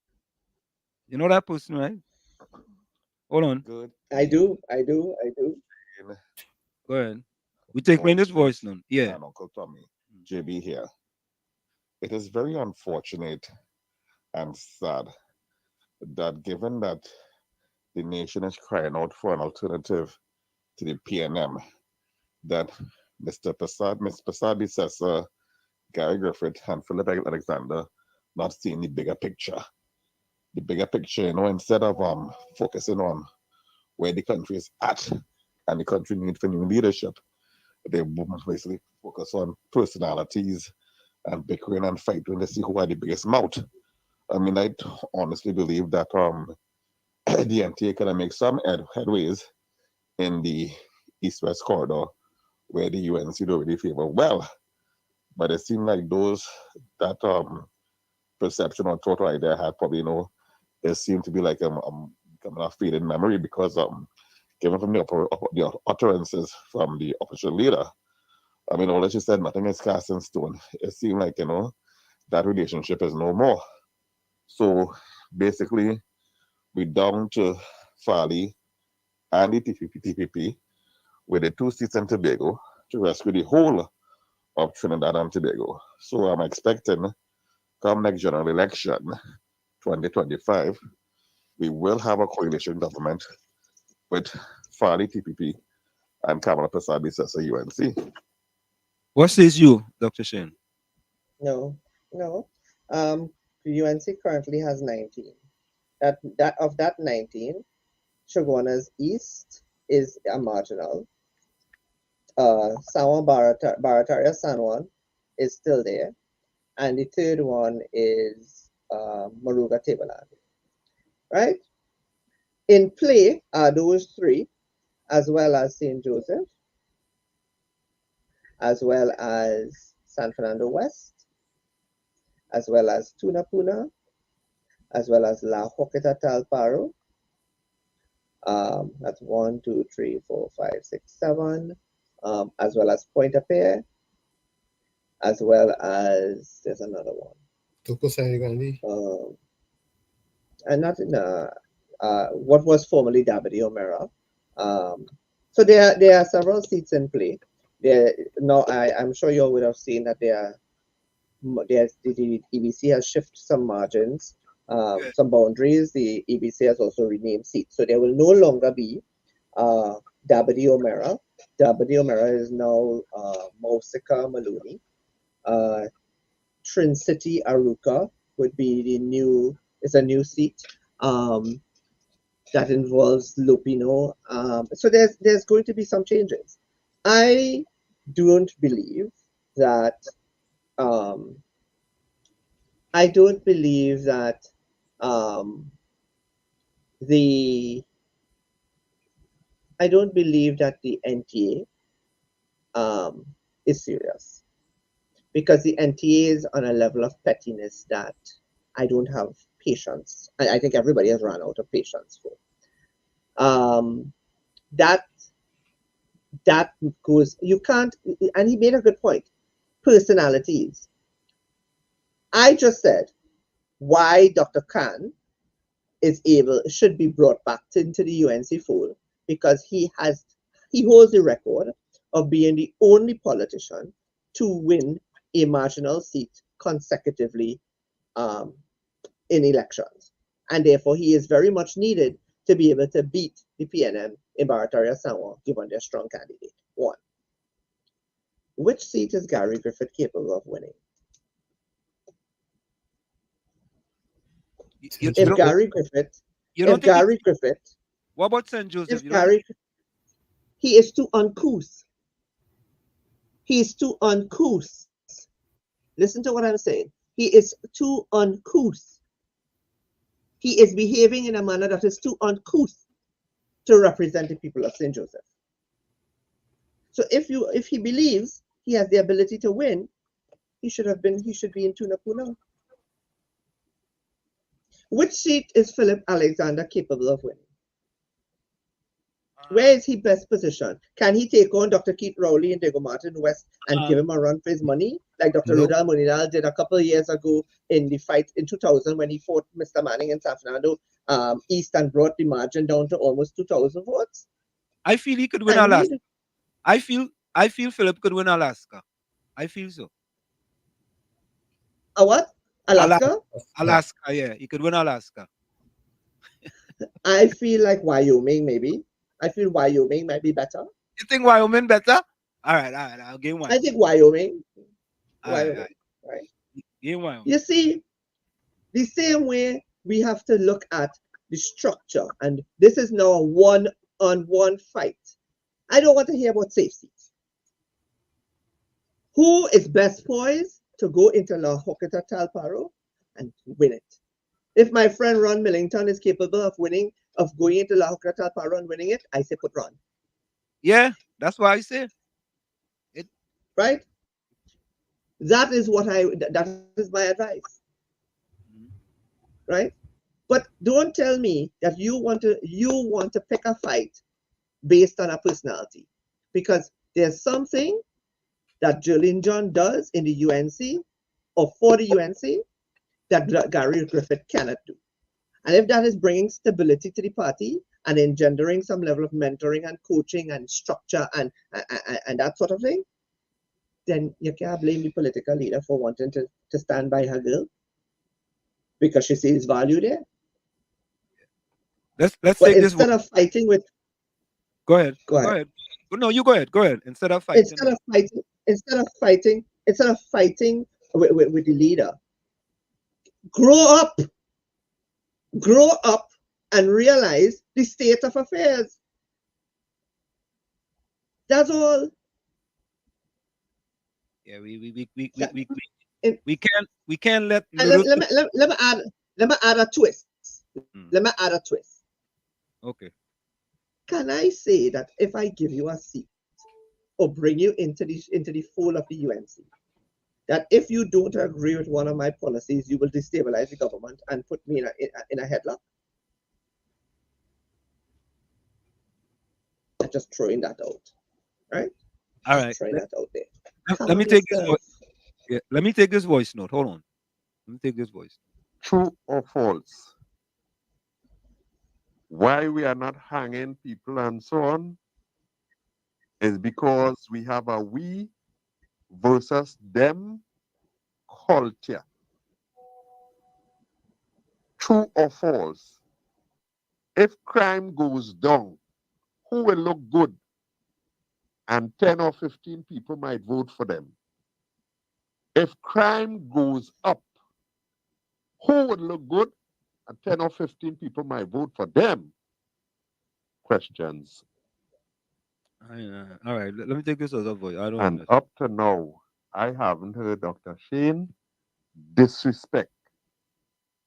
You know that person, right? Hold on. Good. I do. Go ahead. We take playing this voice note. Yeah. And Uncle Tommy, JB here. It is very unfortunate and sad that given that the nation is crying out for an alternative to the PNM, that Mr. Prasad Bissessar, Gary Griffith, and Philip Alexander not seeing the bigger picture. The bigger picture, instead of focusing on where the country is at and the country needs for new leadership, they basically focus on personalities and bickering and fighting to see who had the biggest mouth. I mean, I honestly believe that the NTA can make some headways in the East-West corridor where the UNC don't really favor well. But it seemed like those that perception or total idea had probably, it seemed to be like becoming a faded memory because given from the utterances from the opposition leader, I mean, although she said nothing is cast in stone, it seemed like, that relationship is no more. So basically, we down to Farley and the TPP with the 2 seats in Tobago to rescue the whole of Trinidad and Tobago. So I'm expecting come next general election, 2025, we will have a coalition government with Farley TPP and Kamala Prasad Bissessar UNC. What says you, Dr. Shane? No. The UNC currently has 19. That of that 19, Shoguana's East is a marginal. San Juan Barataria San Juan is still there. And the third one is Moruga Tableland. Right? In play are those three, as well as St. Joseph, as well as San Fernando West, as well as Tunapuna, as well as La Joqueta Talparo. That's 1, 2, 3, 4, 5, 6, 7, as well as Pointe-a-Pierre, as well as there's another one. And not in what was formerly Dabadi O'Mara. So there are several seats in play. I'm sure you all would have seen that the EBC has shifted some margins, some boundaries. The EBC has also renamed seats. So there will no longer be Dabadi O'Mara. Dabadi O'Mara is now Mausika Maloney. Trin City Aruka would be it's a new seat that involves Lupino. So there's going to be some changes. I don't believe that the NTA is serious, because the NTA is on a level of pettiness that I don't have patience. I think everybody has run out of patience for. That goes, you can't, and he made a good point, personalities. I just said why Dr. Khan should be brought back into the UNC fold, because he holds the record of being the only politician to win a marginal seat consecutively in elections. And therefore, he is very much needed to be able to beat the PNM in Barataria San Juan, given their strong candidate. 1. Which seat is Gary Griffith capable of winning? What about St. Joseph? He is too uncouth. He is too uncouth. Listen to what I'm saying. He is too uncouth. He is behaving in a manner that is too uncouth to represent the people of St. Joseph. So if he believes he has the ability to win, he should be in Tunapuna. Which seat is Philip Alexander capable of winning? Where is he best positioned? Can he take on Dr. Keith Rowley and Diego Martin West and give him a run for his money, like Dr. Nope. Rudal Munidal did a couple of years ago in the fight in 2000 when he fought Mr. Manning in San Fernando East and brought the margin down to almost 2,000 votes? I feel he could win I Alaska. need I feel Philip could win Alaska. I feel so. a what? Alaska? Alaska, yeah. He could win Alaska. I feel like Wyoming, maybe. I feel Wyoming might be better. You think Wyoming better? All right. I'll give Wyoming. I think Wyoming. All right. Right. Give Wyoming. You see, the same way we have to look at the structure, and this is now a one-on-one fight. I don't want to hear about safe seats. Who is best poised to go into La Hoqueta Talparo and win it? If my friend Ron Millington is capable of going into La Hoqueta Talparo and winning it, I say put Ron. Yeah, that's why I say it. Right? That is my advice. Right? But don't tell me that you want to pick a fight based on a personality, because there's something that Julian John does in the UNC or for the UNC that Gary Griffith cannot do. And if that is bringing stability to the party and engendering some level of mentoring and coaching and structure and that sort of thing, then you can't blame the political leader for wanting to stand by her girl because she sees value there. Let's take this. Instead of fighting with. Go ahead. Go ahead. No, you go ahead. Go ahead. Instead of fighting with the leader, grow up and realize the state of affairs. That's all. Yeah, we can't let. Let me add a twist. Let me add a twist. Okay. Can I say that if I give you a seat or bring you into the fold of the UNC, that if you don't agree with one of my policies, you will destabilize the government and put me in a headlock? I'm just throwing that out, right? All right. Throwing that out there. Let me take this voice. Yeah, let me take this voice note. Hold on. Let me take this voice. True or false? Why we are not hanging people and so on is because we have a we versus them culture. True or false? If crime goes down, who will look good? And 10 or 15 people might vote for them. If crime goes up, who would look good? And 10 or 15 people might vote for them. Questions. All right, let me take this other voice. I don't. And up to now, I haven't heard Dr. Shane disrespect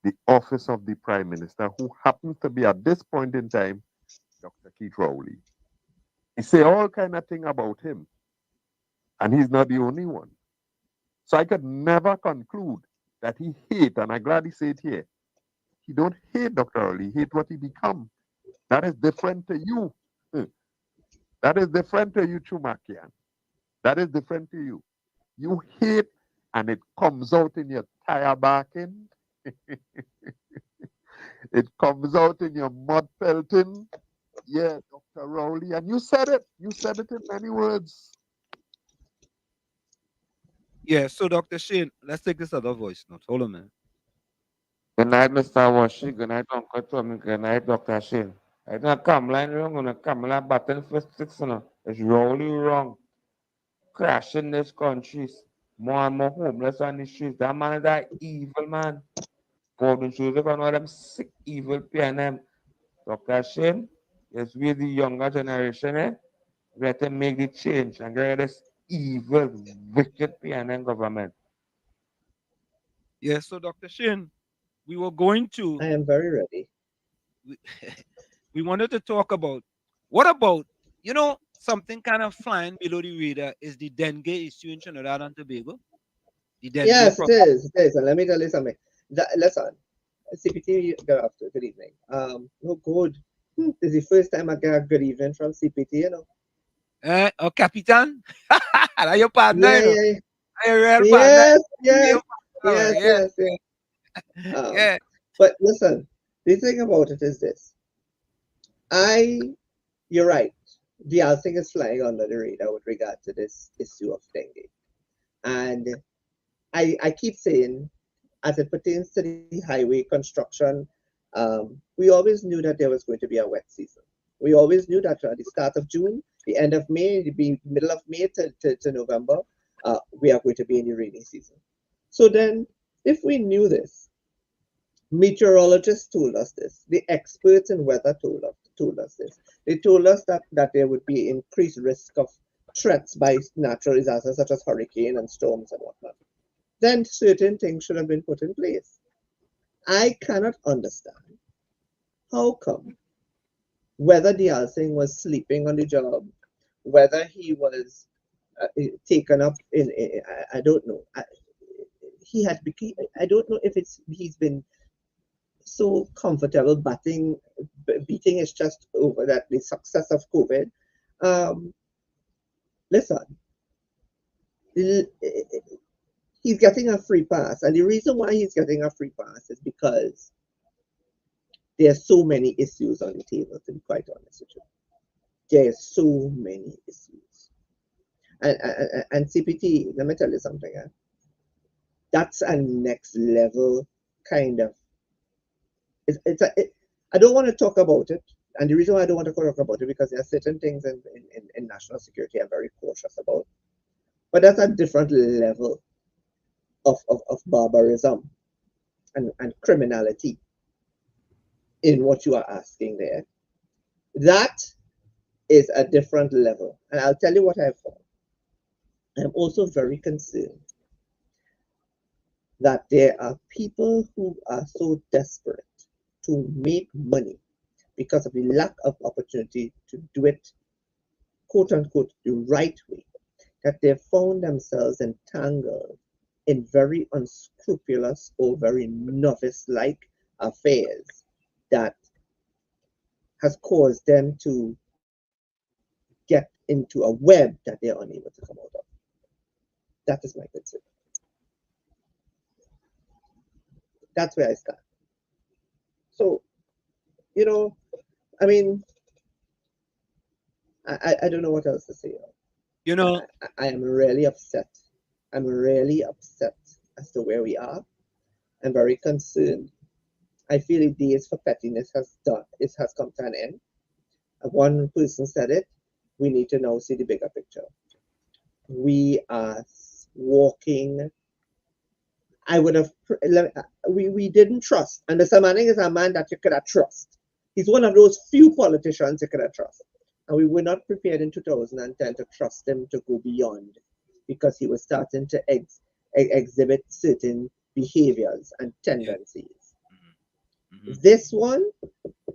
the office of the Prime Minister, who happens to be at this point in time, Dr. Keith Rowley. He say all kind of thing about him, and he's not the only one. So I could never conclude that he hate, and I'm glad he said here, he don't hate Dr. Rowley, he hate what he become. That is different to you. That is different to you, Chumakian. That is different to you. You hate, and it comes out in your tire barking. It comes out in your mud pelting. Yeah, Dr. Rowley, and you said it. You said it in many words. Yeah, so Dr. Shane, let's take this other voice note. Hold on, man. Good night, Mr. Washi. Good night, Uncle Tommy. Good night, Dr. Shane. I don't come line wrong on a camera button for 6. It's really wrong. Crashing this country. More and more homeless on the streets. That man is that evil man. Golden shoes up on all them sick, evil PNM. Dr. Shane, yes, we the younger generation, we have to make the change and get rid of this evil, wicked PNM government. Yeah, so Dr. Shane, we were going to. I am very ready. We wanted to talk about what about, something kind of flying below the radar is the dengue issue in Trinidad and Tobago. The dengue Yes, it is. It is. And let me tell you something. Listen, CPT, good evening. No good. This is the first time I get a good evening from CPT, you know. Oh, Capitan? Are your partner, Yeah, you know? yeah, Are your real partner? yes, yes, Your partner, yes, yeah, yes, yes. yeah. But listen, the thing about it is this. You're right. The other thing is flying under the radar with regard to this issue of dengue. And I keep saying, as it pertains to the highway construction, we always knew that there was going to be a wet season. We always knew that at the start of June, the end of May, the middle of May to November, we are going to be in the rainy season. So then, if we knew this, meteorologists told us this, the experts in weather told us this. They told us that there would be increased risk of threats by natural disasters such as hurricane and storms and whatnot. Then certain things should have been put in place. I cannot understand how come whether the Alsing was sleeping on the job, whether he was taken up I don't know. I don't know if he's been so comfortable beating his chest over that the success of COVID. Um, Listen, he's getting a free pass, and the reason why he's getting a free pass is because there are so many issues on the table. To be quite honest with you, there are so many issues, and CPT. Let me tell you something. That's a next level kind of. I don't want to talk about it. And the reason why I don't want to talk about it because there are certain things in national security I'm very cautious about. But that's a different level of barbarism and criminality in what you are asking there. That is a different level. And I'll tell you what I've found. I'm also very concerned that there are people who are so desperate to make money because of the lack of opportunity to do it, quote unquote, the right way, that they've found themselves entangled in very unscrupulous or very novice-like affairs that has caused them to get into a web that they're unable to come out of. That is my concern. That's where I stand. So, you know, I mean, I don't know what else to say. You know, I am really upset. I'm really upset as to where we are. I'm very concerned. I feel the days for pettiness has come to an end. One person said it. We need to now see the bigger picture. We are walking. I would have. We didn't trust. And Mr. Manning is a man that you could have trust. He's one of those few politicians you could have trust. And we were not prepared in 2010 to trust him to go beyond because he was starting to exhibit certain behaviors and tendencies. This one,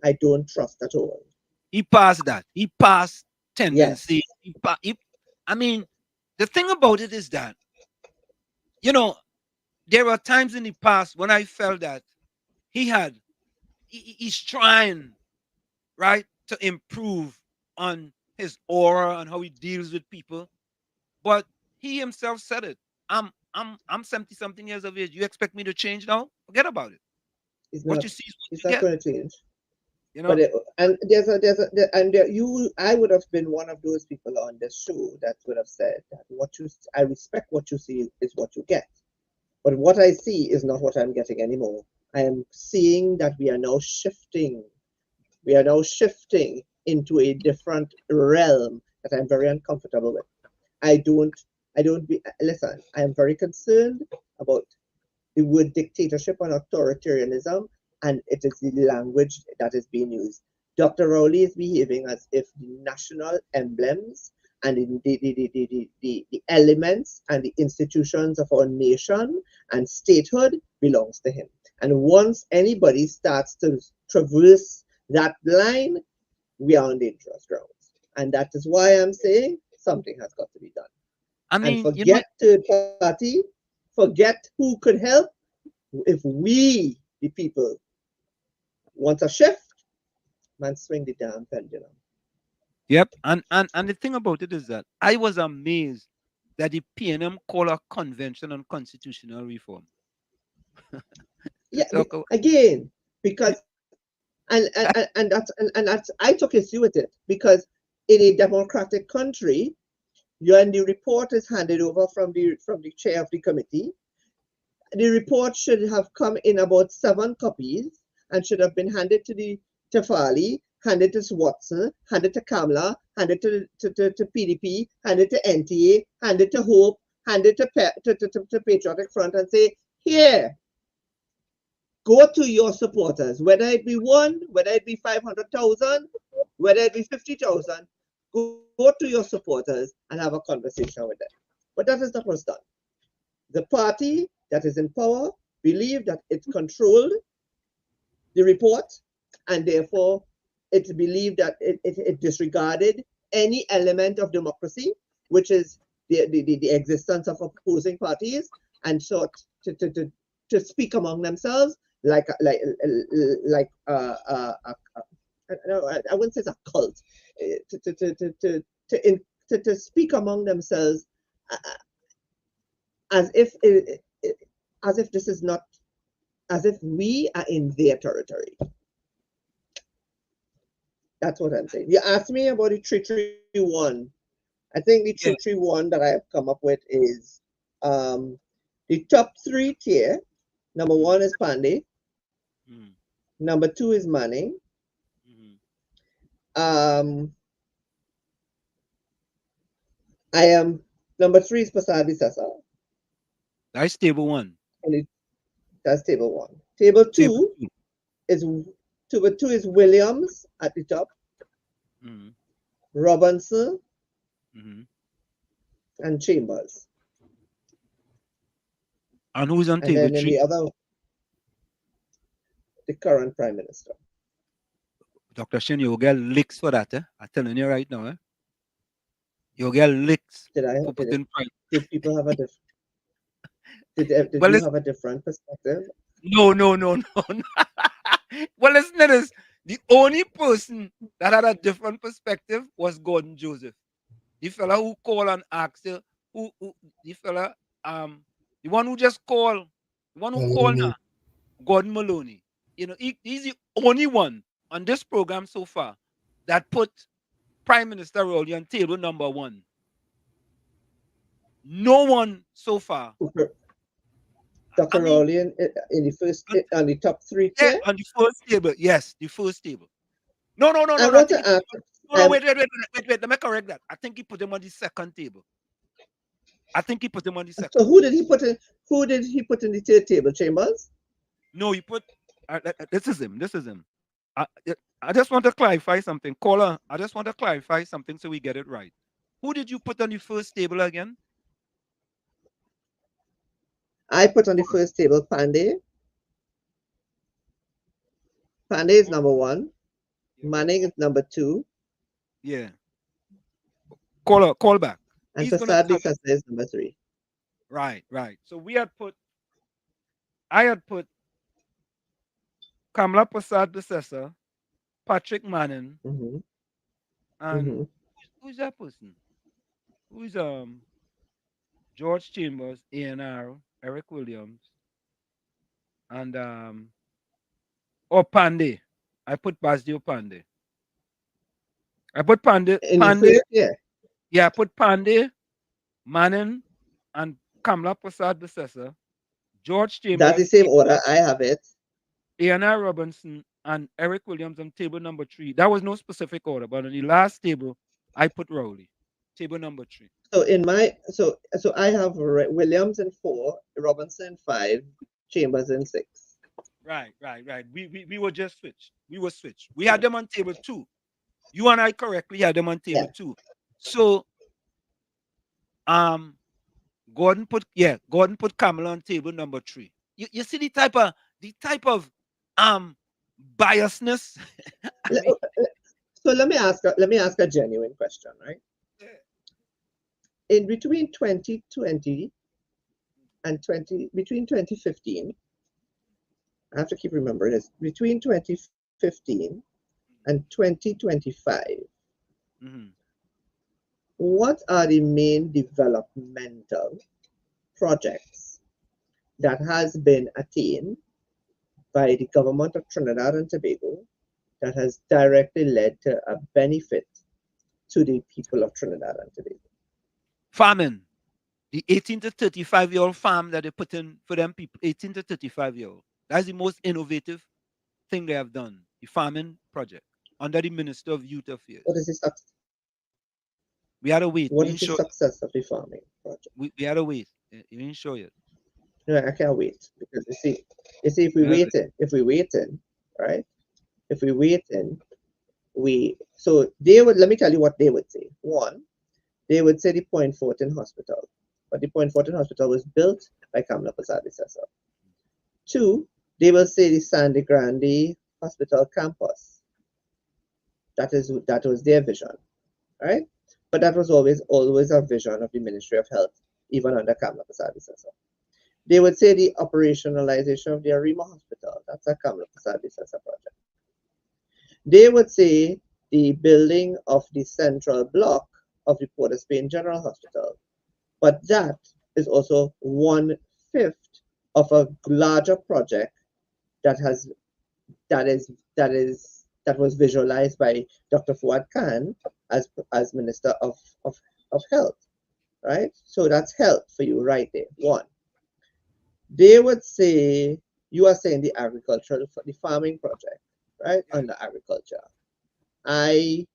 I don't trust at all. He passed that. He passed tendency. Yes. I mean, the thing about it is that, you know, there were times in the past when I felt that he's trying, right, to improve on his aura and how he deals with people. But he himself said it. I'm 70 something years of age. You expect me to change now? Forget about it. It's What not. you see is what It's you not get. going to change. You know. But I would have been one of those people on this show that would have said that I respect what you see is what you get, but what I see is not what I'm getting anymore. I am seeing that we are now shifting. We are now shifting into a different realm that I'm very uncomfortable with. Listen, I am very concerned about the word dictatorship and authoritarianism, and it is the language that is being used. Dr. Rowley is behaving as if the national emblems and the elements and the institutions of our nation and statehood belongs to him. And once anybody starts to traverse that line, we are on dangerous grounds. And that is why I'm saying something has got to be done. I mean, and forget third party, forget who could help. If we, the people, want a shift, Man, swing the damn pendulum. Yep. And the thing about it is that I was amazed that the PNM call a convention on constitutional reform. Yeah, again, because and that's I took issue with it because in a democratic country, when the report is handed over from the chair of the committee, the report should have come in about 7 copies and should have been handed to Farley, handed to Watson, handed to Kamala, handed to PDP, handed to NTA, handed to Hope, handed to Patriotic Front, and say, here, go to your supporters, whether it be 1, whether it be 500,000, whether it be 50,000, go to your supporters and have a conversation with them. But that is not what's done. The party that is in power believe that it controlled the report, and therefore it believed that it disregarded any element of democracy, which is the existence of opposing parties, and sought to speak among themselves I wouldn't say it's a cult, to speak among themselves as if this is not, as if we are in their territory. That's what I'm saying. You asked me about the 331. I think the 331 that I have come up with is the top 3 tier. Number 1 is Pandey. Number 2 is Manning. Number 3 is Prasad Visasa. That's table 1. That's table 1. Table 2 is Williams at the top, Robinson, and Chambers. And who's on And table then in 3? the other, the current prime minister. Dr. Shin, you'll get licks for that, I'm telling you right now, You'll get licks for putting prime. Did people have a different? Did you have a different perspective? No. Well, listen to this. The only person that had a different perspective was Gordon Joseph. The fella who called and asked you, the fella, the one who just called, the one who called now, Gordon Maloney. You know, he's the only one on this program so far that put Prime Minister Rowley on table number 1. No one so far. Dr. Rowley in the first, on the top 3 tier? On the first table, yes, the first table. No. I want to ask. Wait. Let me correct that. I think he put him on the second table. So who did he put in? Who did he put in the 3rd table? Chambers? No, he put. This is him. I just want to clarify something, caller. I just want to clarify something so we get it right. Who did you put on the first table again? I put on the first table Pandey. Pandey is number 1. Manning is number 2. Yeah. Call back. And Prasad Visasa is number 3. Right. So I had put Kamala Prasad Visasa, Patrick Manning, and who's that person? Who's George Chambers, ANR, Eric Williams, and Pandey. I put Basdio Pandey. I put Pandey. Yeah, I put Pandey, Manning, and Kamala Prasad Visasa, George Chambers. That's the same order I have it. ANR Robinson and Eric Williams on table number 3. That was no specific order, but on the last table, I put Rowley. Table number 3. So in my so I have Williams in 4, Robinson in 5, Chambers in 6. Right. We were just switched. We had them on table 2. You and I correctly had them on table 2. So Gordon put Kamala on table number 3. You see the type of biasness. So let me ask a genuine question, right? In between 2020 and between 2015, I have to keep remembering this. Between 2015 and 2025, Mm-hmm. what are the main developmental projects that has been attained by the government of Trinidad and Tobago that has directly led to a benefit to the people of Trinidad and Tobago? Farming. The 18 to 35-year-old farm that they put in for them people, 18 to 35-year-old. That's the most innovative thing they have done. The farming project under the Minister of Youth Affairs. What is the success? We had to wait. What We is the show, success of the farming project? we had to wait. You didn't show yet. No, I can't wait because you see, if we wait in, right? If we wait in, so they would, let me tell you what they would say. One, they would say the Point Fortin Hospital, but the Point Fortin Hospital was built by Kamla Prasad-Sessa. Two, they will say the Sandy Grande Hospital campus. That was their vision, right? But that was always a vision of the Ministry of Health, even under Kamla Prasad-Sessa. They would say the operationalization of the Arima Hospital. That's a Kamla Prasad-Sessa project. They would say the building of the central block of the Port of Spain General Hospital, but that is also 1/5 of a larger project that was visualized by Dr. Fuad Khan as Minister of Health, right? So that's health for you right there. One. They would say, you are saying the agricultural, the farming project, right? Under agriculture. I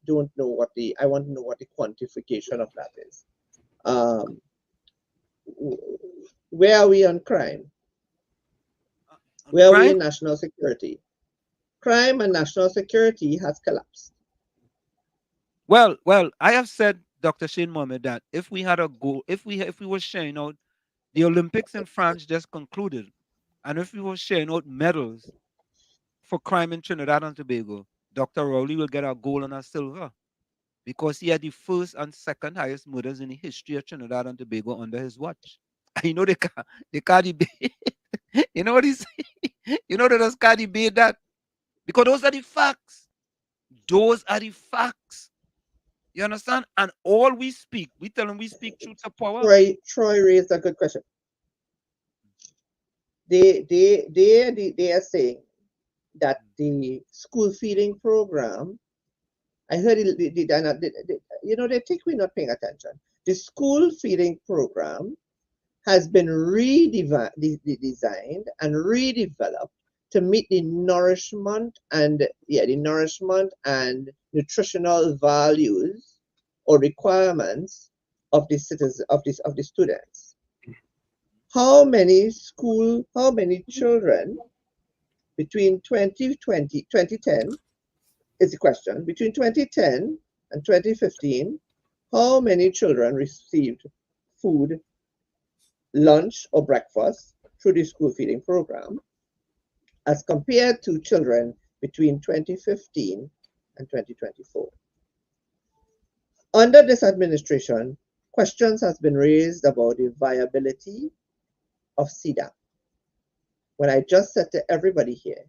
don't know I want to know what the quantification of that is. Where are we on crime? Where are we in national security? Crime and national security has collapsed. Well, I have said, Dr. Shane Mohammed, that if we had a goal, if we were sharing out, the Olympics in France just concluded, and if we were sharing out medals for crime in Trinidad and Tobago, Dr. Rowley will get a gold and a silver because he had the first and second highest murders in the history of Trinidad and Tobago under his watch. You know they can't debate. You know what he's saying? You know they just can't debate that because those are the facts. Those are the facts. You understand? And all we speak, we tell them we speak truth to power. Troy raised a good question. They are saying that the school feeding program, I heard they think we're not paying attention. The school feeding program has been redesigned and redeveloped to meet the nourishment and nutritional values or requirements of the citizens of the students. How many children between 2010 is the question, between 2010 and 2015, how many children received food, lunch or breakfast through the school feeding program as compared to children between 2015 and 2024? Under this administration, questions has been raised about the viability of CDAP. When I just said to everybody here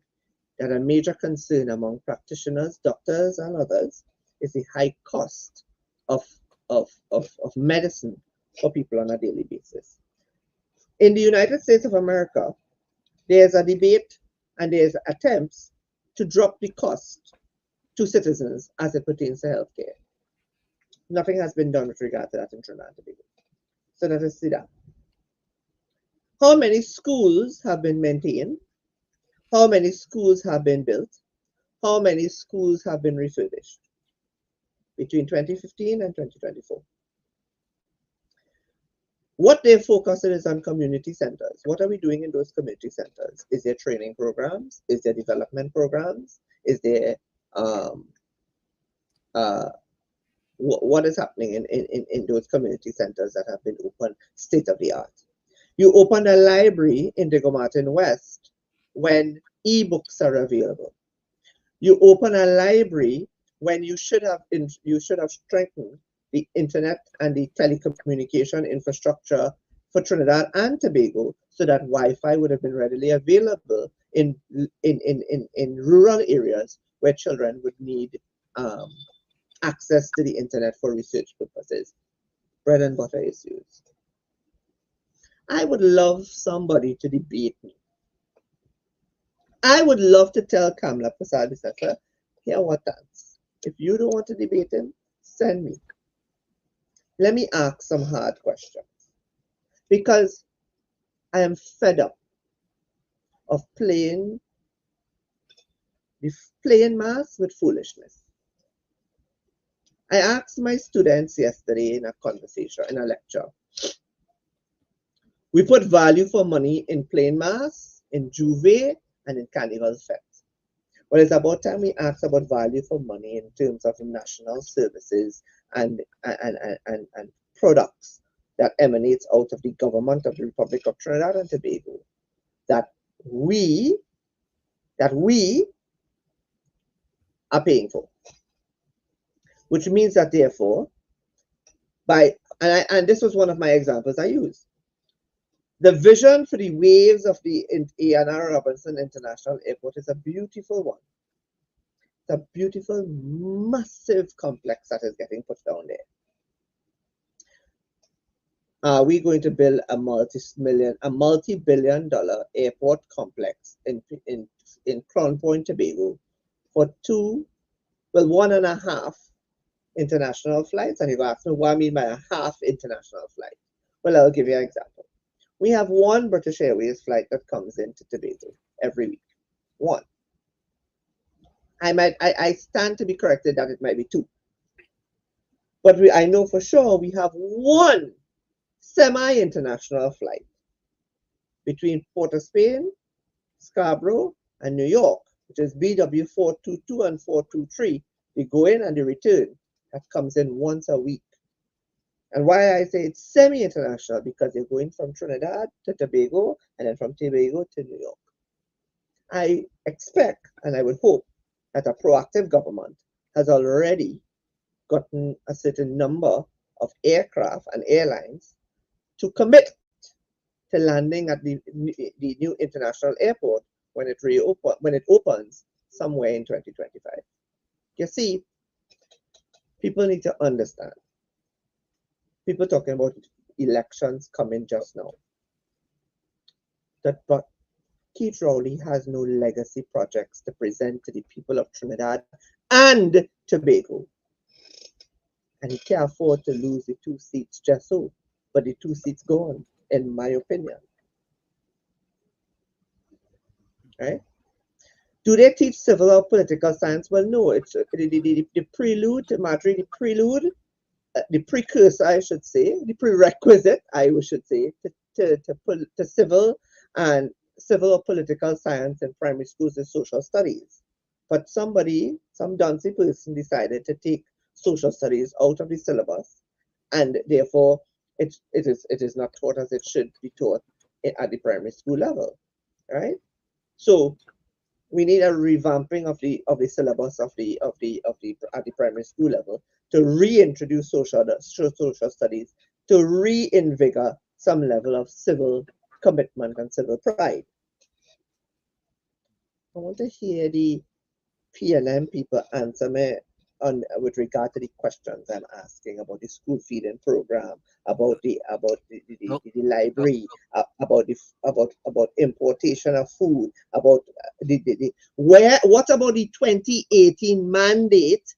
that a major concern among practitioners, doctors, and others is the high cost of medicine for people on a daily basis. In the United States of America, there's a debate and there's attempts to drop the cost to citizens as it pertains to healthcare. Nothing has been done with regard to that in Trinidad and Tobago. So let us see that. How many schools have been maintained? How many schools have been built? How many schools have been refurbished between 2015 and 2024? What they're focusing is on community centers. What are we doing in those community centers? Is there training programs? Is there development programs? Is there what is happening in those community centers that have been opened state of the art? You open a library in Diego Martin West when e-books are available. You open a library when you should have strengthened the internet and the telecommunication infrastructure for Trinidad and Tobago so that Wi-Fi would have been readily available in rural areas where children would need access to the internet for research purposes. Bread and butter issues. I would love somebody to debate me. I would love to tell Kamla Prasad Bisasa, here what dance. If you don't want to debate him, send me. Let me ask some hard questions. Because I am fed up of playing mass with foolishness. I asked my students yesterday in a conversation, in a lecture. We put value for money in plain mass, in Juve, and in Carnival Fest. Well, it's about time we ask about value for money in terms of national services and products that emanates out of the government of the Republic of Trinidad and Tobago that we are paying for. Which means that therefore, and this was one of my examples I used. The vision for the waves of the A&R Robinson International Airport is a beautiful one. It's a beautiful, massive complex that is getting put down there. Are we going to build a multi-billion-dollar airport complex in Crown Point, Tobago for 1.5 international flights? And you ask me what I mean by a half international flight. Well, I'll give you an example. We have one British Airways flight that comes into Tobago every week. One. I stand to be corrected that it might be two. But I know for sure we have one semi-international flight between Port of Spain, Scarborough, and New York, which is BW 422 and 423. They go in and they return. That comes in once a week. And why I say it's semi-international, because they're going from Trinidad to Tobago and then from Tobago to New York. I expect and I would hope that a proactive government has already gotten a certain number of aircraft and airlines to commit to landing at the new international airport when it opens somewhere in 2025. You see, people need to understand. People talking about elections coming just now. But Keith Rowley has no legacy projects to present to the people of Trinidad and Tobago. And he can't afford to lose the 2 seats just so. But the 2 seats gone, in my opinion. Right? Do they teach civil or political science? Well, no. It's the prelude, Marjorie, the precursor, I should say, the prerequisite, I should say, to civil or political science in primary schools is social studies. But some duncy person decided to take social studies out of the syllabus, and therefore it is not taught as it should be taught at the primary school level, right? So we need a revamping of the syllabus at the primary school level to reintroduce social studies, to reinvigorate some level of civil commitment and civil pride. I want to hear the PLM people answer me with regard to the questions I'm asking about the school feeding program, about the library, about importation of food, about what about the 2018 mandate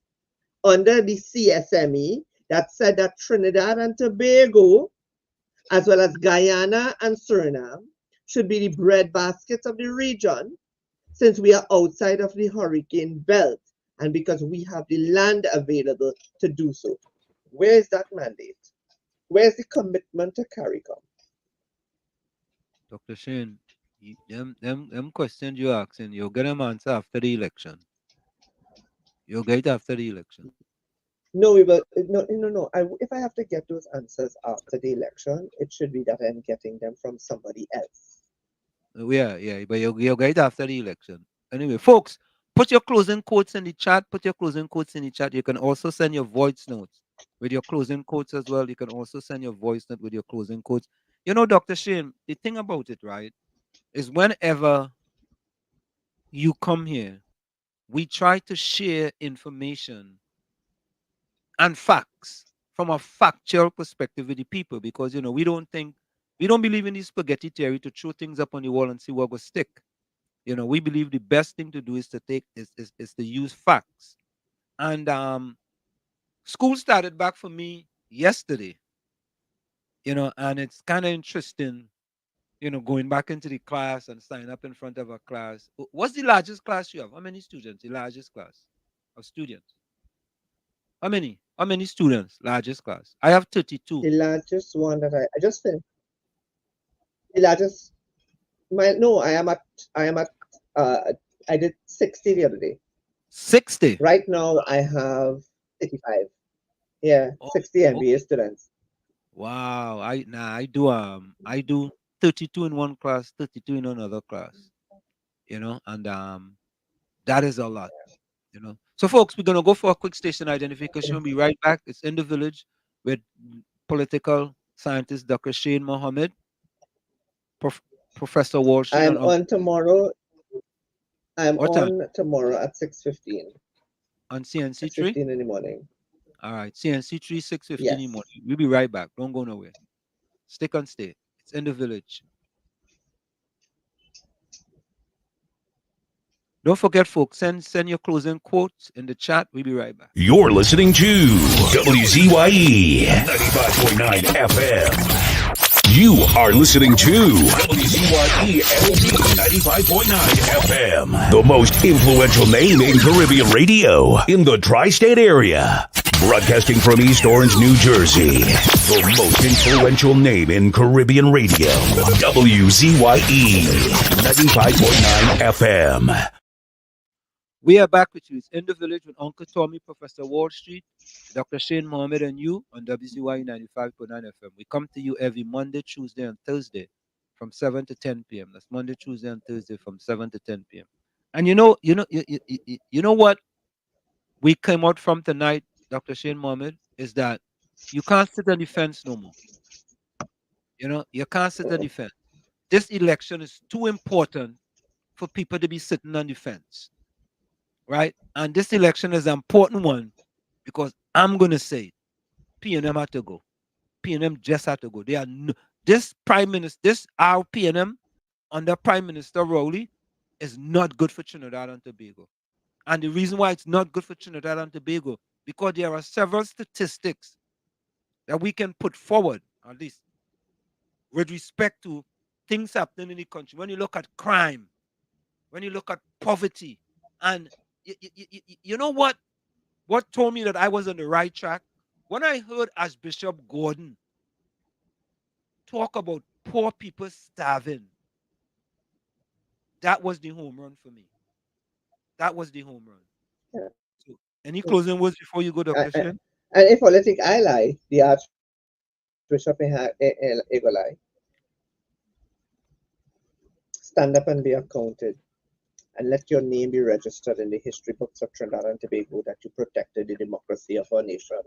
under the CSME that said that Trinidad and Tobago, as well as Guyana and Suriname, should be the breadbaskets of the region, since we are outside of the hurricane belt and because we have the land available to do so. Where is that mandate? Where's the commitment to CARICOM? Dr. Shane, them questions you're asking, you'll get them answer after the election. You'll get it after the election. No, we will. No. If I have to get those answers after the election, it should be that I'm getting them from somebody else. Yeah, but you'll get it after the election. Anyway, folks, put your closing quotes in the chat. You can also send your voice notes with your closing quotes as well. You can also send your voice note with your closing quotes. You know, Dr. Shane, the thing about it, right, is whenever you come here we try to share information and facts from a factual perspective with the people, because we don't believe in this spaghetti theory to throw things up on the wall and see what will stick. We believe the best thing to do is to use facts. And school started back for me yesterday, and it's kind of interesting, going back into the class and signing up in front of a class. What's the largest class you have? How many students? The largest class of students? How many? How many students? Largest class? I have 32. The largest one that I just finished. The largest, I am at, I did 60 the other day. 60? Right now I have 85. Yeah, 60 MBA students. Wow. I do 32 in one class, 32 in another class. And that is a lot. So folks, we're gonna go for a quick station identification. We'll be right back. It's In the Village with political scientist Dr. Shane Mohammed, Professor Walsh. I'm on tomorrow. I'm What time? on tomorrow at 6:15. On CNC3? 6:15 in the morning. All right, CNC3, 6:15 in the Yes. morning. We'll be right back. Don't go nowhere. Stick and stay. It's In the Village. Don't forget, folks, send your closing quotes in the chat. We'll be right back. You're listening to WZYE 95.9 FM. You are listening to WZYE LP 95.9 FM, the most influential name in Caribbean radio in the tri-state area. Broadcasting from East Orange, New Jersey, the most influential name in Caribbean radio. WZYE 95.9 FM. We are back with you. It's In the Village with Uncle Tommy, Professor Wall Street, Dr. Shane Mohammed, and you on WZYE 95.9 FM. We come to you every Monday, Tuesday, and Thursday from 7 to 10 p.m. That's Monday, Tuesday, and Thursday from 7 to 10 p.m. And you know what we came out from tonight, Dr. Shane Mohammed, is that you can't sit on the fence no more. You can't sit on the fence. This election is too important for people to be sitting on the fence. Right? And this election is an important one because I'm going to say it. PNM had to go. PNM just had to go. They are this prime minister, this our PNM under Prime Minister Rowley is not good for Trinidad and Tobago. And the reason why it's not good for Trinidad and Tobago, because there are several statistics that we can put forward, at least, with respect to things happening in the country. When you look at crime, when you look at poverty, and you know what told me that I was on the right track? When I heard Archbishop Gordon talk about poor people starving, that was the home run for me. That was the home run. Yeah. So, any closing words before you go, Dr. Shane? And if politics I lie, the Archbishop Egolai, stand up and be accounted. And let your name be registered in the history books of Trinidad and Tobago that you protected the democracy of our nation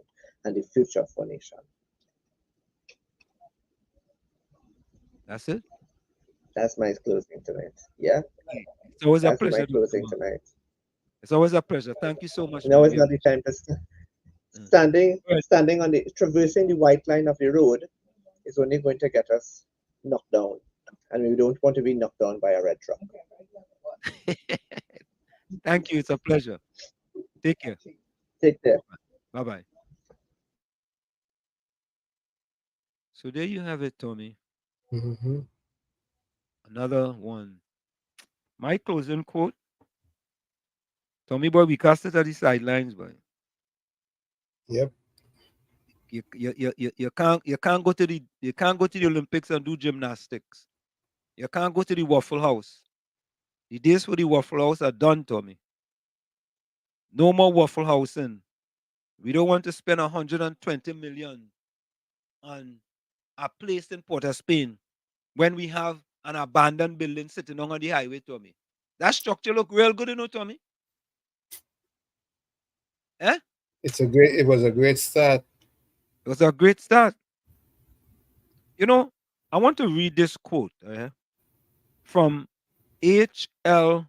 and the future of our nation. That's it? That's my closing tonight. Yeah? It's always a That's pleasure. my closing tonight. It's always a pleasure. Thank you so much. Now is not the time to standing on traversing the white line of the road is only going to get us knocked down. And we don't want to be knocked down by a red truck. Thank you. It's a pleasure. Take care. Take care. Bye-bye. So there you have it, Tommy. Mm-hmm. Another one. My closing quote. Tommy boy, we cast it at the sidelines, boy. Yep. You can't go to the Olympics and do gymnastics. You can't go to the Waffle House. The days for the Waffle House are done, Tommy. No more Waffle Housing. We don't want to spend 120 million on a place in Port of Spain when we have an abandoned building sitting on the highway, Tommy. That structure look real good, Tommy. Eh? It was a great start. It was a great start. I want to read this quote from H.L.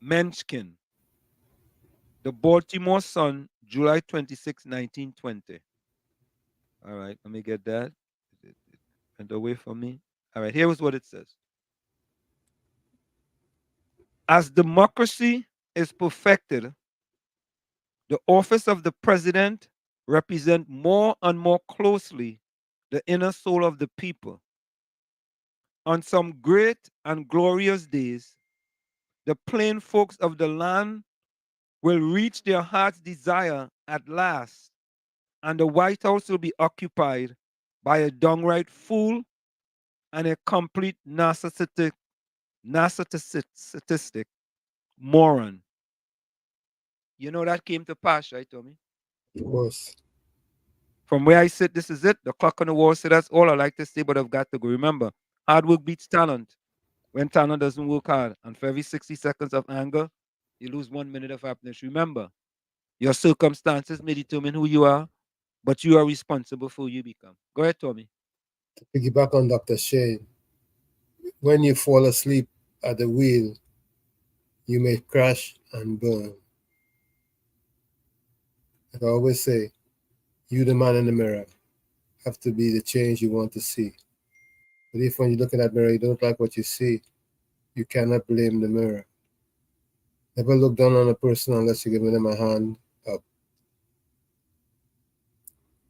Menchkin. The Baltimore Sun, July 26, 1920. All right, let me get that. It went away from me. All right, here is what it says. As democracy is perfected, the office of the president represents more and more closely the inner soul of the people. On some great and glorious days, the plain folks of the land will reach their heart's desire at last, and the White House will be occupied by a downright fool and a complete narcissistic moron. You know that came to pass, right, Tommy? Of course. From where I sit, this is it. The clock on the wall. So that's all I like to say, but I've got to go. Remember, hard work beats talent when talent doesn't work hard. And for every 60 seconds of anger, you lose 1 minute of happiness. Remember, your circumstances may determine who you are, but you are responsible for who you become. Go ahead, Tommy. To piggyback on Dr. Shane, when you fall asleep at the wheel, you may crash and burn. Like I always say, you, the man in the mirror, have to be the change you want to see. But if when you look in that mirror, you don't like what you see, you cannot blame the mirror. Never look down on a person unless you're giving them a hand up.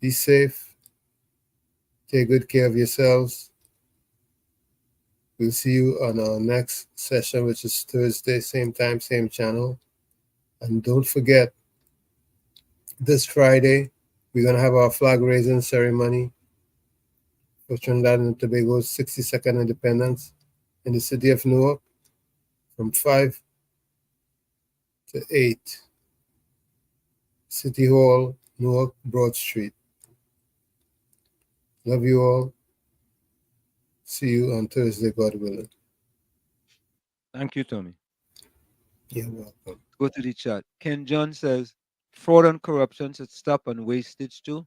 Be safe. Take good care of yourselves. We'll see you on our next session, which is Thursday, same time, same channel. And don't forget, this Friday, we're going to have our flag raising ceremony for Trinidad and Tobago's 62nd independence in the city of Newark from 5 to 8. City Hall, Newark, Broad Street. Love you all. See you on Thursday, God willing. Thank you, Tommy. You're welcome. Go to the chat. Ken John says, fraud and corruption should stop and wastage too.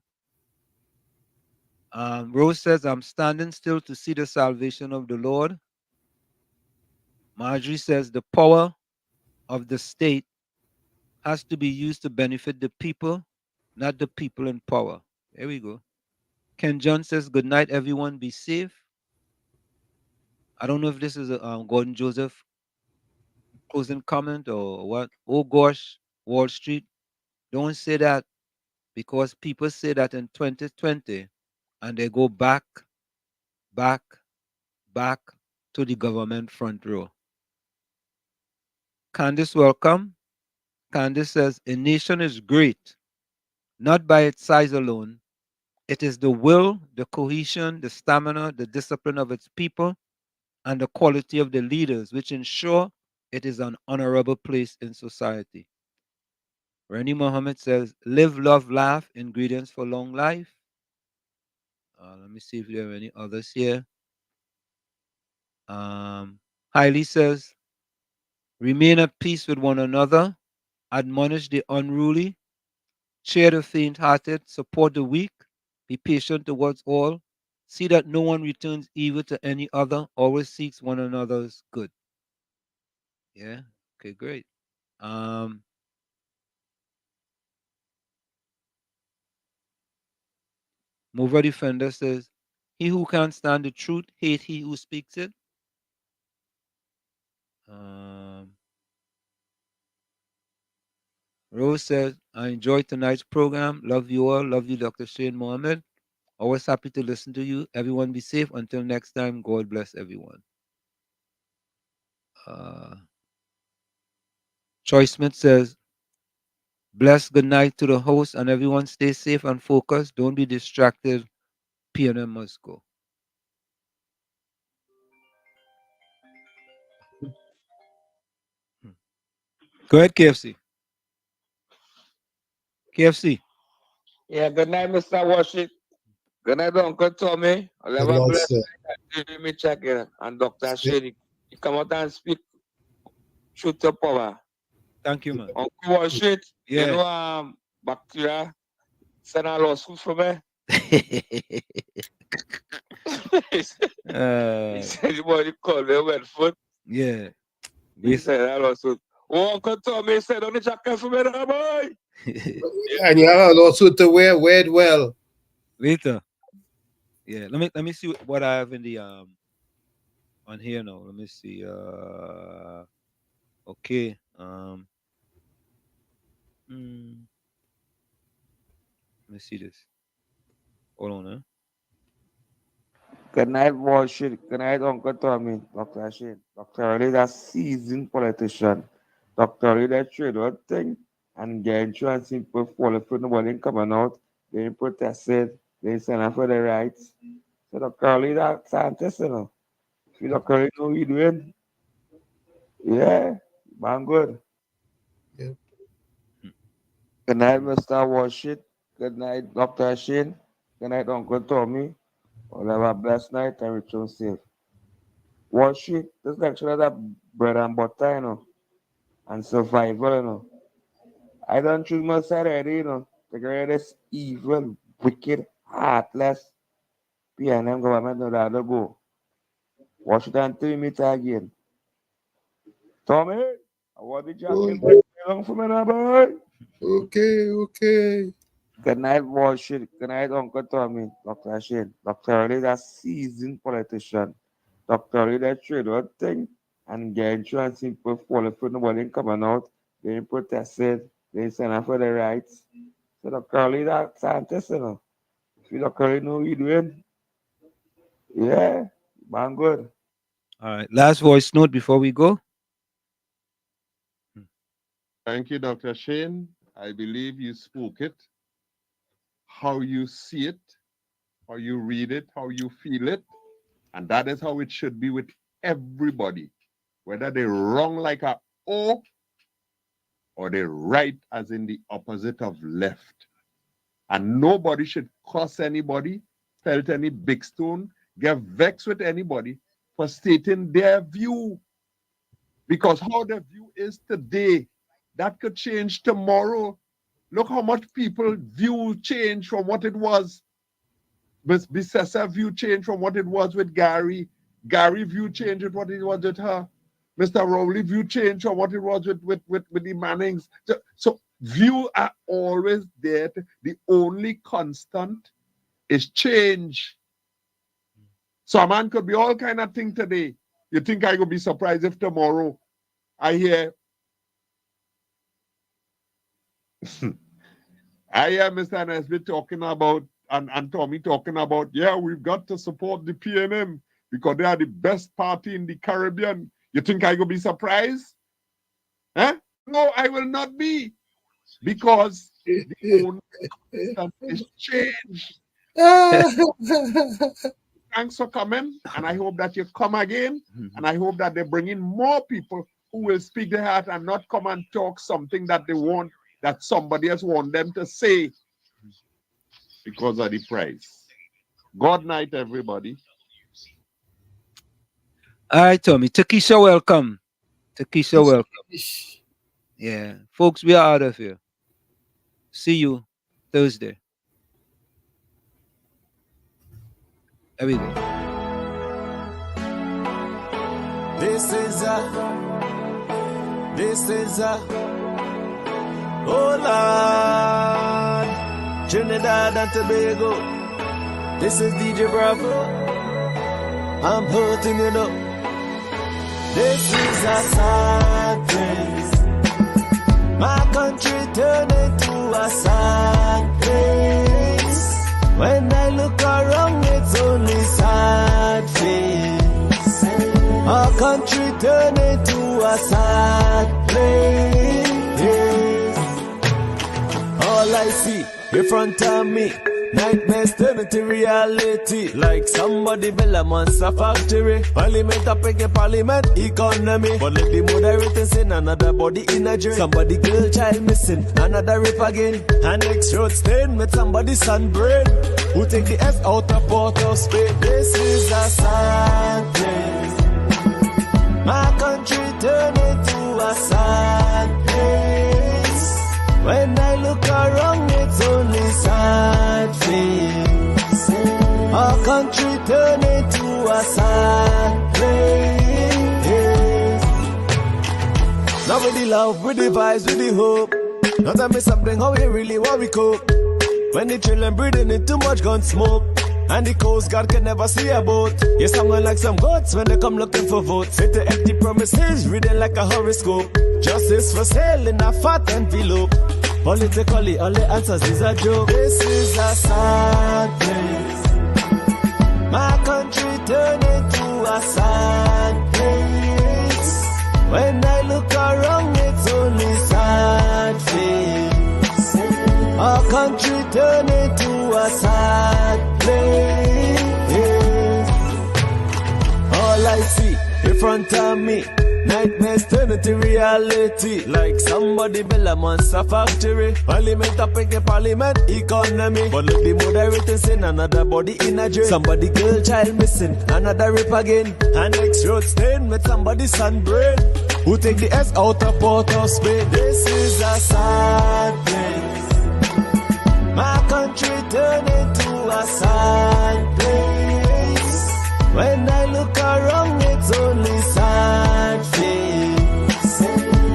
Rose says, I'm standing still to see the salvation of the Lord. Marjorie says, the power of the state has to be used to benefit the people, not the people in power. There we go. Ken John says, good night, everyone. Be safe. I don't know if this is a Gordon Joseph closing comment or what. Oh gosh, Wall Street. Don't say that, because people say that in 2020 and they go back to the government front row. Candice, welcome. Candice says, a nation is great, not by its size alone. It is the will, the cohesion, the stamina, the discipline of its people, and the quality of the leaders which ensure it is an honorable place in society. Rennie Mohammed says, live, love, laugh, ingredients for long life. Let me see if there are any others here. Hailey says, remain at peace with one another, admonish the unruly, cheer the faint-hearted, support the weak, be patient towards all, see that no one returns evil to any other, always seeks one another's good. Yeah, okay, great. Mover Defender says, he who can't stand the truth, hate he who speaks it. Rose says, I enjoyed tonight's program. Love you all. Love you, Dr. Shane Mohammed. Always happy to listen to you. Everyone be safe. Until next time, God bless everyone. Troy Smith says, bless, good night to the host, and everyone stay safe and focused. Don't be distracted. PNM must go. Go ahead, KFC. KFC. Yeah, good night, Mr. Washington. Good night, Uncle Tommy. I'll have a blessed night. Let me check in. And Dr. Shady, you come out and speak truth to power. Thank you, man. Uncle Washington, Yeah. you know, bacteria send a lawsuit for me. He said, you call me wet foot. Yeah. He said a lawsuit. Oh, Uncle Tommy said on the jacket for me, boy. And you have a lawsuit to wear it well. Later. Yeah, let me see what I have in the on here now. Let me see. Okay. Let me see this. Hold on, huh? Good night, Washington. Good night, Uncle Tommy. Dr. Shane. Dr. Ali, that seasoned politician. Dr. Ali, that trader thing. And get insurance people falling for nobody coming out. They protested. They stand up for their rights. So Dr. Ali, that scientist, you know. If you Dr. Ali know what you're doing. Yeah, man, good. Yep. Good night, Mr. Washington. Good night, Dr. Shane. Good night, Uncle Tommy. Well, have a blessed night and return safe. Worship, this lecture is that bread and butter, you know, and survival, you know. I don't choose my side already, you know. The greatest evil, wicked, heartless PNM government know that to go. Washington 3 meter again. Tommy, I want the jacket long for me now, boy. Okay. Good night, Washington. Good night, Uncle Tommy, Dr. Shane. Dr. Ali, that seasoned politician. Dr. Ali, that trader thing. And get insurance people falling for nobody coming out. They protested. They stand up for their rights. So Dr. Ali, that scientist, you know. If you Dr. Ali know what you're doing. Yeah, man, good. All right. Last voice note before we go. Thank you, Dr. Shane. I believe you spoke it. How you see it, how you read it, how you feel it. And that is how it should be with everybody. Whether they wrong like a O or they right as in the opposite of left. And nobody should curse anybody, pelt any big stone, get vexed with anybody for stating their view. Because how the view is today, that could change tomorrow. Look how much people view change from what it was. Bissessa view change from what it was with Gary. Gary view change with what it was with her. Mr. Rowley view change from what it was with the Mannings. So view are always there. The only constant is change. So a man could be all kind of thing today. You think I could be surprised if tomorrow I hear Mr. Nesbitt talking about and Tommy talking about, yeah, we've got to support the PNM because they are the best party in the Caribbean. You think I will be surprised? Huh? No, I will not be. Because the only constant is change. Thanks for coming, and I hope that you come again, and I hope that they bring in more people who will speak their heart and not come and talk something that they want, that somebody else want them to say because of the price. Good night, everybody. All right, Tommy. Takesha, welcome. Takesha, welcome. Yeah. Folks, we are out of here. See you Thursday. There we go. This is oh Lord, Trinidad and Tobago. This is DJ Bravo. I'm hurting you know. This is a sad place. My country turned into a sad place. When I look around, it's only sad face. Our country turned into a sad place. All I see in front of me, nightmares turn into reality. Like somebody build a monster factory. Parliament up against parliament economy. But let the moderators in another body in a dream. Somebody girl child missing, another rape again. And next road stain with somebody's sunburn. Who take the S out of Port of Spain. This is a sad place. My country turned into a sad place. When I look around, it's only sad face. Our country turned into a sad place. Now with the love, with the vibes, with the hope. Now tell me something, how you really want we cope? When the children breathing in too much gun smoke, and the Coast Guard can never see a boat. You sound like some goats when they come looking for votes. Fit the empty promises, reading like a horoscope. Justice for sale in a fat envelope. Politically, all the answers is a joke. This is a sad place. My country turned into a sad place. When I look around, it's only sad face. Our country turned into a sad place. All I see in front of me, nightmares turn into reality. Like somebody build a monster factory. Parliament up in the parliament economy. But look, the moderator saying another body in a jail. Somebody girl child missing, another rape again. And next road stain with somebody's son brain. Who take the S out of Port of Spain? This is a sad place. My country turned into a sad place. When I look around, it's only sad face.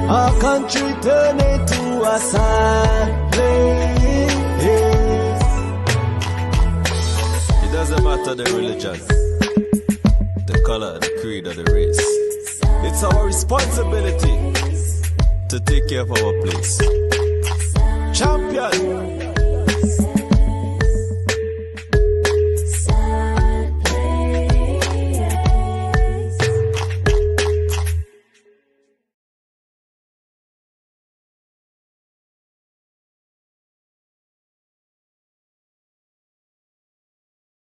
Our country turned into a sad place. It doesn't matter the religion, the color, the creed, or the race. It's our responsibility to take care of our place. Champion.